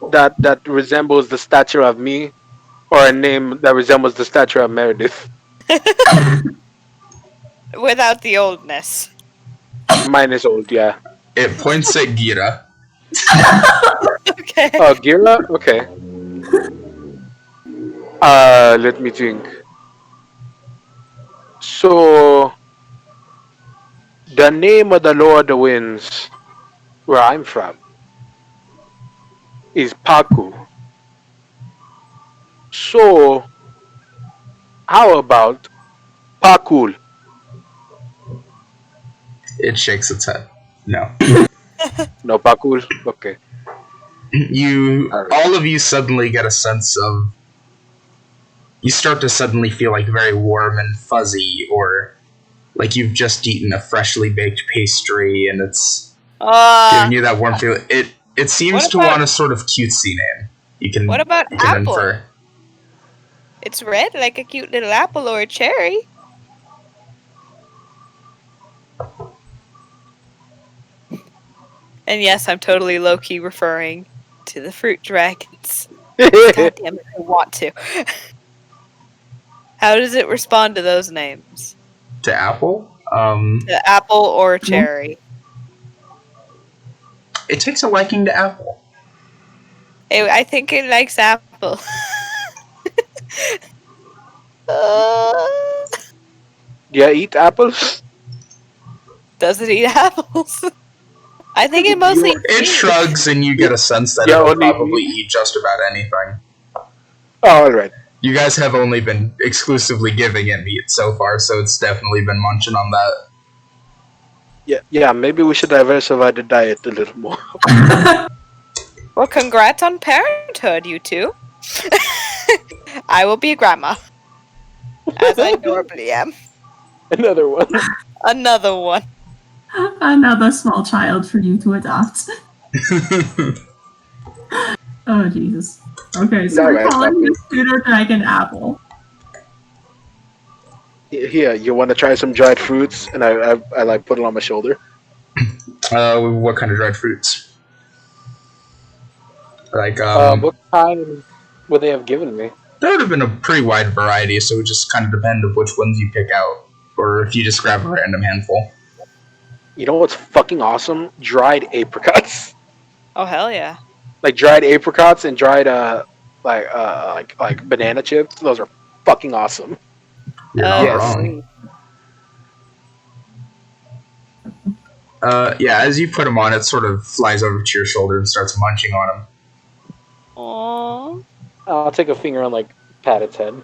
S5: resembles the stature of me, or a name that resembles the stature of Meredith?
S2: Without the oldness.
S5: Mine is old, yeah.
S1: It points at Gira.
S2: Okay.
S5: Oh, Girla? Okay. Let me think. So, the name of the Lord of the Winds, where I'm from, is Paku. So, how about Pakul?
S1: It shakes its head. No.
S5: No Pakul? Okay.
S1: All of you suddenly get a sense of. You start to suddenly feel like very warm and fuzzy, or like you've just eaten a freshly baked pastry and it's giving you that warm feeling. It seems
S2: What
S1: to
S2: about-
S1: want a sort of cutesy name. You can
S2: What about
S1: you can
S2: apple?
S1: infer.
S2: It's red like a cute little apple or a cherry. And yes, I'm totally low-key referring to the fruit dragons. God damn it, I want to. How does it respond to those names?
S1: To apple,
S2: The apple or cherry?
S1: it takes a liking to apple.
S2: I think it likes apple.
S5: Do you eat apples?
S2: Does it eat apples? I think it mostly eats
S1: It
S2: meat.
S1: shrugs, and you get a sense that
S5: Yeah,
S1: it'll
S5: only-
S1: probably eat just about anything.
S5: Oh, alright.
S1: You guys have only been exclusively giving it meat so far, so it's definitely been munching on that.
S5: Yeah, maybe we should diversify the diet a little more.
S2: Well, congrats on parenthood, you two. I will be a grandma. As I normally am.
S3: Another one.
S2: Another one.
S4: Another small child for you to adopt. Oh, Jesus. Okay, so
S5: No,
S4: we're
S5: that's
S4: calling
S5: not
S4: this pseudo dragon apple.
S5: Here, you want to try some dried fruits? And I like put it on my shoulder.
S1: What kind of dried fruits? Like,
S3: What kind would they have given me?
S1: there would have been a pretty wide variety, so it would just kind of depend of which ones you pick out, or if you just grab a random handful.
S5: You know what's fucking awesome? Dried apricots.
S2: Oh, hell yeah.
S5: Like dried apricots and dried like banana chips. Those are fucking awesome.
S1: You're not
S5: Yes.
S1: wrong. Yeah, as you put him on, it sort of flies over to your shoulder and starts munching on him.
S2: Aww.
S3: I'll take a finger and like pat its head.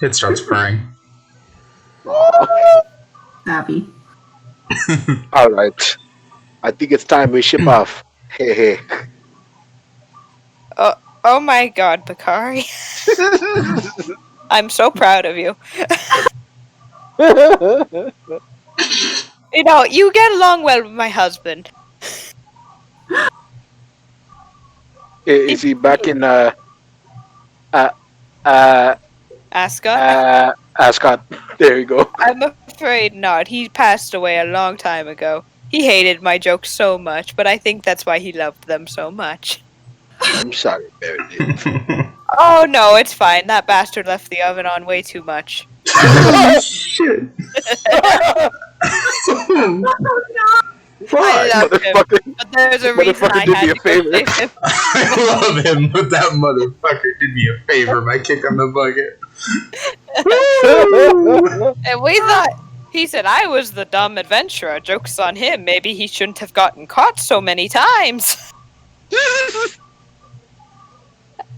S1: It starts purring.
S4: Happy.
S5: All right. I think it's time we ship off. Hey, hey.
S2: Oh my god, Bakari. I'm so proud of you. You know, you get along well with my husband.
S5: Is he back in
S2: Ascot?
S5: Ascot? There you go.
S2: I'm afraid not. He passed away a long time ago. He hated my jokes so much, but I think that's why he loved them so much.
S5: I'm sorry, Meredith.
S2: Oh no, it's fine. That bastard left the oven on way too much.
S1: Holy shit! Fuck!
S2: I love him,
S5: Motherfucker,
S2: but there's a reason I
S5: did me
S2: had
S5: a
S2: to
S5: favor.
S2: go save him.
S1: I love him, but that motherfucker did me a favor by kicking the bucket.
S2: And we thought, he said I was the dumb adventurer. Joke's on him. Maybe he shouldn't have gotten caught so many times.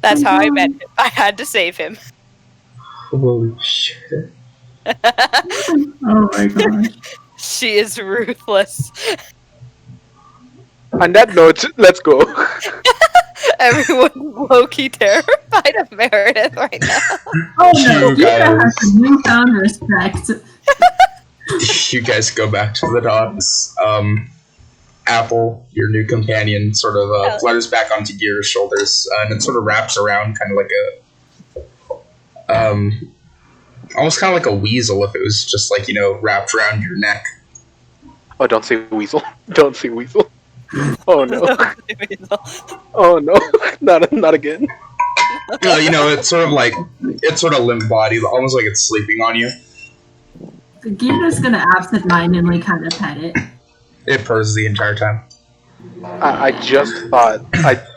S2: That's how I met him. I had to save him.
S1: Holy shit.
S4: Oh my gosh.
S2: She is ruthless.
S5: On that note, let's go.
S2: Everyone's low-key terrified of Meredith right now.
S4: Oh no,
S1: You
S4: Gita
S1: guys.
S4: has a newfound respect.
S1: You guys go back to the docks. Apple, your new companion, sort of flutters back onto Gear's shoulders, and it sort of wraps around, kind of like a, almost kind of like a weasel if it was just like, wrapped around your neck.
S5: Oh, don't say weasel. Don't say weasel. Oh no. Oh no. Not again.
S1: It's sort of limp body, almost like it's sleeping on you.
S4: Gita's gonna absentmindedly kind of pet it.
S1: It purrs the entire time.
S5: I just thought,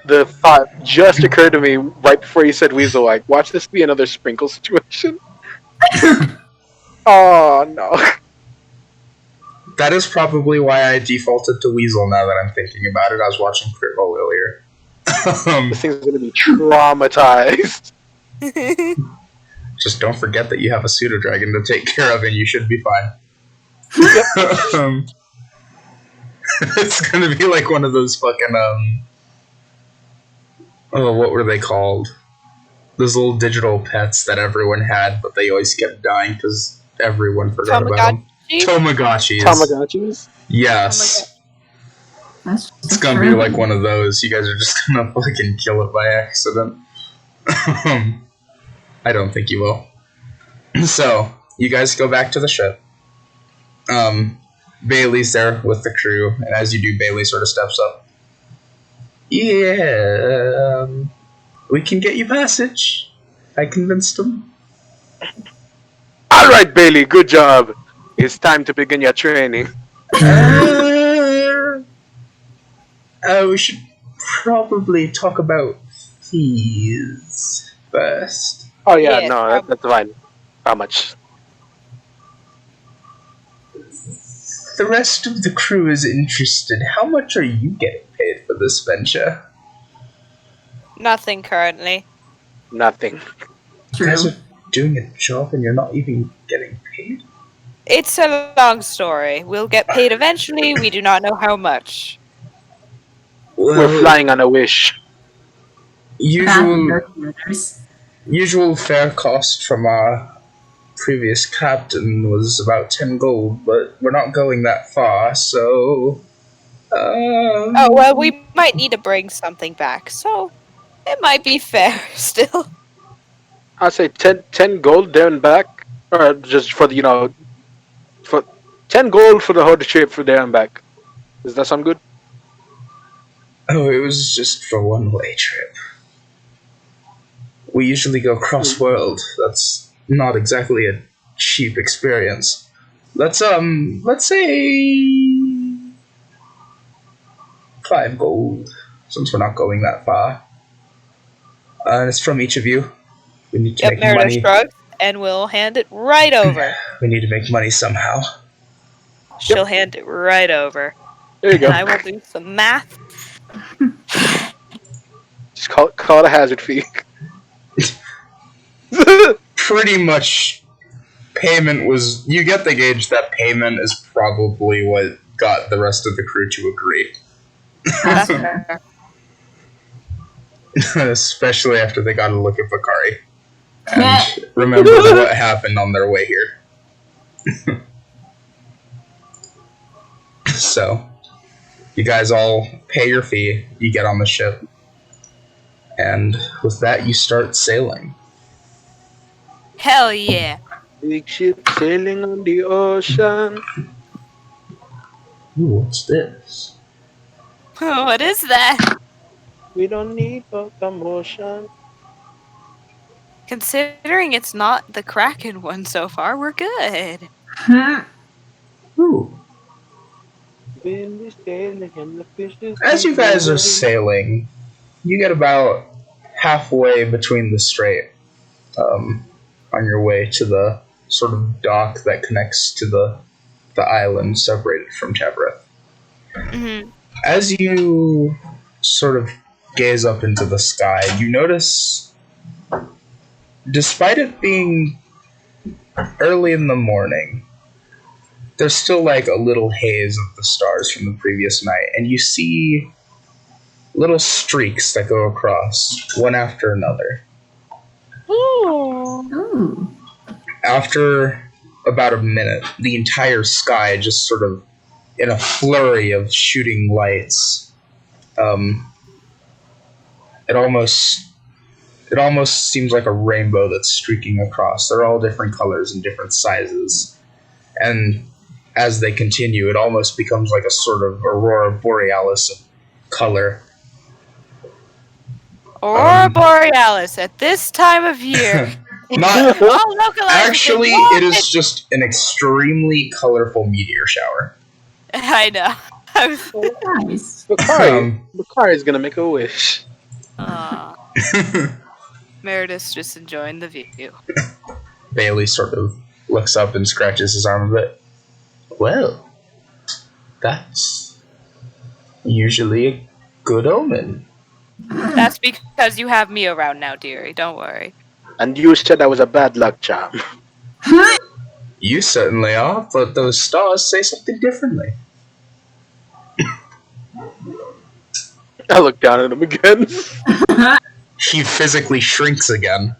S5: the thought just occurred to me right before you said weasel. Like, watch this be another sprinkle situation. Oh no.
S1: That is probably why I defaulted to Weasel now that I'm thinking about it. I was watching Crit Roll earlier.
S5: This thing's gonna be traumatized.
S1: Just don't forget that you have a pseudo dragon to take care of, and you should be fine. It's gonna be like one of those fucking what were they called? Those little digital pets that everyone had, but they always kept dying because everyone forgot about them. Tamagotchis.
S3: Tamagotchis?
S1: Yes.
S4: That's just
S1: It's gonna be like one of those. You guys are just gonna fucking kill it by accident. I don't think you will. So, you guys go back to the ship. Bailey's there with the crew, and as you do, Bailey sort of steps up. Yeah, we can get you passage. I convinced him.
S5: All right, Bailey. Good job. It's time to begin your training.
S1: We should probably talk about fees first.
S5: Oh yeah,
S2: Yes,
S5: no, that's fine. How much?
S1: The rest of the crew is interested. How much are you getting paid for this venture?
S2: Nothing currently.
S5: Nothing.
S1: You guys are doing a job and you're not even getting paid?
S2: It's a long story. We'll get paid eventually. We do not know how much.
S5: We're flying on a wish.
S1: Usual fare cost from our previous captain was about 10 gold, but we're not going that far, so...
S2: Oh, well, we might need to bring something back, so it might be fair still.
S5: I'll say 10 gold there and back, or just for the, for 10 gold for the whole trip for there and back. Does that sound good?
S1: Oh, it was just for one-way trip. We usually go cross-world. That's not exactly a cheap experience. Let's say 5 gold, since we're not going that far. And it's from each of you. We need to make
S2: Meredith
S1: money.
S2: shrugs, and will hand it right over.
S1: We need to make money somehow.
S2: She'll hand it right over.
S5: There you go.
S2: And I will do some math.
S5: Just call it a hazard fee.
S1: Pretty much, payment was. You get the gauge that payment is probably what got the rest of the crew to agree.
S2: That's fair.
S1: Especially after they got a look at Bakari. And remember what happened on their way here. So, you guys all pay your fee, you get on the ship, and with that you start sailing.
S2: Hell yeah.
S5: Big ship sailing on the ocean.
S1: Ooh, what's this?
S2: What is that?
S5: We don't need locomotion.
S2: Considering it's not the Kraken one so far, we're good.
S1: Ooh.
S5: Wind is sailing and the fish is
S1: As you guys are
S5: away.
S1: sailing, you get about halfway between the strait, on your way to the sort of dock that connects to the island separated from Tebreth.
S2: Mm-hmm.
S1: As you sort of gaze up into the sky, you notice, despite it being early in the morning, there's still like a little haze of the stars from the previous night, and you see little streaks that go across, one after another.
S4: Ooh.
S1: After about a minute, the entire sky just sort of, in a flurry of shooting lights, it almost seems like a rainbow that's streaking across. They're all different colors and different sizes, and as they continue, it almost becomes like a sort of aurora borealis of color.
S2: Aurora Borealis at this time of year.
S1: Not
S2: All localized.
S1: actually, it is just an extremely colorful meteor shower.
S2: I know. I was.
S4: Nice.
S5: Bakari's gonna make a wish.
S2: Aw. Meredith's just enjoying the view.
S1: Bailey sort of looks up and scratches his arm a bit. Well, that's usually a good omen.
S2: That's because you have me around now, dearie. Don't worry.
S5: And you said that was a bad luck charm.
S1: You certainly are, but those stars say something differently.
S5: I look down at him again.
S1: He physically shrinks again.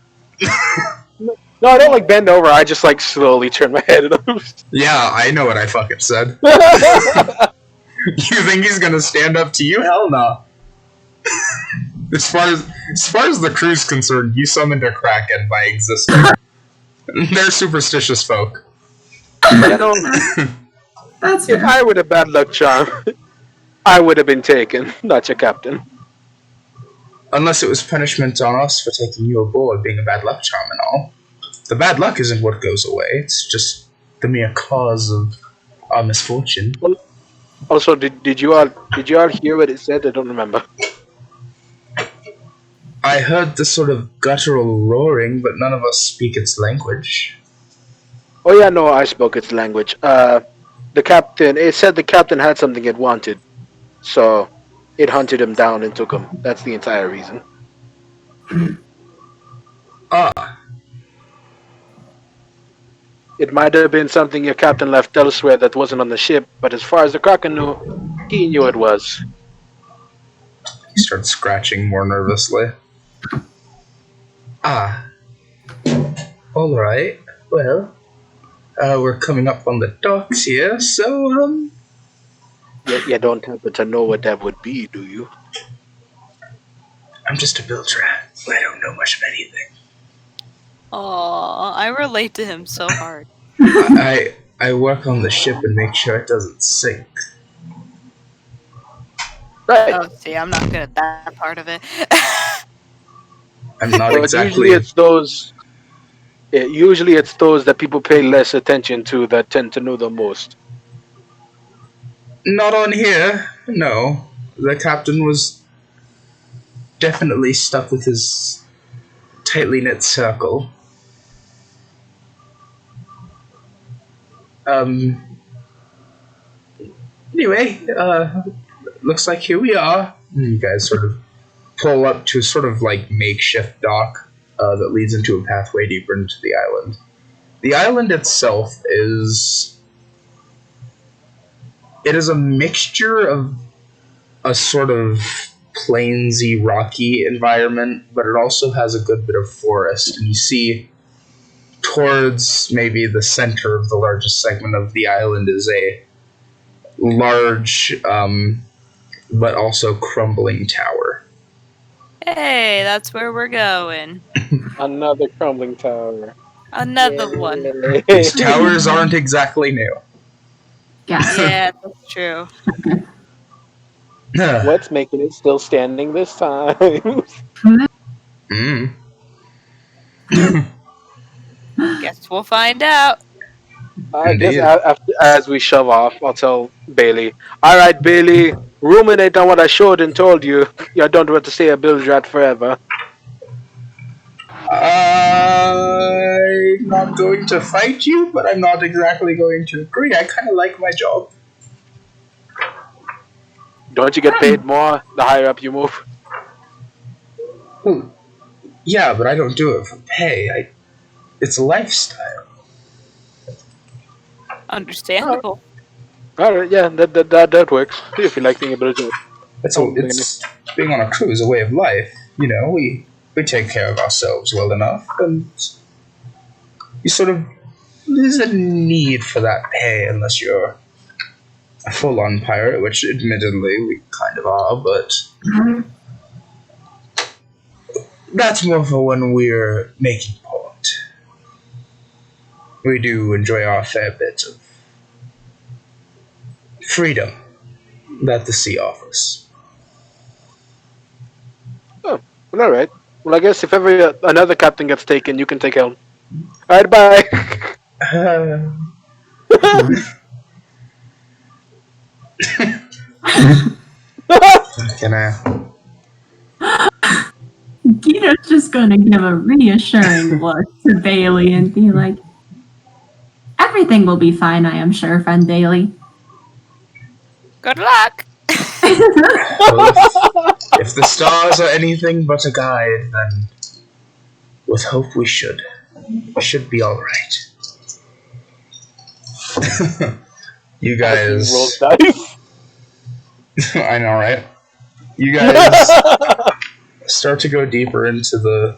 S5: No, I don't like bend over. I just like slowly turn my head at him.
S1: Yeah, I know what I fucking said. You think he's gonna stand up to you? Hell no. As far as the crew's concerned, you summoned a Kraken by existing. They're superstitious folk.
S5: You know,
S4: That's
S5: if
S4: fair.
S5: I were a bad luck charm, I would have been taken, not your captain.
S1: Unless it was punishment on us for taking you aboard, being a bad luck charm and all. The bad luck isn't what goes away, it's just the mere cause of our misfortune.
S5: Also, did you all hear what it said? I don't remember.
S1: I heard the sort of guttural roaring, but none of us speak its language.
S5: Oh yeah, no, I spoke its language. It said the captain had something it wanted, so it hunted him down and took him. That's the entire reason.
S1: Ah,
S5: It might have been something your captain left elsewhere that wasn't on the ship, but as far as the Kraken knew, he knew it was.
S1: he starts scratching more nervously. Ah. Alright, well, we're coming up on the docks here, so,
S5: You don't happen to know what that would be, do you?
S1: I'm just a bilge rat. I don't know much of anything.
S2: Aw, I relate to him so hard.
S1: I work on the ship and make sure it doesn't sink.
S5: Right.
S2: Oh, see, I'm not good at that part of it.
S1: I'm not
S5: But
S1: exactly...
S5: usually it's those that people pay less attention to that tend to know the most.
S1: Not on here, no. The captain was definitely stuck with his tightly knit circle. Um. Anyway, looks like here we are. And you guys sort of pull up to a sort of like makeshift dock that leads into a pathway deeper into the island. The island itself is a mixture of a sort of plainsy, rocky environment, but it also has a good bit of forest. And you see towards maybe the center of the largest segment of the island is a large, but also crumbling tower.
S2: Hey, that's where we're going.
S5: Another crumbling tower.
S2: Another one.
S1: These towers aren't exactly new.
S4: Yes.
S2: Yeah, that's true.
S5: What's making it still standing this time?
S1: Mm.
S2: Guess we'll find out.
S5: I guess
S1: Indeed.
S5: after, as we shove off, I'll tell Bailey. All right, Bailey, ruminate on what I showed and told you. You don't want to stay a Bildrat forever.
S1: I'm not going to fight you, but I'm not exactly going to agree. I kind of like my job.
S5: Don't you get paid more the higher up you move?
S1: Well, yeah, but I don't do it for pay. It's a lifestyle.
S2: Understandable.
S5: All right, yeah, that works. If you like being a Bildrat.
S1: It's being on a crew is a way of life. You know, we take care of ourselves well enough, and you sort of there's a need for that pay unless you're a full-on pirate, which admittedly we kind of are, but that's more for when we're making port. We do enjoy our fair bit of freedom that the sea offers.
S5: Oh, well, all right. Well, I guess if ever another captain gets taken, you can take helm. All right, bye.
S1: Can I?
S4: Gita's just gonna give a reassuring look to Bailey and be like, everything will be fine, I am sure, friend Bailey.
S2: Good luck.
S1: Well, if the stars are anything but a guide, then with hope we should be all right. You guys,
S5: Rolls dice.
S1: I know, right? You guys start to go deeper into the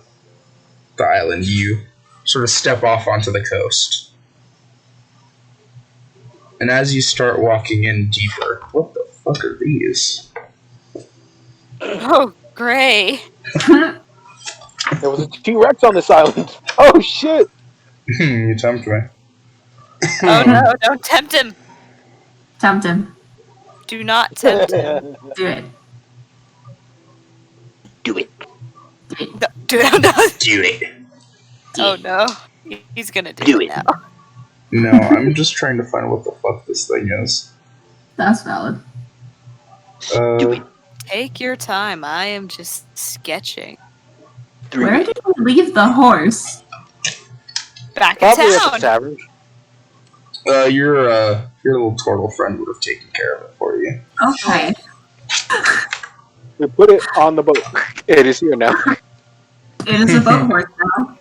S1: island. You sort of step off onto the coast. And as you start walking in deeper, what the fuck are these?
S2: Oh, Gray.
S5: There was a T-Rex on this island. Oh shit!
S1: You tempt me.
S2: Oh no, don't tempt him.
S4: Tempt him.
S2: Do not tempt him.
S4: Do it.
S5: Do it.
S2: No, do it.
S1: Do it.
S2: Oh no. He's gonna do it now.
S1: No, I'm just trying to find what the fuck this thing is.
S4: That's valid.
S5: Do it.
S2: Take your time. I am just sketching.
S4: Where did we leave the horse?
S2: Back in
S5: Probably at the
S2: town.
S5: tavern.
S1: Your little turtle friend would have taken care of it for you.
S4: Okay.
S5: We put it on the boat. It is here now.
S4: It is a boat horse now.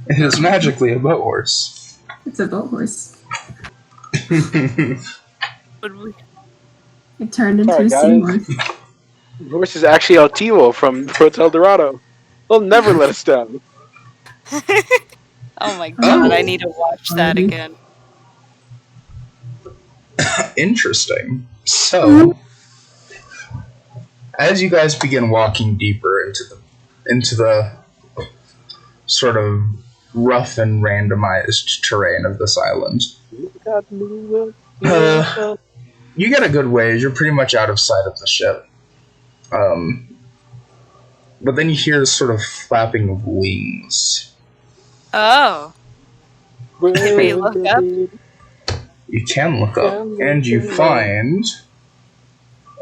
S1: It is magically a boat horse.
S4: It's a boat horse.
S2: Would we-
S4: It turned into
S5: Sorry,
S4: a
S5: guys.
S4: seahorse.
S5: The horse is actually El Tivo from Hotel Dorado. They'll never let us down.
S2: Oh my god, I need to watch that again.
S1: Interesting. So, as you guys begin walking deeper into the sort of rough and randomized terrain of this island, you get a good ways. You're pretty much out of sight of the ship. But then you hear this sort of flapping of wings.
S2: Oh. Can we look up?
S1: You can look up, and you find...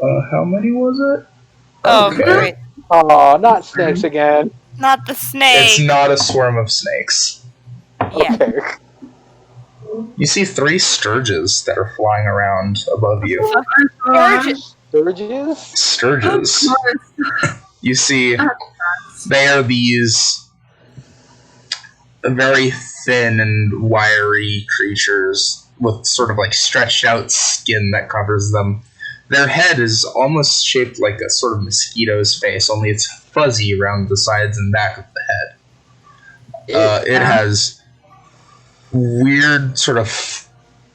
S1: how many was it?
S2: Oh,
S1: Okay.
S2: great.
S5: Oh, not snakes again.
S2: Not the snake.
S1: It's not a swarm of snakes.
S2: Yeah.
S5: Okay.
S1: You see 3 sturges that are flying around above you.
S3: Sturges?
S1: Sturges. You see, they are these very thin and wiry creatures with sort of like stretched out skin that covers them. Their head is almost shaped like a sort of mosquito's face, only it's fuzzy around the sides and back of the head. It has weird sort of,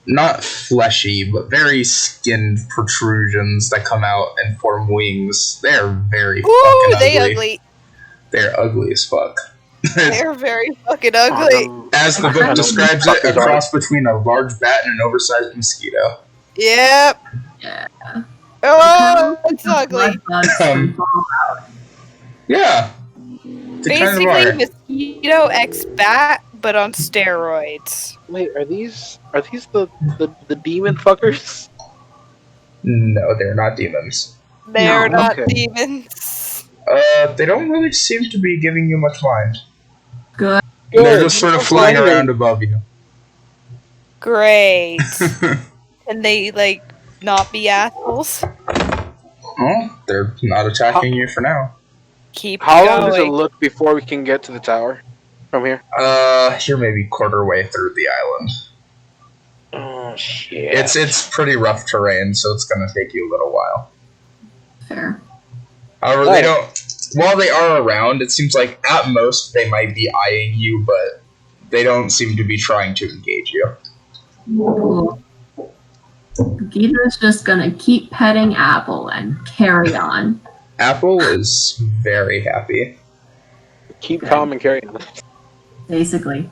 S1: not fleshy, but very skinned protrusions that come out and form wings. They're very fucking ugly. They're ugly as fuck.
S2: They're very fucking ugly.
S1: As the book describes it, a cross between a large bat and an oversized mosquito.
S2: Yep.
S4: Yeah.
S2: Oh, it's ugly.
S1: Yeah.
S2: Basically, mosquito X bat, but on steroids.
S5: Wait, are these the demon fuckers?
S1: No, they're not demons.
S2: They're
S4: No.
S2: not
S5: Okay.
S2: demons.
S1: They don't really seem to be giving you much mind.
S4: Good.
S1: They're just sort of flying around above you.
S2: Great. Can they, like, not be assholes?
S1: Well, they're not attacking you for now.
S2: Keep
S5: How
S2: going.
S5: long does it look before we can get to the tower from here?
S1: You're maybe quarter way through the island.
S5: Oh shit!
S1: It's pretty rough terrain, so it's gonna take you a little while.
S4: Fair.
S1: However, they don't. While they are around, it seems like at most they might be eyeing you, but they don't seem to be trying to engage you.
S4: Cool. Gita's just gonna keep petting Apple and carry on.
S1: Apple is very happy.
S5: Keep calm and carry on.
S4: Basically.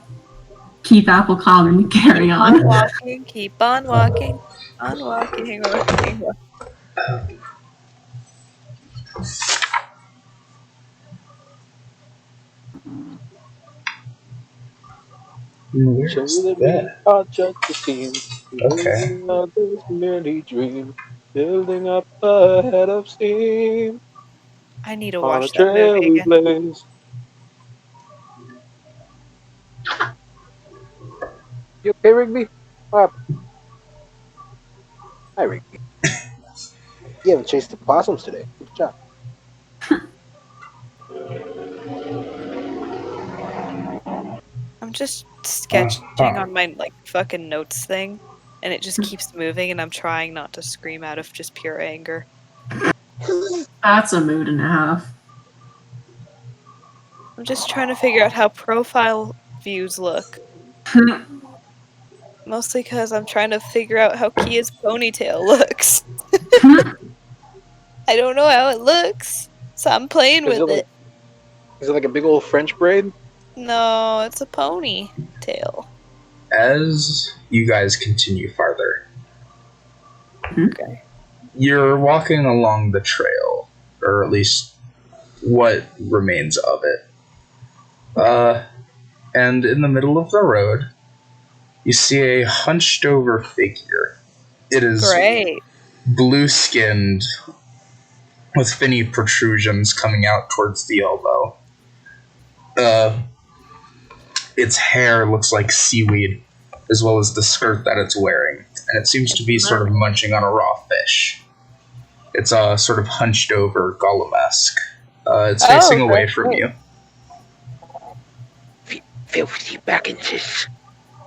S4: Keep Apple calm and carry on.
S2: Walking, keep on walking, walking.
S1: Where's that?
S5: Are just a team.
S1: Okay.
S5: Others merely dream. Building up a head of steam.
S2: I need to
S5: On a
S2: watch that
S5: trail
S2: movie
S5: we
S2: again.
S5: blaze. You okay, Rigby? What happened? Hi, Rigby. You haven't chased the possums today. Good job.
S2: I'm just sketching on my, like, fucking notes thing, and it just keeps moving, and I'm trying not to scream out of just pure anger.
S4: That's a mood and a half.
S2: I'm just trying to figure out how profile views look. Mostly because I'm trying to figure out how Kia's ponytail looks. I don't know how it looks, so I'm playing with it.
S5: Is it like a big old French braid?
S2: No, it's a ponytail.
S1: As you guys continue farther,
S2: Okay.
S1: you're walking along the trail, or at least what remains of it. And in the middle of the road, you see a hunched over figure. It is
S2: Great.
S1: blue-skinned, with finny protrusions coming out towards the elbow. Its hair looks like seaweed, as well as the skirt that it's wearing, and it seems to be sort of munching on a raw fish. It's sort of hunched over, Gollum-esque. It's facing away from you.
S5: Filthy bagginses.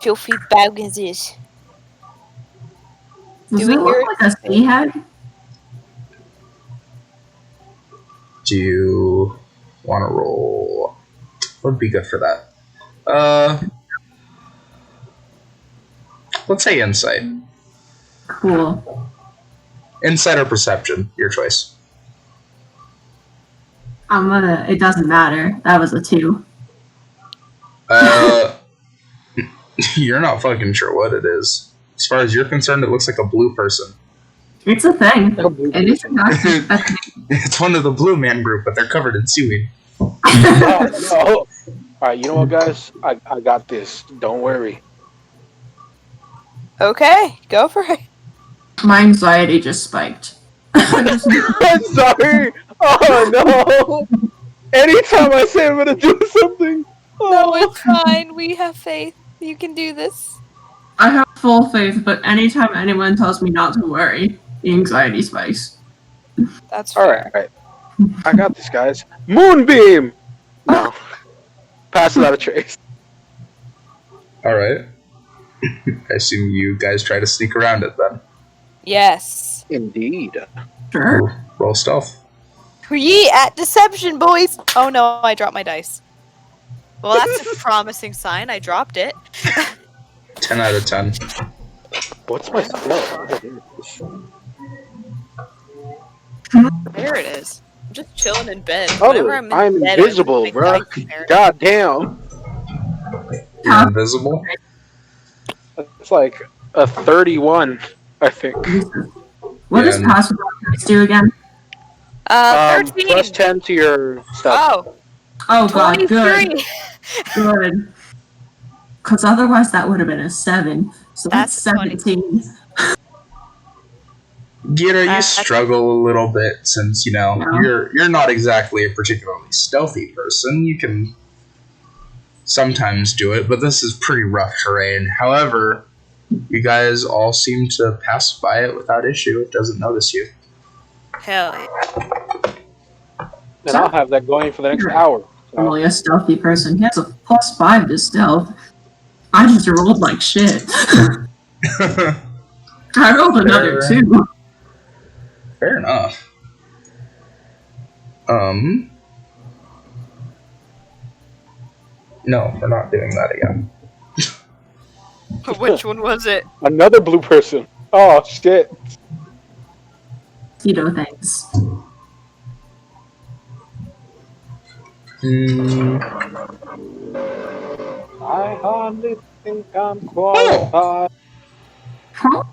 S2: Filthy bagginses.
S4: Does
S2: Do we
S4: it look
S2: hear
S4: like a sea head?
S1: Do you want to roll? What would be good for that? Let's say insight.
S4: Cool.
S1: Insight or perception, your choice.
S4: It doesn't matter. That was a 2.
S1: You're not fucking sure what it is. As far as you're concerned, it looks like a blue person.
S4: It's a thing. It is a thing.
S1: It's one of the Blue Man group, but they're covered in seaweed.
S5: Oh, no. Alright, you know what, guys? I got this. Don't worry.
S2: Okay, go for it.
S4: My anxiety just spiked.
S5: I'm sorry! Oh, no! Anytime I say I'm gonna do something...
S2: No, it's fine. We have faith. You can do this.
S4: I have full faith, but anytime anyone tells me not to worry, the anxiety spikes.
S2: That's
S5: All
S2: fair.
S5: right, I got this, guys. Moonbeam. No, pass without a trace.
S1: All right. I assume you guys try to sneak around it then.
S2: Yes.
S5: Indeed.
S4: Sure.
S1: Roll stealth.
S2: Ye at deception, boys. Oh no, I dropped my dice. Well, that's a promising sign. I dropped it.
S1: 10 out of 10.
S5: What's my spell?
S2: There it is. I'm just chilling in bed.
S5: Oh,
S2: Whenever I'm in bed,
S5: invisible,
S2: I make
S5: bro.
S2: dice there.
S5: God damn.
S1: You're invisible?
S5: It's like a 31, I think.
S4: What does
S1: Yeah.
S4: pass without trace do again?
S2: 13.
S5: Plus 10 to your stuff.
S2: Oh,
S4: Oh god,
S2: 23.
S4: good. Good. Because otherwise that would have been a 7. So that's
S2: That's
S4: 17.
S1: Gira, you struggle a little bit since,
S4: Yeah.
S1: you're not exactly a particularly stealthy person. You can sometimes do it, but this is pretty rough terrain. However, you guys all seem to pass by it without issue. It doesn't notice you.
S2: Hell yeah.
S5: And I'll have that going for the next hour.
S4: I'm only a stealthy person. He has a +5 to stealth. I just rolled like shit. I rolled another 2.
S1: Fair enough. No, we're not doing that again.
S2: Which one was it?
S5: Another blue person. Oh, shit.
S4: Keto things.
S5: I hardly think I'm qualified.
S4: Huh?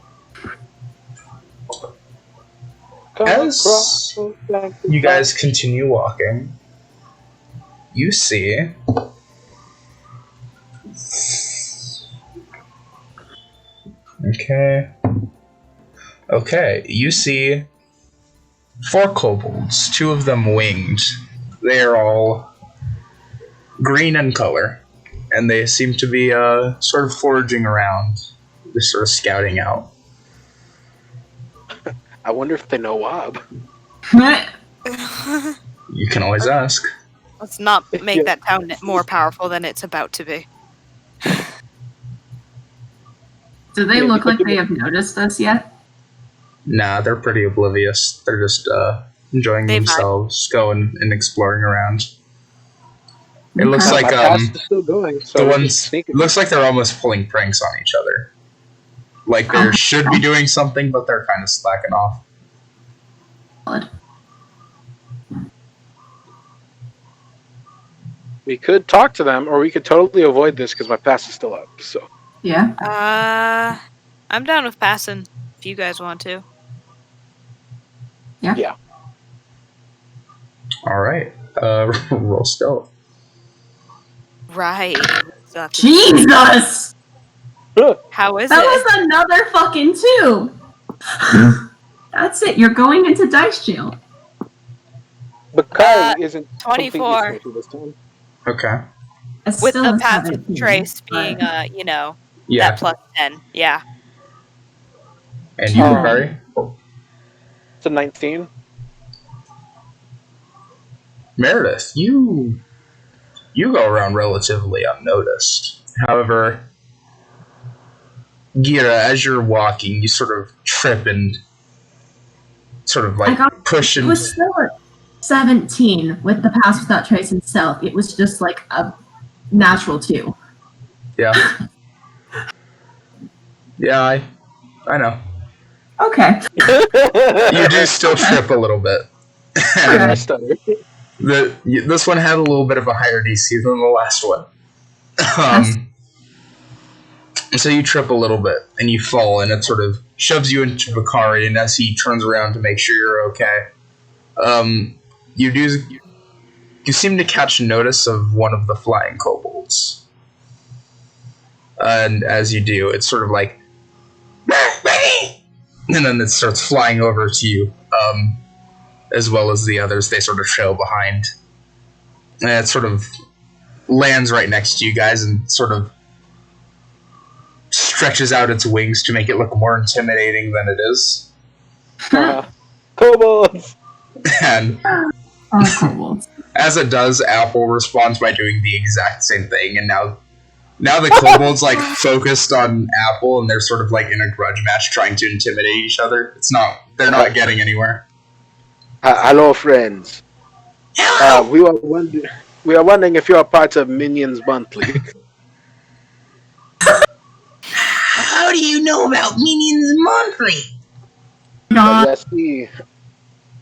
S1: As you guys continue walking, you see Okay, you see 4 kobolds, 2 of them winged. They are all green in color, and they seem to be sort of foraging around, just sort of scouting out.
S5: I wonder if they know Wob.
S1: You can always ask.
S2: Let's not make that town more powerful than it's about to be.
S4: Do they look like they have noticed us yet?
S1: Nah, they're pretty oblivious. They're just enjoying themselves, going and exploring around. It looks
S4: Okay.
S1: like
S5: My pass is still going, so
S1: the
S5: we can
S1: ones
S5: sneak it.
S1: looks like they're almost pulling pranks on each other. Like they should be doing something, but they're kind of slacking off.
S4: Solid.
S5: We could talk to them, or we could totally avoid this because my pass is still up. So
S4: Yeah.
S2: I'm down with passing if you guys want to.
S5: yeah.
S1: All right, roll stealth.
S2: Right.
S4: Jesus!
S2: How is
S4: That
S2: it?
S4: was another fucking 2! That's it, you're going into dice jail.
S5: Bakari isn't
S2: 24.
S5: completely sneaky this time.
S1: Okay.
S4: It's
S2: With
S4: still
S2: the
S4: a
S2: passive
S4: 17,
S2: trace
S4: but-
S2: being,
S1: Yeah.
S2: that plus 10. Yeah.
S1: And you,
S5: Oh.
S1: Bakari?
S5: It's a 19.
S1: Meredith, you go around relatively unnoticed. However, Gira, as you're walking, you sort of trip and sort of like push
S4: It
S1: and
S4: was still a 17 with the pass without trace and stealth. It was just like a natural 2.
S1: yeah. Yeah, I know.
S4: Okay.
S1: You do still trip a little bit.
S5: I stutter.
S1: This one had a little bit of a higher DC than the last one. So you trip a little bit and you fall, and it sort of shoves you into Bakari. And as he turns around to make sure you're okay, you seem to catch notice of one of the flying kobolds. And as you do, it's sort of like, and then it starts flying over to you, as well as the others. They sort of trail behind, and it sort of lands right next to you guys and sort of stretches out its wings to make it look more intimidating than it is.
S3: Kobolds!
S1: And
S4: Oh, kobolds.
S1: as it does, Apple responds by doing the exact same thing, and now the kobolds like focused on Apple, and they're sort of like in a grudge match trying to intimidate each other. They're not getting anywhere.
S5: Hello, friends. We are wondering if you are part of Minions Monthly.
S1: How do you know about Minions Monthly?
S4: God.
S5: Yes, see,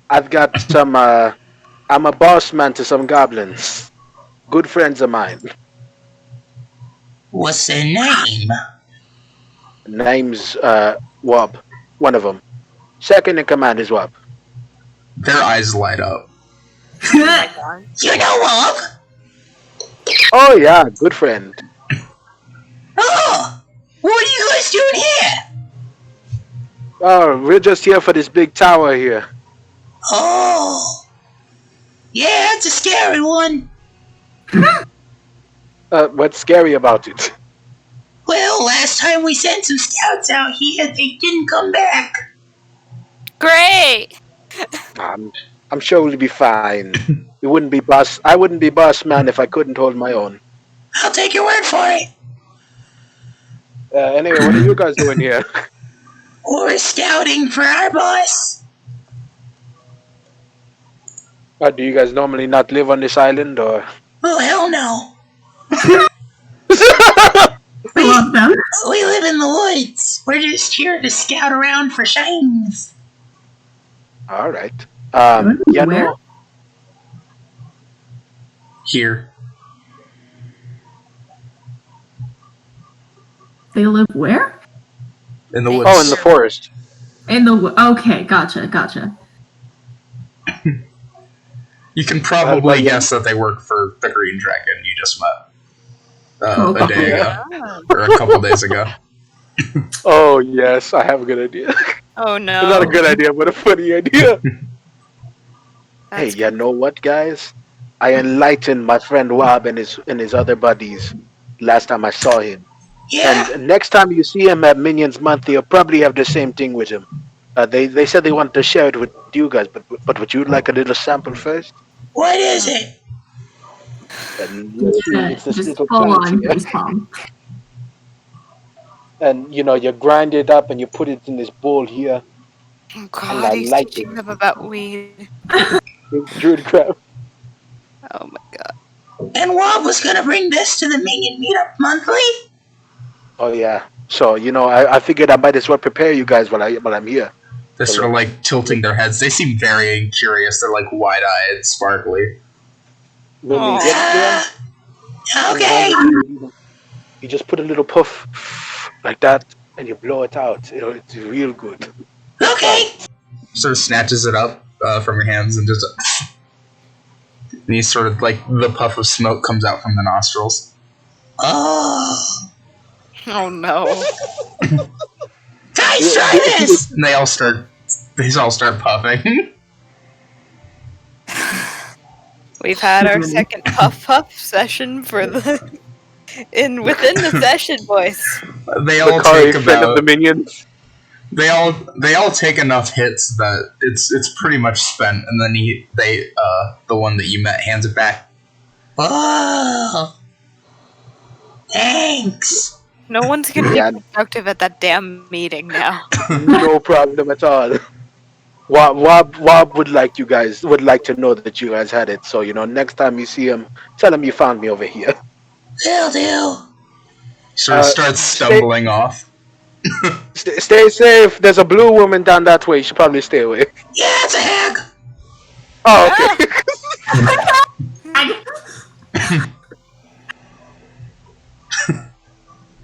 S5: I've got some. I'm a boss man to some goblins. Good friends of mine.
S1: What's their name?
S5: Name's Wob. One of them. Second in command is Wob.
S1: Their eyes light up.
S2: Oh my god.
S1: You know Wob?
S5: Oh yeah, good friend.
S1: Oh, what are you guys doing here?
S5: Oh, we're just here for this big tower here.
S1: Oh, yeah, it's a scary one.
S5: What's scary about it?
S1: Well, last time we sent some scouts out here, they didn't come back.
S2: Great!
S5: I'm sure we'll be fine. I wouldn't be boss man if I couldn't hold my own.
S1: I'll take your word for it.
S5: Anyway, what are you guys doing here?
S1: We're scouting for our boss.
S5: Do you guys normally not live on this island, or?
S1: Oh, hell no.
S4: I love them.
S1: We live in the woods. We're just here to scout around for shines.
S5: All right.
S4: Where?
S5: No.
S1: Here.
S4: They live where?
S1: In the woods.
S5: Oh, in the forest.
S4: In the okay, gotcha.
S1: You can probably guess that they work for the Green Dragon you just met. A day ago. Or a couple days ago.
S5: Oh yes, I have a good idea.
S2: Oh no.
S5: Not a good idea, but a funny idea.
S2: That's
S5: Hey, you know what, guys? I enlightened my friend Wob and his other buddies last time I saw him.
S1: Yeah.
S5: And next time you see him at Minions Month, you'll probably have the same thing with him. They said they wanted to share it with you guys, but would you like a little sample first?
S1: What is it?
S5: And it's this
S4: Just
S5: little
S4: full
S5: plant
S4: on
S5: here.
S4: face palm.
S3: And you grind it up and you put it in this bowl here.
S2: Oh
S3: And
S2: god,
S3: I
S2: he's
S3: like
S2: teaching
S3: it.
S2: them about weed.
S3: Druid crab.
S2: Oh my god.
S1: And Wob was gonna bring this to the Minion Meetup Monthly?
S5: Oh yeah. So I figured I might as well prepare you guys while I'm here.
S1: They're sort of like tilting their heads. They seem very curious. They're like wide-eyed, sparkly.
S3: When we
S2: Aw.
S3: get there,
S1: Okay.
S5: You just put a little puff like that, and you blow it out. It's real good.
S1: Okay. Sort of snatches it up from your hands and just. And he's sort of like the puff of smoke comes out from the nostrils. Oh.
S2: Oh no.
S1: Guys, try this! And they all start puffing.
S2: We've had our second puff session for within the session, boys.
S1: They all
S5: Bakari,
S1: take
S5: friend of the
S1: about.
S5: minions.
S1: They all take enough hits that it's pretty much spent, and then the one that you met hands it back. Oh, thanks.
S2: No one's gonna
S5: Yeah.
S2: be productive at that damn meeting now.
S5: No problem at all. Wob would like to know that you guys had it. So next time you see him, tell him you found me over here.
S1: Will do. Sort of starts stumbling off.
S5: Stay safe. There's a blue woman down that way. You should probably stay away.
S1: Yeah, it's a hag.
S5: Oh, okay.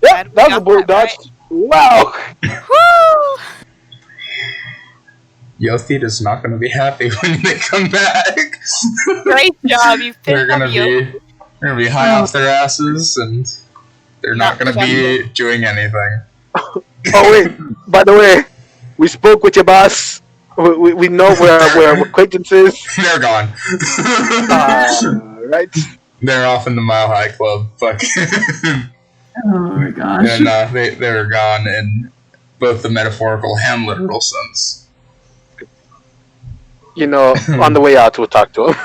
S5: Yeah,
S2: Glad we
S5: that was a
S2: got
S5: boy
S2: that
S5: dodge. Wow.
S2: Woo!
S1: Yothid is not going to be happy when they come back.
S2: Great job, you
S1: They're
S2: picked
S1: gonna
S2: up you.
S1: be high off their asses, and they're not gonna be doing anything.
S5: Oh wait. By the way, we spoke with your boss. We know we're acquaintances.
S1: They're gone.
S5: Right.
S1: They're off in the Mile High Club. Fuck.
S4: Oh my gosh.
S1: And they're gone in both the metaphorical and literal sense.
S5: You know, on the way out, we'll talk to him.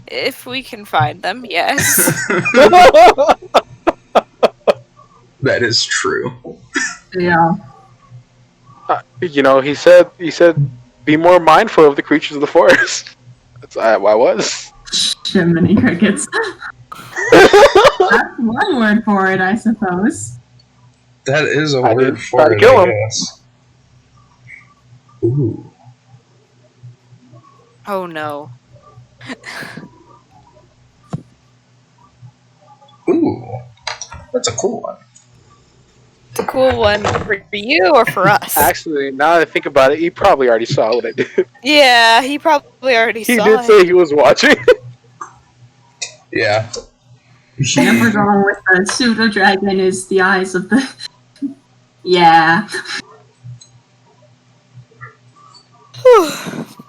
S2: If we can find them, yes.
S1: That is true.
S4: Yeah.
S5: You know, he said, be more mindful of the creatures of the forest. That's I was.
S4: Jiminy crickets. That's one word for it, I suppose.
S1: That is a
S5: I
S1: word
S5: did
S1: for
S5: try to
S1: it,
S5: kill
S1: I
S5: him.
S1: guess. Ooh.
S2: Oh no.
S1: Ooh. That's a cool one.
S2: It's a cool one for you or for us?
S5: Actually, now that I think about it, he probably already saw what I did.
S2: Yeah, he probably already
S5: He
S2: saw
S5: did
S2: it.
S5: say he was watching.
S1: Yeah.
S4: If we're going with the pseudo dragon is the eyes of the. Yeah.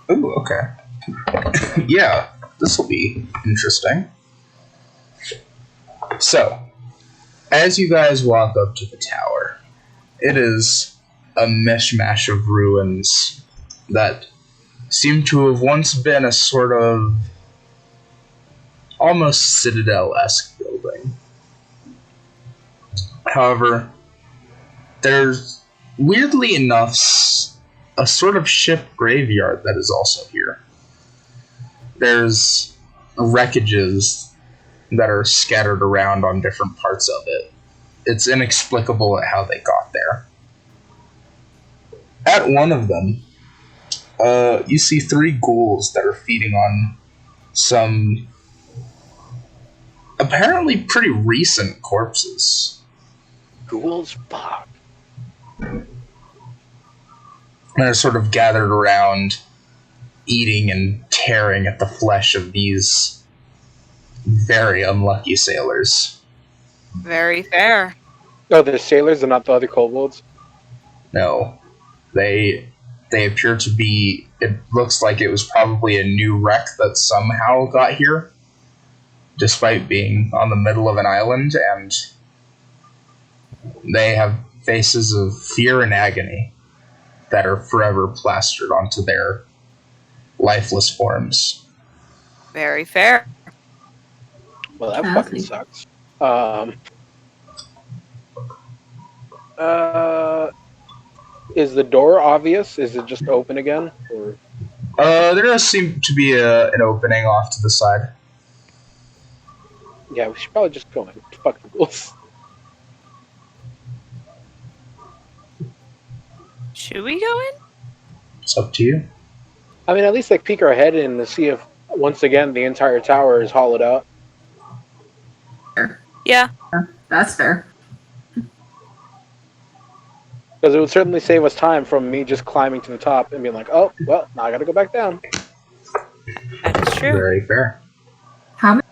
S1: Ooh, okay. Yeah, this will be interesting. So, as you guys walk up to the tower, it is a mishmash of ruins that seem to have once been a sort of almost citadel-esque building. However, there's weirdly enough a sort of ship graveyard that is also here. There's wreckages that are scattered around on different parts of it. It's inexplicable at how they got there. At one of them, you see 3 ghouls that are feeding on some apparently pretty recent corpses.
S5: Ghouls, fuck.
S1: And they're sort of gathered around, eating and tearing at the flesh of these very unlucky sailors.
S2: Very fair.
S5: Oh, they're sailors and not the other kobolds?
S1: No, they appear to be. It looks like it was probably a new wreck that somehow got here, despite being on the middle of an island, and they have faces of fear and agony that are forever plastered onto their lifeless forms.
S2: Very fair.
S5: Well, that fucking
S4: Classy.
S5: sucks. Is the door obvious? Is it just open again? Or
S1: There does seem to be an opening off to the side.
S5: yeah, we should probably just go in. Fuck the ghouls.
S2: Should we go in?
S1: It's up to you.
S5: I mean, at least like peek our head in to see if once again the entire tower is hollowed out.
S2: Yeah.
S4: That's fair.
S5: Because it would certainly save us time from me just climbing to the top and being like, oh, well, now I gotta go back down.
S2: That is true.
S1: Very fair.
S4: How many?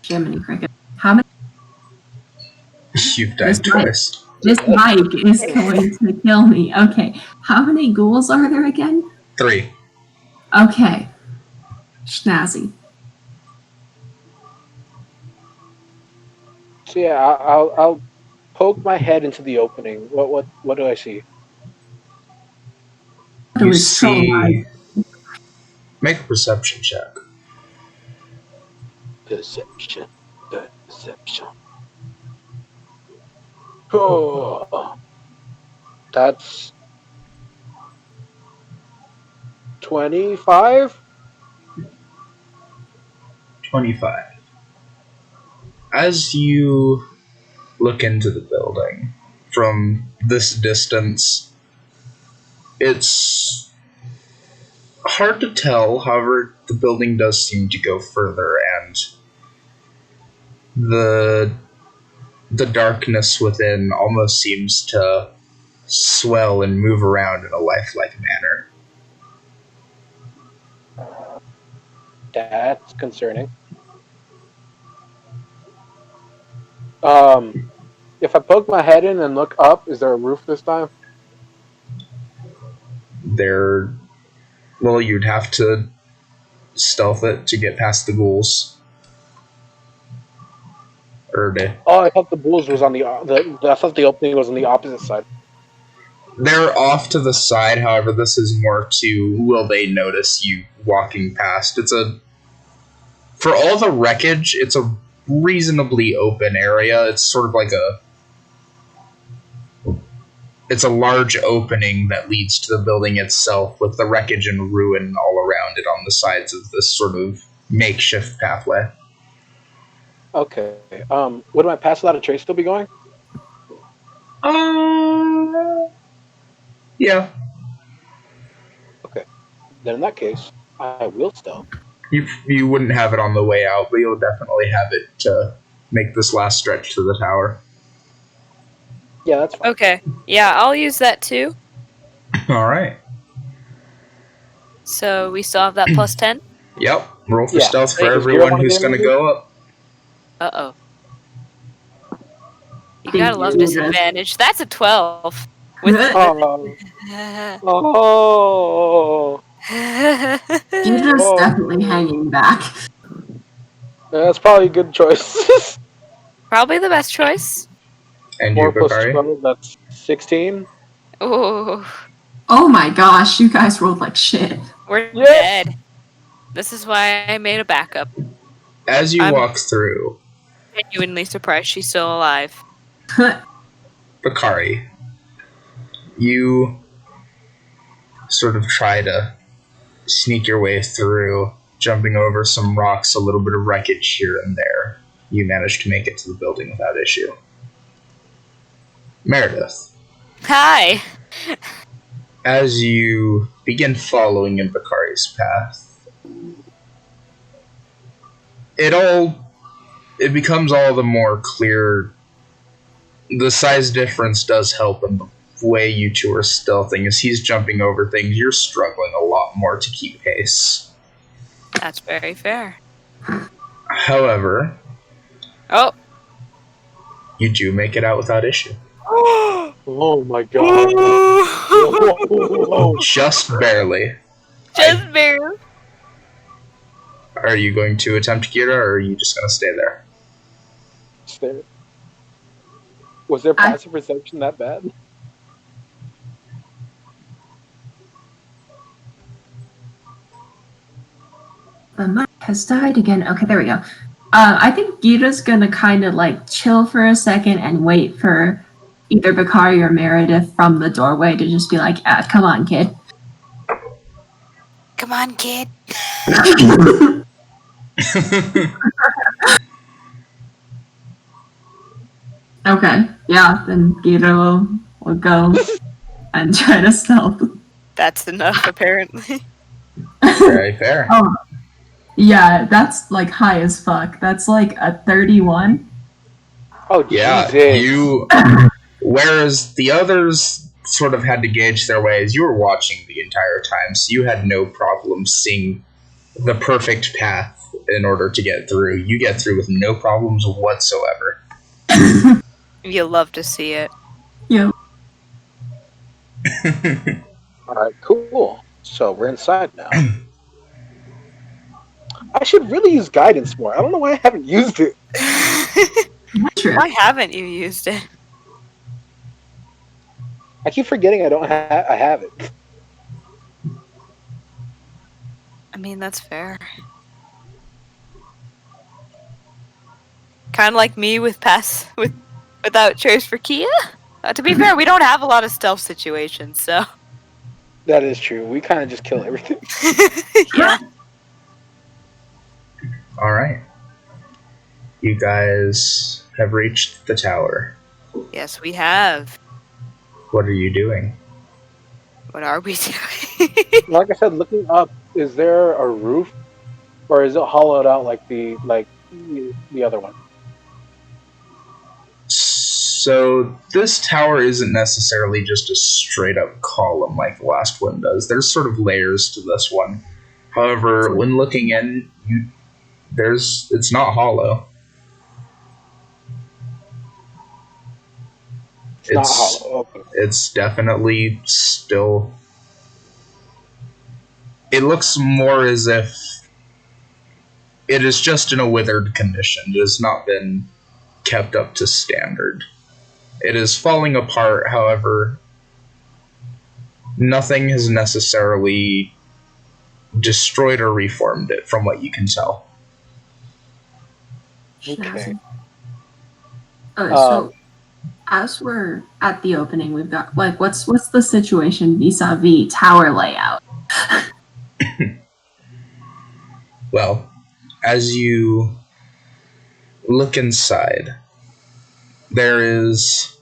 S4: Jiminy cricket. How many?
S1: You've died twice.
S4: This mic is going to kill me. Okay. How many ghouls are there again?
S1: 3.
S4: Okay. Schnazzy.
S5: So yeah, I'll poke my head into the opening. What do I see?
S4: It
S1: You
S4: was so
S1: see.
S4: nice.
S1: Make a perception check.
S5: Perception. Oh, that's 25.
S1: 25. As you look into the building from this distance, it's hard to tell. However, the building does seem to go further, and the darkness within almost seems to swell and move around in a lifelike manner.
S5: That's concerning. If I poke my head in and look up, is there a roof this time?
S1: Well, you'd have to stealth it to get past the ghouls. Erde.
S5: Oh, I thought the bulls was on I thought the opening was on the opposite side.
S1: They're off to the side, however, this is more to will they notice you walking past. For all the wreckage, it's a reasonably open area. It's sort of like it's a large opening that leads to the building itself, with the wreckage and ruin all around it on the sides of this sort of makeshift pathway.
S5: Okay. Would my pass without a trace still be going?
S1: Yeah.
S5: Okay. Then in that case, I will stealth.
S1: You wouldn't have it on the way out, but you'll definitely have it to make this last stretch to the tower.
S5: Yeah, that's fine.
S2: Okay. Yeah, I'll use that too.
S1: All right.
S2: So we still have that plus 10?
S1: Yep. Roll for
S5: Yeah.
S1: stealth for
S5: Hey, does
S1: everyone
S5: Gira wanna
S1: who's
S5: get in
S1: going to
S5: with you?
S1: go up.
S2: Uh-oh. You
S4: Thank
S2: gotta love
S4: you.
S2: disadvantage. That's a 12. With
S5: Oh. Oh.
S4: Gidra's
S5: Oh.
S4: definitely hanging back.
S5: That's probably a good choice.
S2: Probably the best choice.
S1: And
S5: 4
S1: you,
S5: plus
S1: Bakari?
S5: 12, that's 16.
S2: Ooh,
S4: Oh my gosh, you guys rolled like shit.
S2: we're
S5: Yeah.
S2: dead. This is why I made a backup.
S1: As you
S2: I'm-
S1: walk through,
S2: Genuinely surprised she's still alive.
S1: Bakari, you sort of try to sneak your way through, jumping over some rocks, a little bit of wreckage here and there. You manage to make it to the building without issue. Meredith,
S2: Hi.
S1: as you begin following in Bakari's path, it becomes all the more clear. The size difference does help in the way you two are stealthing. As he's jumping over things, you're struggling a lot more to keep pace.
S2: That's very fair.
S1: However,
S2: Oh.
S1: you do make it out without issue.
S5: Oh my god. Whoa.
S1: Just barely.
S2: Just barely.
S1: Are you going to attempt Kira, or are you just going to stay there?
S5: Was their passive perception that bad?
S4: The mic has died again. Okay, there we go. I think Gita's gonna kind of like chill for a second and wait for either Bakari or Meredith from the doorway to just be like, come on, kid.
S2: Come on, kid.
S4: Okay, yeah, then Gita will go and try to stealth.
S2: That's enough, apparently.
S1: Very fair.
S4: Oh, yeah, that's like high as fuck. That's like a 31.
S5: Oh,
S1: Yeah,
S5: Jesus.
S1: you. Whereas the others sort of had to gauge their ways, you were watching the entire time, so you had no problem seeing the perfect path in order to get through. You get through with no problems whatsoever.
S2: You'll love to see it.
S4: Yeah.
S5: Alright, cool. So we're inside now. I should really use guidance more. I don't know why I haven't used it.
S4: True.
S2: Why haven't you used it?
S5: I keep forgetting I have it.
S2: I mean, that's fair. Kind of like me without choice for Kia. To be fair, we don't have a lot of stealth situations, so
S5: That is true. We kind of just kill everything.
S2: yeah.
S1: Alright. You guys have reached the tower.
S2: Yes, we have.
S1: What are you doing?
S2: What are we doing?
S5: Like I said, looking up, is there a roof, or is it hollowed out like the other one?
S1: So this tower isn't necessarily just a straight up column like the last one does. There's sort of layers to this one. However, when looking in, it's not hollow.
S5: It's not hollow. Okay.
S1: It's definitely still. It looks more as if it is just in a withered condition. It has not been kept up to standard. It is falling apart, however, nothing has necessarily destroyed or reformed it, from what you can tell.
S5: Okay.
S4: So as we're at the opening, we've got like what's the situation vis-a-vis tower layout?
S1: Well, as you look inside, there is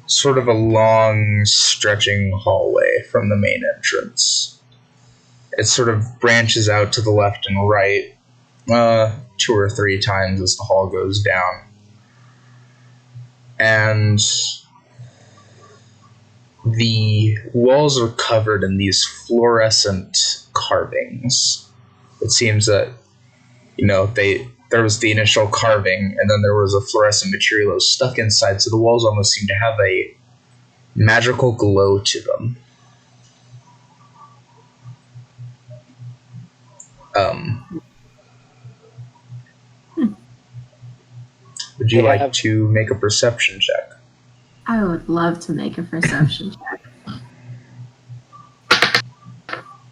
S1: sort of a long, stretching hallway from the main entrance. It sort of branches out to the left and right 2 or 3 times as the hall goes down. And the walls are covered in these fluorescent carvings. It seems that, there was the initial carving, and then there was a fluorescent material that was stuck inside, so the walls almost seem to have a magical glow to them. Would you like to make a perception check?
S4: I would love to make a perception check.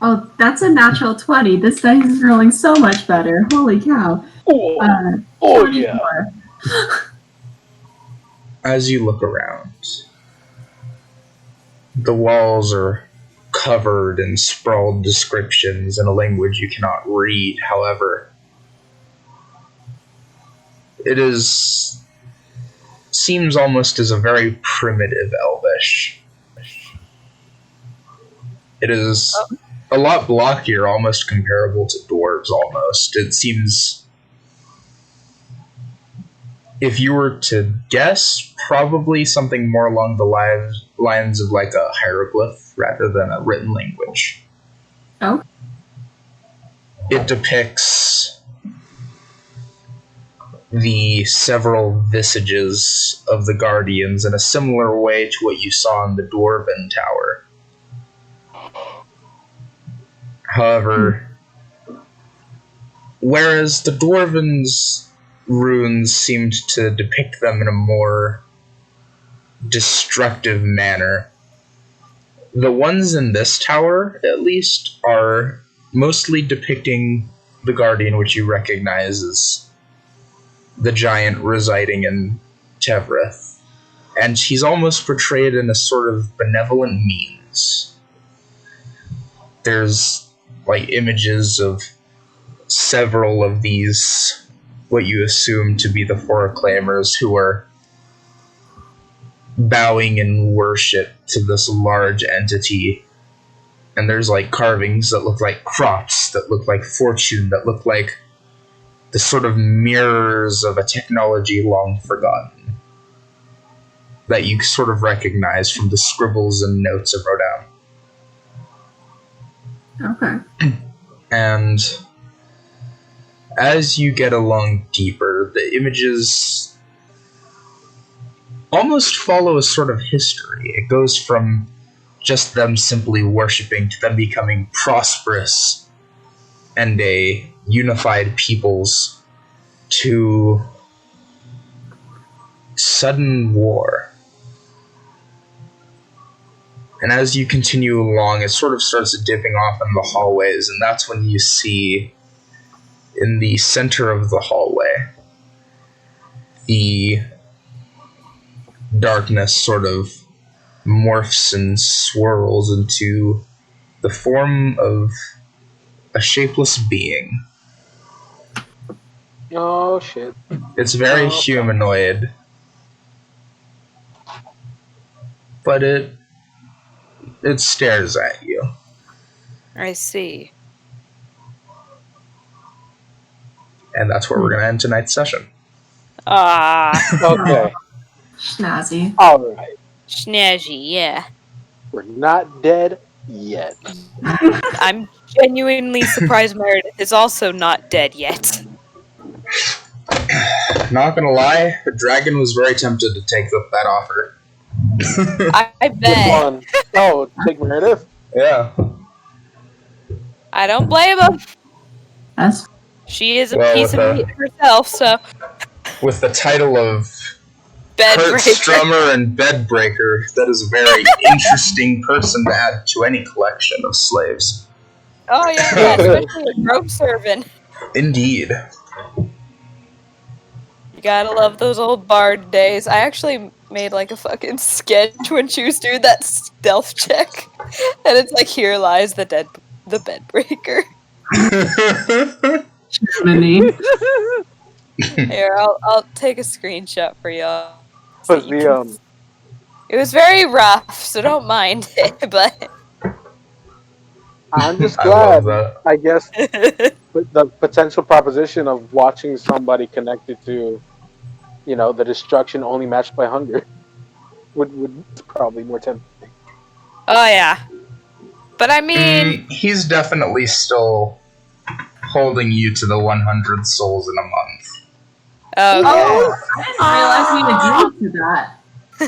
S4: Oh, that's a natural 20. This dice is rolling so much better. Holy cow.
S5: Oh yeah.
S1: As you look around, the walls are covered in sprawled descriptions in a language you cannot read. However, it seems almost as a very primitive Elvish. It is a lot blockier, almost comparable to dwarves almost. It seems, if you were to guess, probably something more along the lines of like a hieroglyph rather than a written language.
S4: Oh.
S1: It depicts the several visages of the Guardians in a similar way to what you saw in the Dwarven Tower. However, whereas the Dwarven's runes seemed to depict them in a more destructive manner, the ones in this tower, at least, are mostly depicting the Guardian, which you recognize as the giant residing in Tevrith. And he's almost portrayed in a sort of benevolent means. There's like images of several of these, what you assume to be the Four Acclaimers, who are bowing in worship to this large entity. And there's like carvings that look like crops, that look like fortune, that look like the sort of mirrors of a technology long forgotten, that you sort of recognize from the scribbles and notes it wrote down.
S4: Okay.
S1: And as you get along deeper, the images almost follow a sort of history. It goes from just them simply worshipping to them becoming prosperous and a unified peoples to sudden war. And as you continue along, it sort of starts dipping off in the hallways, and that's when you see, in the center of the hallway, the darkness sort of morphs and swirls into the form of a shapeless being.
S5: Oh shit.
S1: It's very humanoid, but it stares at you.
S2: I see.
S1: And that's where we're going to end tonight's session.
S5: Okay.
S4: Snazzy.
S5: Alright.
S2: Snazzy, yeah.
S5: We're not dead yet.
S2: I'm genuinely surprised Meredith is also not dead yet.
S1: Not gonna lie, the dragon was very tempted to take that offer.
S2: I
S5: Which
S2: bet.
S5: one? Oh, take Meredith?
S1: Yeah.
S2: I don't blame him.
S4: That's
S2: She is a
S1: Well,
S2: piece
S1: with
S2: of meat herself, so.
S1: with the title of
S2: Bed
S1: Kurt
S2: breaker.
S1: Strummer and Bedbreaker, that is a very interesting person to add to any collection of slaves.
S2: Oh yeah, especially with rope serving.
S1: Indeed.
S2: You gotta love those old bard days. I actually made like a fucking sketch when she was doing that stealth check, and it's like, here lies the bed breaker. Here, I'll take a screenshot for y'all. So
S5: Was
S2: you can-
S5: the
S2: It was very rough, so don't mind it. But
S5: I'm just
S1: I love
S5: glad.
S1: that.
S5: I guess the potential proposition of watching somebody connected to, the destruction only matched by hunger would probably more tempting.
S2: oh yeah, but I mean,
S1: He's definitely still holding you to the 100 souls in a month.
S2: okay.
S4: Oh, I didn't realize we agreed to that.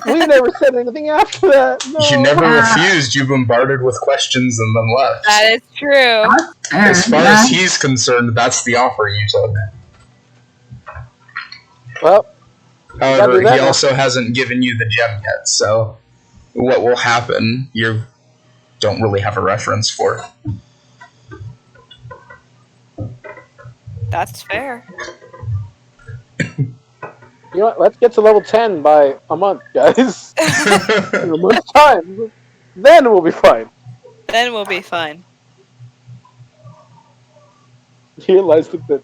S5: We never said anything after that. No.
S1: You never
S4: Ah.
S1: refused, you bombarded with questions and then left.
S2: That is true.
S1: As far as he's concerned, that's the offer you took.
S5: Well,
S1: However,
S5: do that
S1: he
S5: now.
S1: also hasn't given you the gem yet, so what will happen, you don't really have a reference for.
S2: That's fair.
S5: you know what? Let's get to level 10 by a month, guys. In a month's time. Then we'll be fine.
S2: Then we'll be fine.
S5: Here lies the bit.